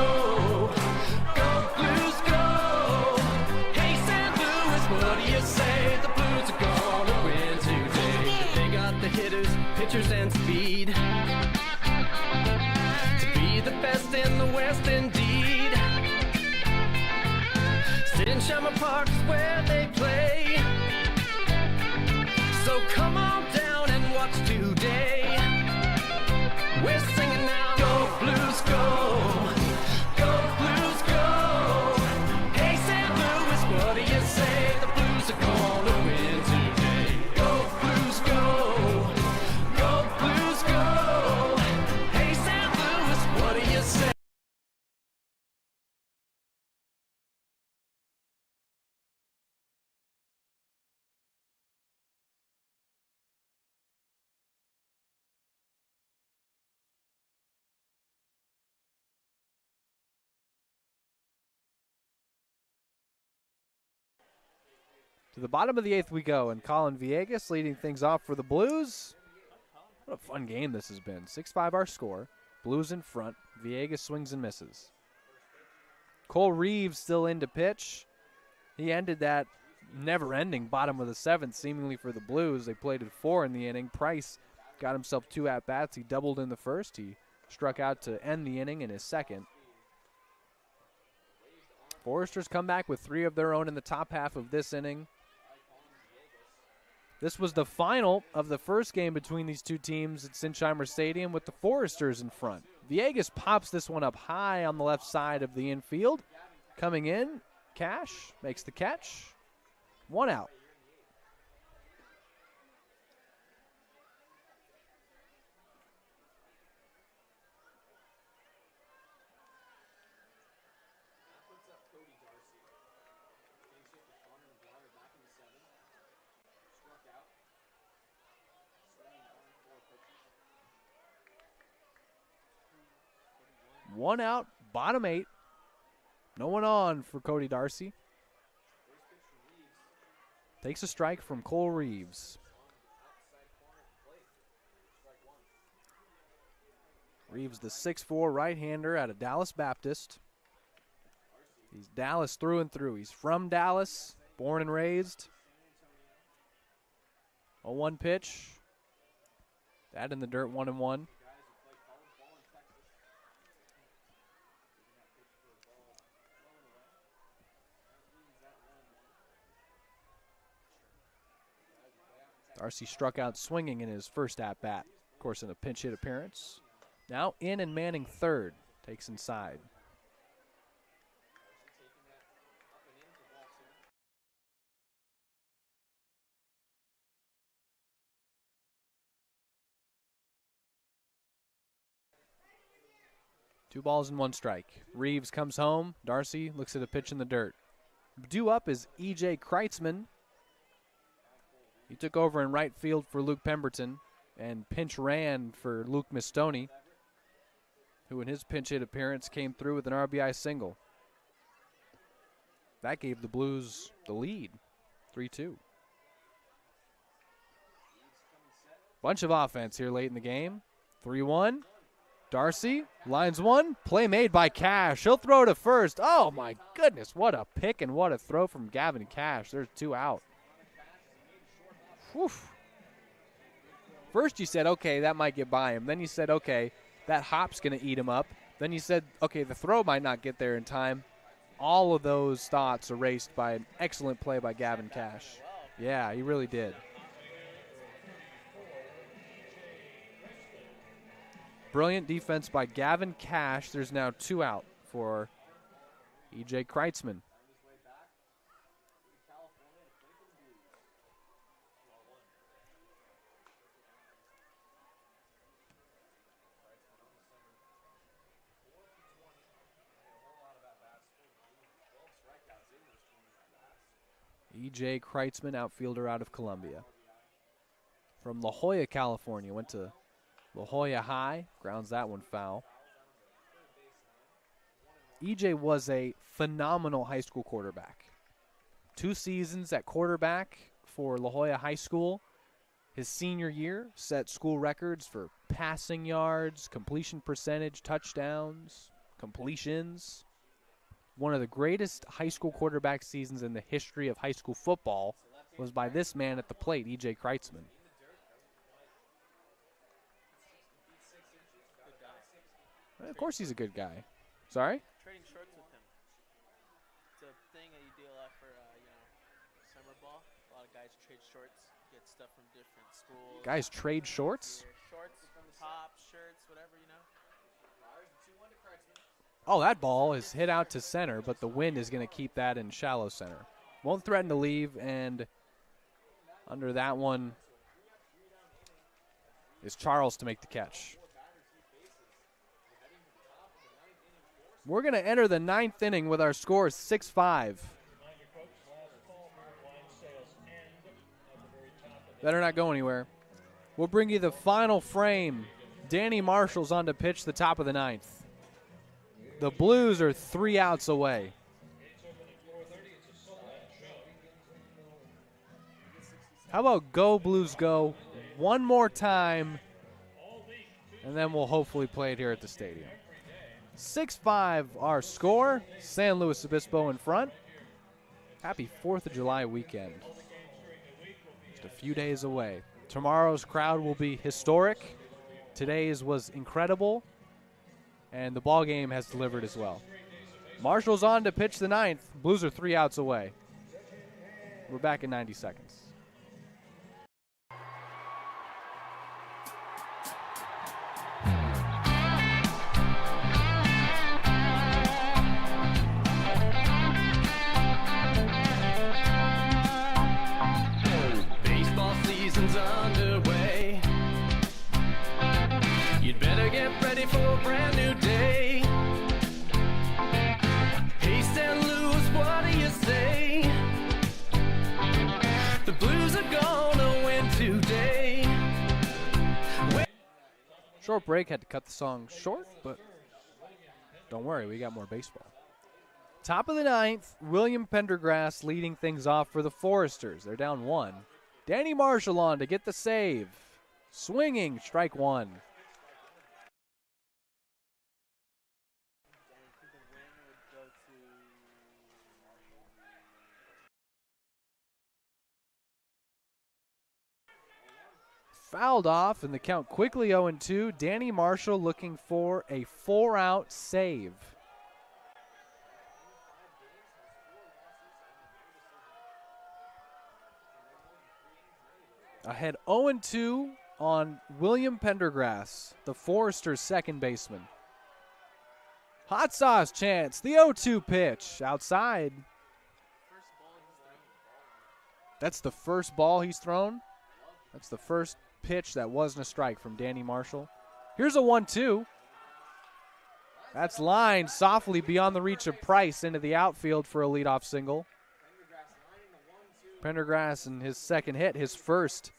Pitchers and speed to be the best in the West indeed. Sit in Shamrock Park is where they play. So come on down and watch today. We're singing now. Go Blues, go. Go Blues, go. Hey, St. Louis, what do you say? The Blues are gonna win today. Go Blues, go. To the bottom of the 8th we go, and Colin Villegas leading things off for the Blues. What a fun game this has been. 6-5 our score. Blues in front. Villegas swings and misses. Cole Reeves still in to pitch. He ended that never-ending bottom of the 7th, seemingly for the Blues. They played at 4 in the inning. Price got himself 2 at-bats. He doubled in the first. He struck out to end the inning in his second. Foresters come back with 3 of their own in the top half of this inning. This was the final of the first game between these two teams at Sinsheimer Stadium with the Foresters in front. Villegas pops this one up high on the left side of the infield. Coming in, Cash makes the catch. 1 out. One out, bottom 8. No one on for Cody Darcy. Takes a strike from Cole Reeves. Reeves, the 6'4" right-hander out of Dallas Baptist. He's Dallas through and through. He's from Dallas, born and raised. 0-1 pitch. That in the dirt, 1-1. Darcy struck out swinging in his first at-bat, of course, in a pinch hit appearance. Now in and Manning third, takes inside. Two balls and one strike. Reeves comes home. Darcy looks at a pitch in the dirt. Due up is E.J. Kreitzman. He took over in right field for Luke Pemberton and pinch ran for Luke Mistoni, who in his pinch hit appearance came through with an RBI single. That gave the Blues the lead, 3-2. Bunch of offense here late in the game. 3-1. Darcy lines one. Play made by Cash. He'll throw to first. Oh, my goodness. What a pick and what a throw from Gavin Cash. There's two out. Whew. First you said, okay, that might get by him. Then you said, okay, that hop's going to eat him up. Then you said, okay, the throw might not get there in time. All of those thoughts erased by an excellent play by Gavin Cash. Yeah, he really did. Brilliant defense by Gavin Cash. There's now two out for E.J. Kreitzman. E.J. Kreitzman, outfielder out of Columbia. From La Jolla, California. Went to La Jolla High. Grounds that one foul. E.J. was a phenomenal high school quarterback. 2 seasons at quarterback for La Jolla High School. His senior year set school records for passing yards, completion percentage, touchdowns, completions. One of the greatest high school quarterback seasons in the history of high school football was by this man at the plate, E.J. Kreitzman. Of course he's a good guy. Sorry? Trading shorts with him. It's a thing that you do a lot for, summer ball. A lot of guys trade shorts, get stuff from different schools. Guys trade shorts? Shorts, tops, shirts, whatever, you know. Oh, that ball is hit out to center, but the wind is going to keep that in shallow center. Won't threaten to leave, and under that one is Charles to make the catch. We're going to enter the 9th inning with our score 6-5. Better not go anywhere. We'll bring you the final frame. Danny Marshall's on to pitch the top of the 9th. The Blues are 3 outs away. How about go Blues go one more time, and then we'll hopefully play it here at the stadium. 6-5 our score. San Luis Obispo in front. Happy 4th of July weekend. Just a few days away. Tomorrow's crowd will be historic. Today's was incredible. And the ball game has delivered as well. Marshall's on to pitch the 9th. Blues are 3 outs away. We're back in 90 seconds. Baseball season's underway. You'd better get ready for a brand new day. Hey, St. Louis, what do you say? The Blues are gonna win today. Short break, had to cut the song short, but don't worry, we got more baseball. Top of the 9th, William Pendergrass leading things off for the Foresters. They're down 1. Danny Marshall on to get the save. Swinging, strike 1. Fouled off, and the count quickly 0-2. Danny Marshall looking for a 4-out save. Ahead 0-2 on William Pendergrass, the Foresters' second baseman. Hot sauce chance, the 0-2 pitch, outside. That's the first ball he's thrown. That's the first pitch that wasn't a strike from Danny Marshall. Here's a 1-2. That's lined softly beyond the reach of Price into the outfield for a leadoff single. Pendergrass in his second hit, his first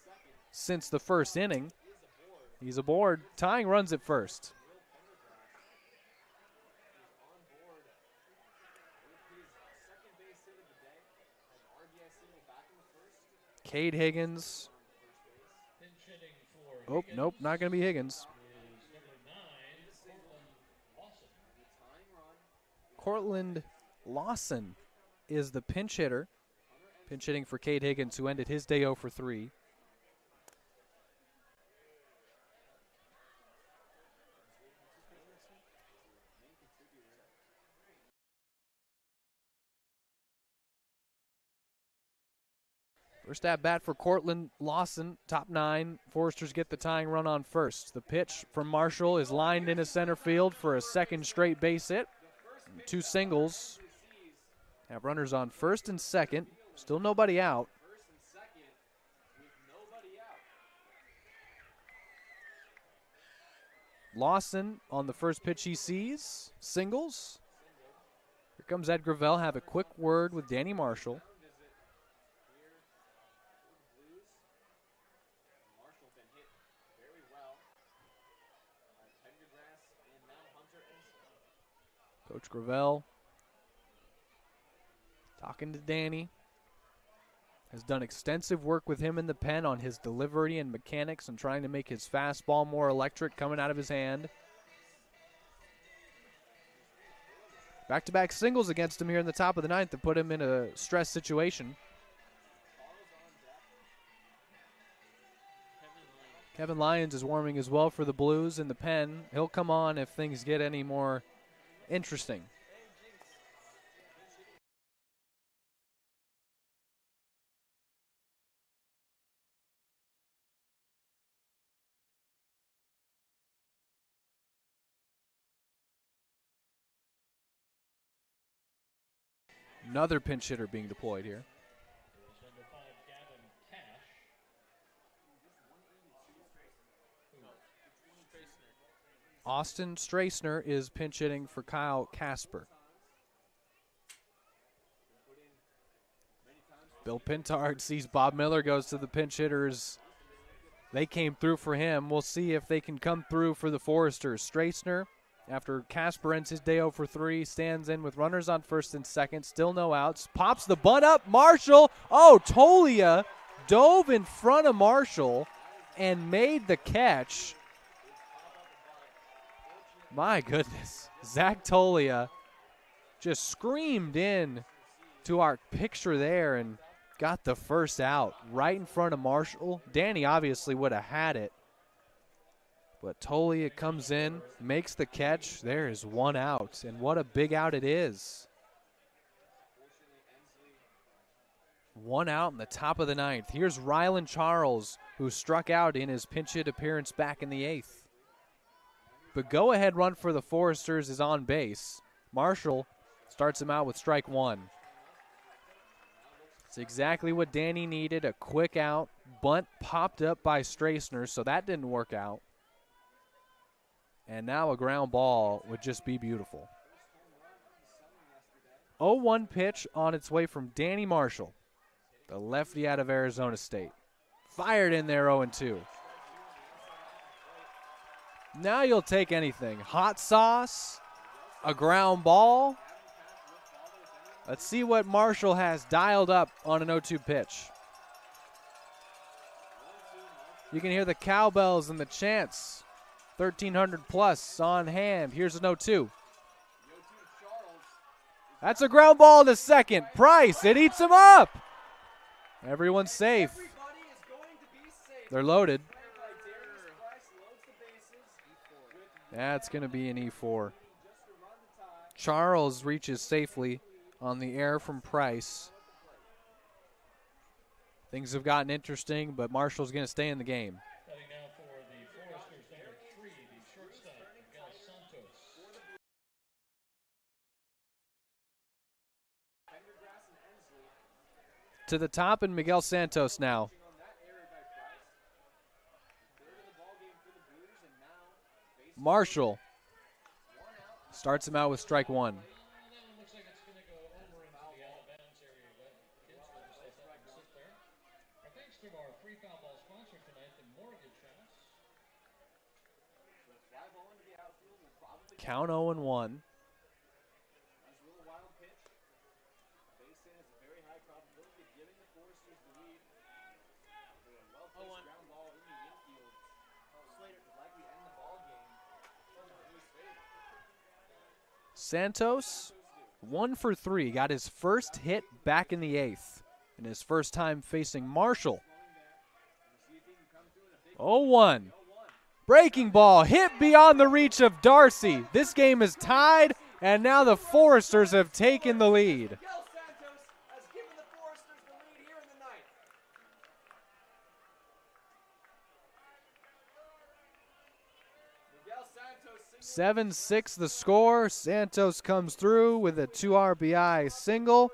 since the first inning. He's aboard. Tying runs at first. Cade Higgins. Oh, nope, not going to be Higgins. Cortland Lawson is the pinch hitter. Pinch hitting for Cade Higgins, who ended his day 0 for 3. First at bat for Cortland Lawson, top 9. Foresters get the tying run on first. The pitch from Marshall is lined into center field for a second straight base hit. 2 singles. Have runners on first and second. Still nobody out. Lawson on the first pitch he sees. Singles. Here comes Ed Gravel. Have a quick word with Danny Marshall. Coach Gravel talking to Danny. Has done extensive work with him in the pen on his delivery and mechanics and trying to make his fastball more electric coming out of his hand. Back-to-back singles against him here in the top of the 9th to put him in a stress situation. Kevin Lyons is warming as well for the Blues in the pen. He'll come on if things get any more interesting. Another pinch hitter being deployed here. Austin Strassner is pinch hitting for Kyle Casper. Bill Pintard sees Bob Miller, goes to the pinch hitters. They came through for him. We'll see if they can come through for the Foresters. Strassner, after Casper ends his day 0 for 3, stands in with runners on first and second. Still no outs. Pops the bunt up. Marshall. Oh, Tolia dove in front of Marshall and made the catch. My goodness. Zach Tolia just screamed in to our picture there and got the first out right in front of Marshall. Danny obviously would have had it. But Tolia comes in, makes the catch. There is 1 out, and what a big out it is. 1 out in the top of the 9th. Here's Rylan Charles, who struck out in his pinch hit appearance back in the 8th. But go-ahead run for the Foresters is on base. Marshall starts him out with strike 1. It's exactly what Danny needed, a quick out. Bunt popped up by Strassner, so that didn't work out. And now a ground ball would just be beautiful. 0-1 pitch on its way from Danny Marshall, the lefty out of Arizona State. Fired in there 0-2. Now you'll take anything. Hot sauce, a ground ball. Let's see what Marshall has dialed up on an 0-2 pitch. You can hear the cowbells and the chants. 1,300 plus on hand. Here's an 0-2. That's a ground ball to second. Price, it eats him up. Everyone's safe. They're loaded. That's going to be an E4. Charles reaches safely on the air from Price. Things have gotten interesting, but Marshall's going to stay in the game. To the top, and Miguel Santos now. Marshall starts him out with strike one. Count 0-1. Santos, 1 for 3, got his first hit back in the 8th, and his first time facing Marshall. 0-1. Breaking ball hit beyond the reach of Darcy. This game is tied, and now the Foresters have taken the lead. 7-6 the score. Santos comes through with a 2 RBI single.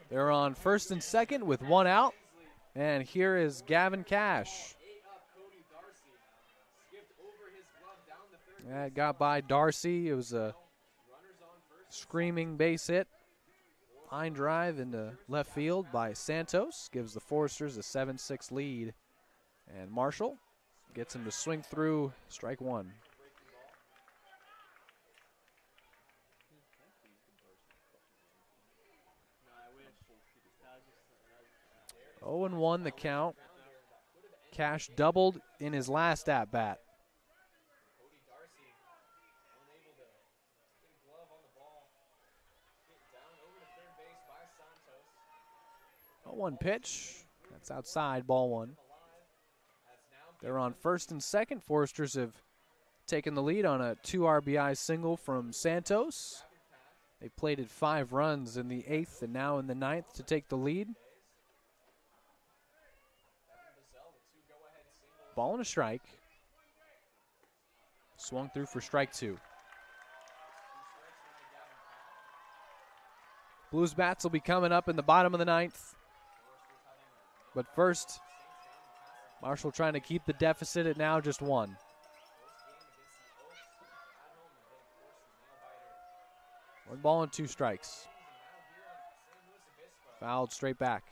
They're on first and second with 1 out. And here is Gavin Cash. That got by Darcy. It was a screaming base hit. Line drive into left field by Santos. Gives the Foresters a 7-6 lead. And Marshall gets him to swing through strike one. 0-1 the count. Cash doubled in his last at-bat. 0-1 pitch. That's outside, ball one. They're on first and second. Foresters have taken the lead on a 2 RBI single from Santos. They plated 5 runs in the 8th and now in the 9th to take the lead. Ball and a strike. Swung through for strike 2. Blues bats will be coming up in the bottom of the 9th. But first, Marshall trying to keep the deficit at now just 1. 1 ball and 2 strikes. Fouled straight back.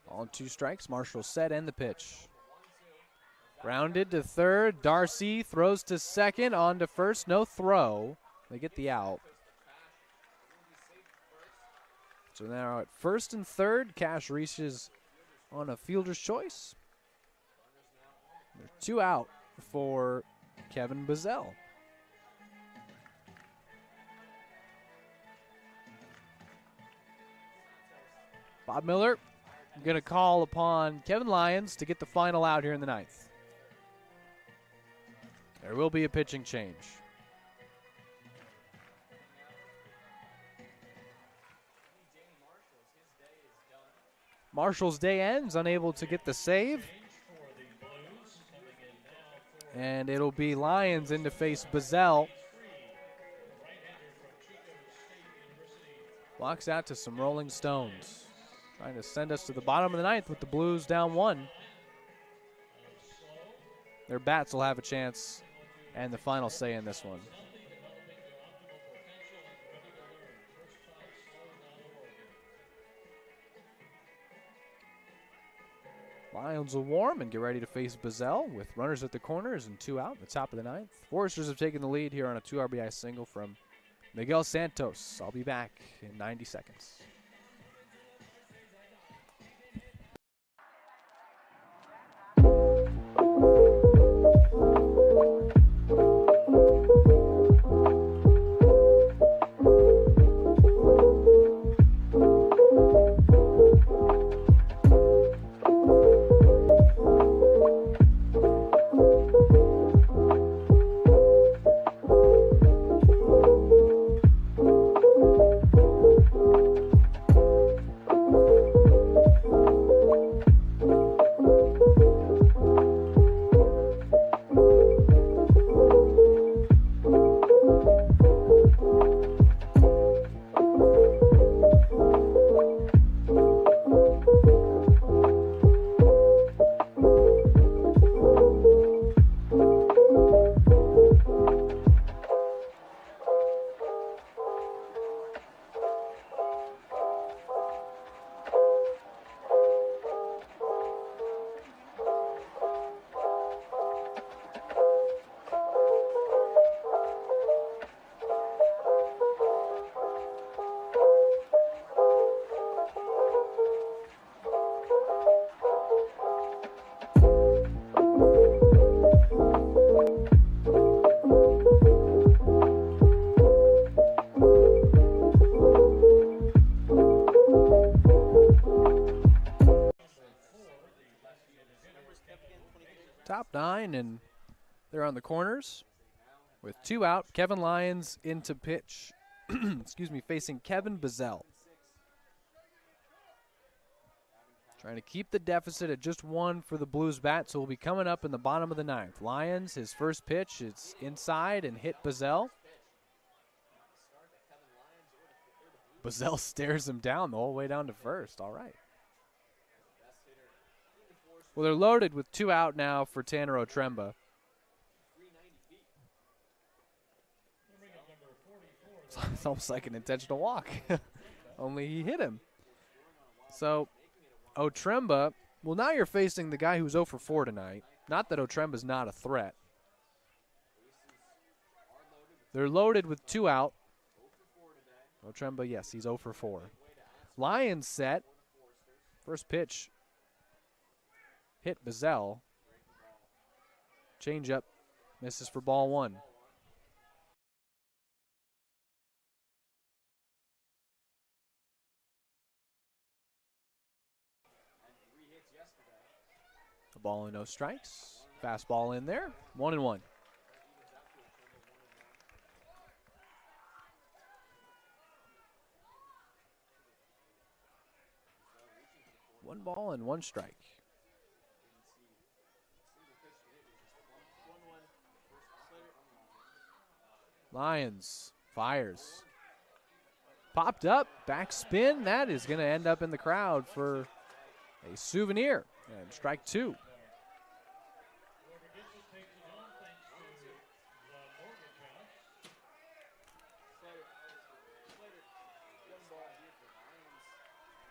On 2 strikes, Marshall set and the pitch. Grounded to third. Darcy throws to second, on to first. No throw. They get the out. So now at first and third, Cash reaches on a fielder's choice. There's 2 out for Kevin Bazell. Bob Miller going to call upon Kevin Lyons to get the final out here in the 9th. There will be a pitching change. Marshall's day ends, unable to get the save. And it'll be Lyons in to face Bazell. Walks out to some Rolling Stones. Trying to send us to the bottom of the 9th with the Blues down 1. Their bats will have a chance and the final say in this one. Lions will warm and get ready to face Bazell with runners at the corners and 2 out in the top of the 9th. Foresters have taken the lead here on a 2 RBI single from Miguel Santos. I'll be back in 90 seconds. Top 9, and they're on the corners with 2 out. Kevin Lyons into pitch, excuse me, facing Kevin Bazell. Trying to keep the deficit at just 1 for the Blues bat, so we'll be coming up in the bottom of the 9th. Lyons, his first pitch, it's inside and hit Bazell. Bazell stares him down the whole way down to first. All right. Well, they're loaded with 2 out now for Tanner Otremba. It's almost like an intentional walk. Only he hit him. So Otremba, well, now you're facing the guy who's 0 for 4 tonight. Not that Otremba's not a threat. They're loaded with 2 out. Otremba, yes, he's 0 for 4. Lions set. First pitch hit Bazell. Changeup misses for ball 1. A ball and no strikes. Fastball in there. 1-1. One ball and 1 strike. Lions fires. Popped up, back spin. That is going to end up in the crowd for a souvenir. And strike 2.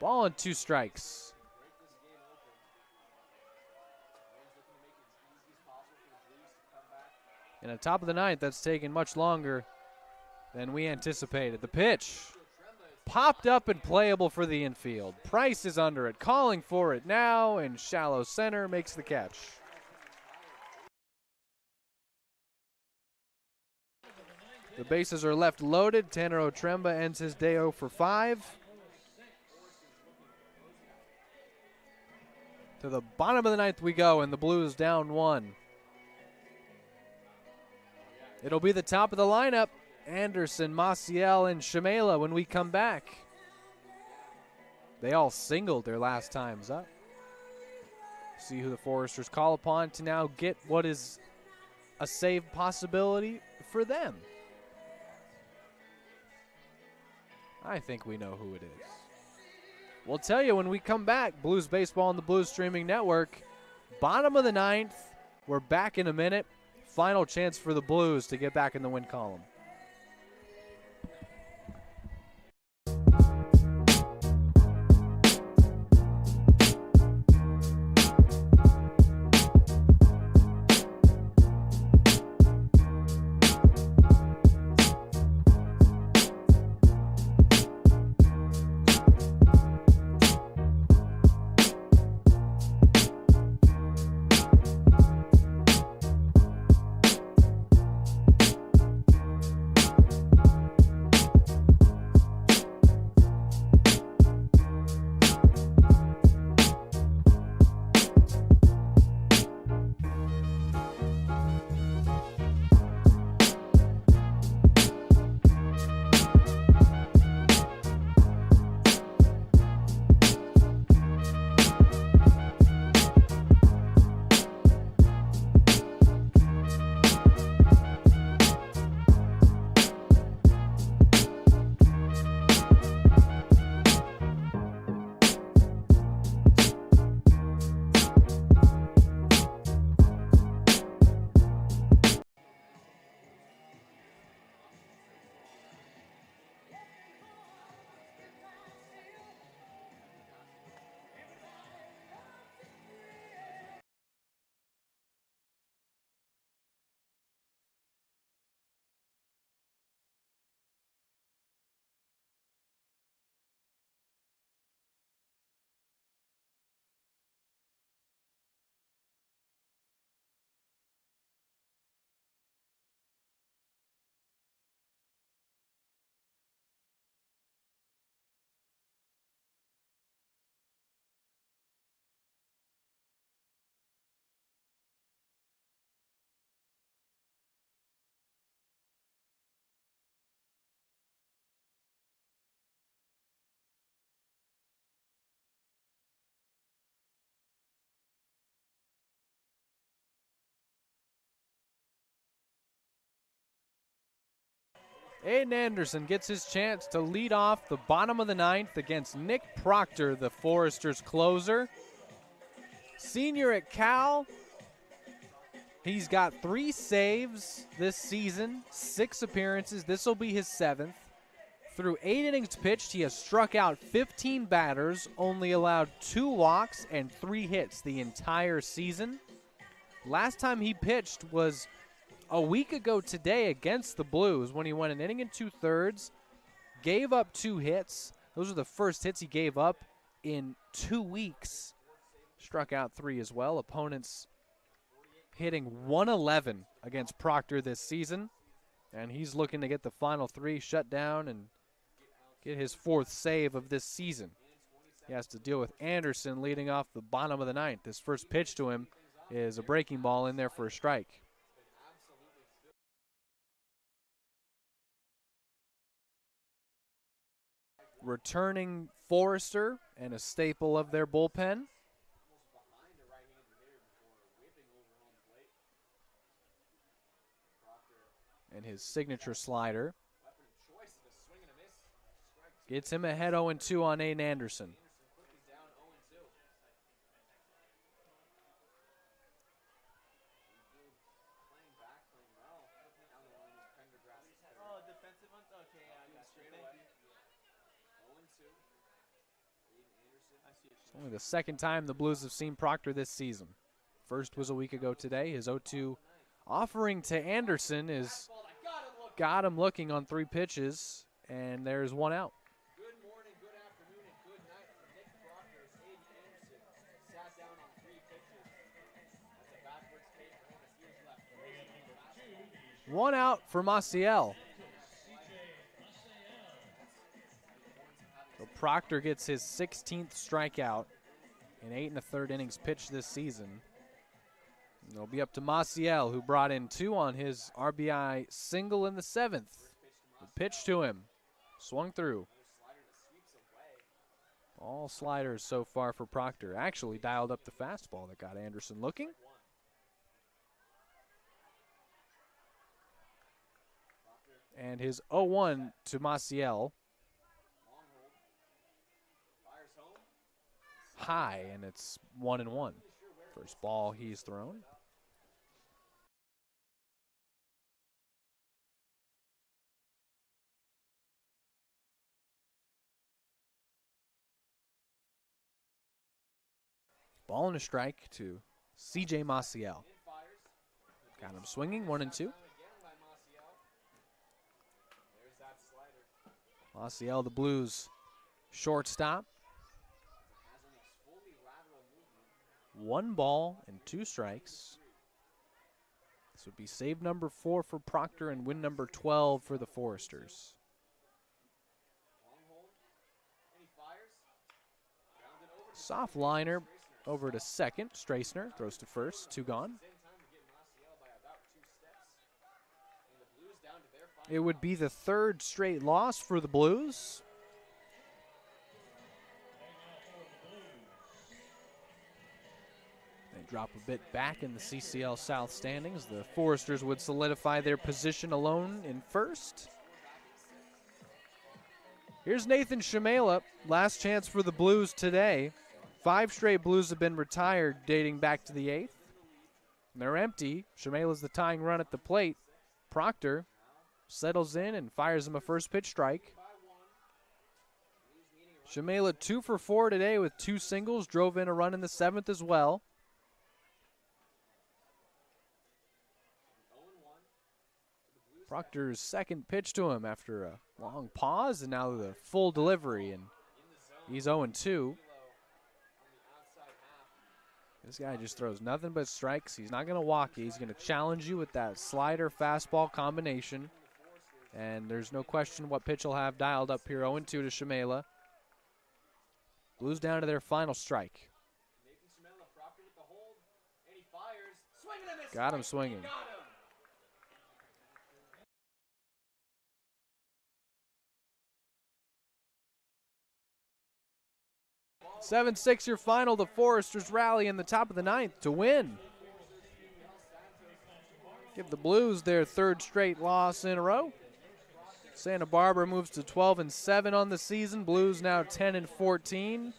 Ball and 2 strikes. And at top of the 9th, that's taken much longer than we anticipated. The pitch popped up and playable for the infield. Price is under it, calling for it now, and shallow center makes the catch. The bases are left loaded. Tanner Otremba ends his day 0 for 5. To the bottom of the 9th we go, and the Blues down 1. It'll be the top of the lineup. Anderson, Maciel, and Shamela when we come back. They all singled their last times up. See who the Foresters call upon to now get what is a save possibility for them. I think we know who it is. We'll tell you when we come back. Blues Baseball on the Blues Streaming Network. Bottom of the 9th. We're back in a minute. Final chance for the Blues to get back in the win column. Aiden Anderson gets his chance to lead off the bottom of the ninth against Nick Proctor, the Foresters closer. Senior at Cal. He's got 3 saves this season, 6 appearances. This will be his 7th. Through 8 innings pitched, he has struck out 15 batters, only allowed 2 walks and 3 hits the entire season. Last time he pitched was a week ago today against the Blues when he went an inning and 2/3, gave up 2 hits. Those are the first hits he gave up in 2 weeks. Struck out 3 as well. Opponents hitting 111 against Proctor this season, and he's looking to get the final 3 shut down and get his 4th save of this season. He has to deal with Anderson leading off the bottom of the ninth. His first pitch to him is a breaking ball in there for a strike. Returning Forester and a staple of their bullpen. And his signature slider gets him ahead 0-2 on Aiden Anderson. Oh, defensive ones? Okay, yeah, I got you. Thank you. It's only the second time the Blues have seen Proctor this season. First was a week ago today. His 0-2 offering to Anderson is got him looking on 3 pitches, and there's 1 out. Good morning, good afternoon, and good night from Nick Proctor as Aiden Anderson sat down on 3 pitches. That's a backwards take for him as he was left. 1 out for Maciel. So Proctor gets his 16th strikeout in 8 1/3 innings pitched this season. And it'll be up to Maciel, who brought in 2 on his RBI single in the 7th. The pitch to him, swung through. All sliders so far for Proctor. Actually dialed up the fastball that got Anderson looking. And his 0-1 to Maciel. High, and it's 1-1. First ball he's thrown. Ball and a strike to CJ Maciel. Got him swinging, 1-2. Maciel, the Blues shortstop. 1 ball and 2 strikes. This would be save number 4 for Proctor and win number 12 for the Foresters. Soft liner over to second. Straisner throws to first. 2 gone. It would be the 3rd straight loss for the Blues. They drop a bit back in the CCL South standings. The Foresters would solidify their position alone in first. Here's Nathan Shamela. Last chance for the Blues today. 5 straight Blues have been retired dating back to the 8th. And they're empty. Shamela's the tying run at the plate. Proctor settles in and fires him a first pitch strike. Shamela 2 for 4 today with 2 singles. Drove in a run in the 7th as well. Proctor's second pitch to him after a long pause, and now the full delivery, and he's 0-2. This guy just throws nothing but strikes. He's not going to walk you. He's going to challenge you with that slider-fastball combination, and there's no question what pitch he'll have dialed up here. 0-2 to Shamela. Blues down to their final strike. Got him swinging. 7-6 your final. The Foresters rally in the top of the 9th to win. Give the Blues their 3rd straight loss in a row. Santa Barbara moves to 12-7 on the season. Blues now 10-14.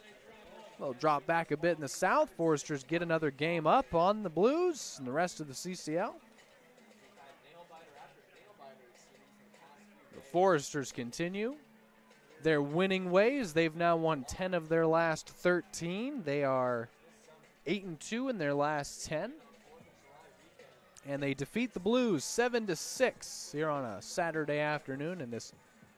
They'll drop back a bit in the South. Foresters get another game up on the Blues and the rest of the CCL. The Foresters continue their winning ways. They've now won 10 of their last 13. They are 8-2 in their last 10. And they defeat the Blues 7-6 here on a Saturday afternoon. And this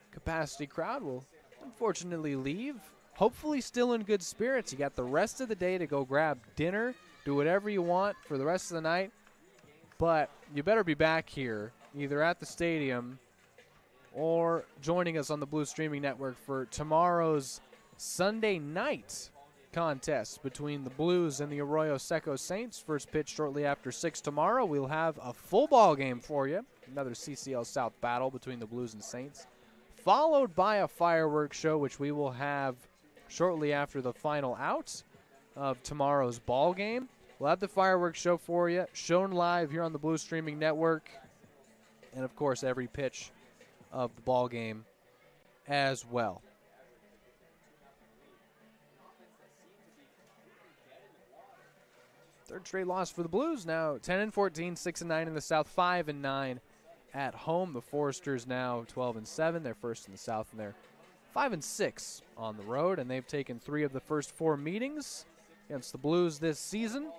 capacity crowd will unfortunately leave. Hopefully still in good spirits. You got the rest of the day to go grab dinner, do whatever you want for the rest of the night. But you better be back here either at the stadium or joining us on the Blue Streaming Network for tomorrow's Sunday night contest between the Blues and the Arroyo Seco Saints. First pitch shortly after 6 tomorrow. We'll have a full ball game for you. Another CCL South battle between the Blues and Saints, followed by a fireworks show, which we will have shortly after the final out of tomorrow's ball game. We'll have the fireworks show for you, shown live here on the Blue Streaming Network, and of course every pitch of the ball game as well. Third straight loss for the Blues, now 10-14, 6-9 in the South, 5-9 at home. The Foresters now 12-7. They're first in the South, and they're 5-6 on the road, and they've taken 3 of the first 4 meetings against the Blues this season.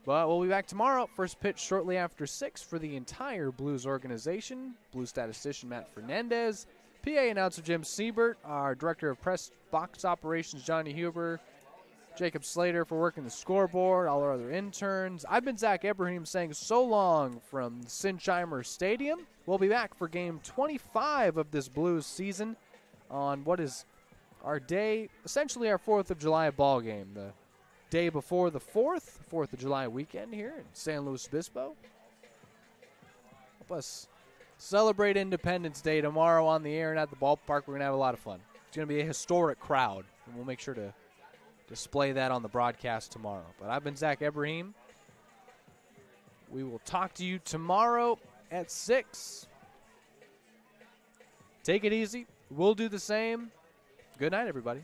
But we'll be back tomorrow. First pitch shortly after 6 for the entire Blues organization. Blues statistician Matt Fernandez, PA announcer Jim Siebert, our director of press box operations Johnny Huber, Jacob Slater for working the scoreboard, all our other interns. I've been Zach Ibrahim saying so long from Sinsheimer Stadium. We'll be back for game 25 of this Blues season on what is our day, essentially our 4th of July ball game. The day before the 4th of July weekend here in San Luis Obispo. Help us celebrate Independence Day tomorrow on the air and at the ballpark. We're going to have a lot of fun. It's going to be a historic crowd, and we'll make sure to display that on the broadcast tomorrow. But I've been Zach Ibrahim. We will talk to you tomorrow at 6. Take it easy. We'll do the same. Good night, everybody.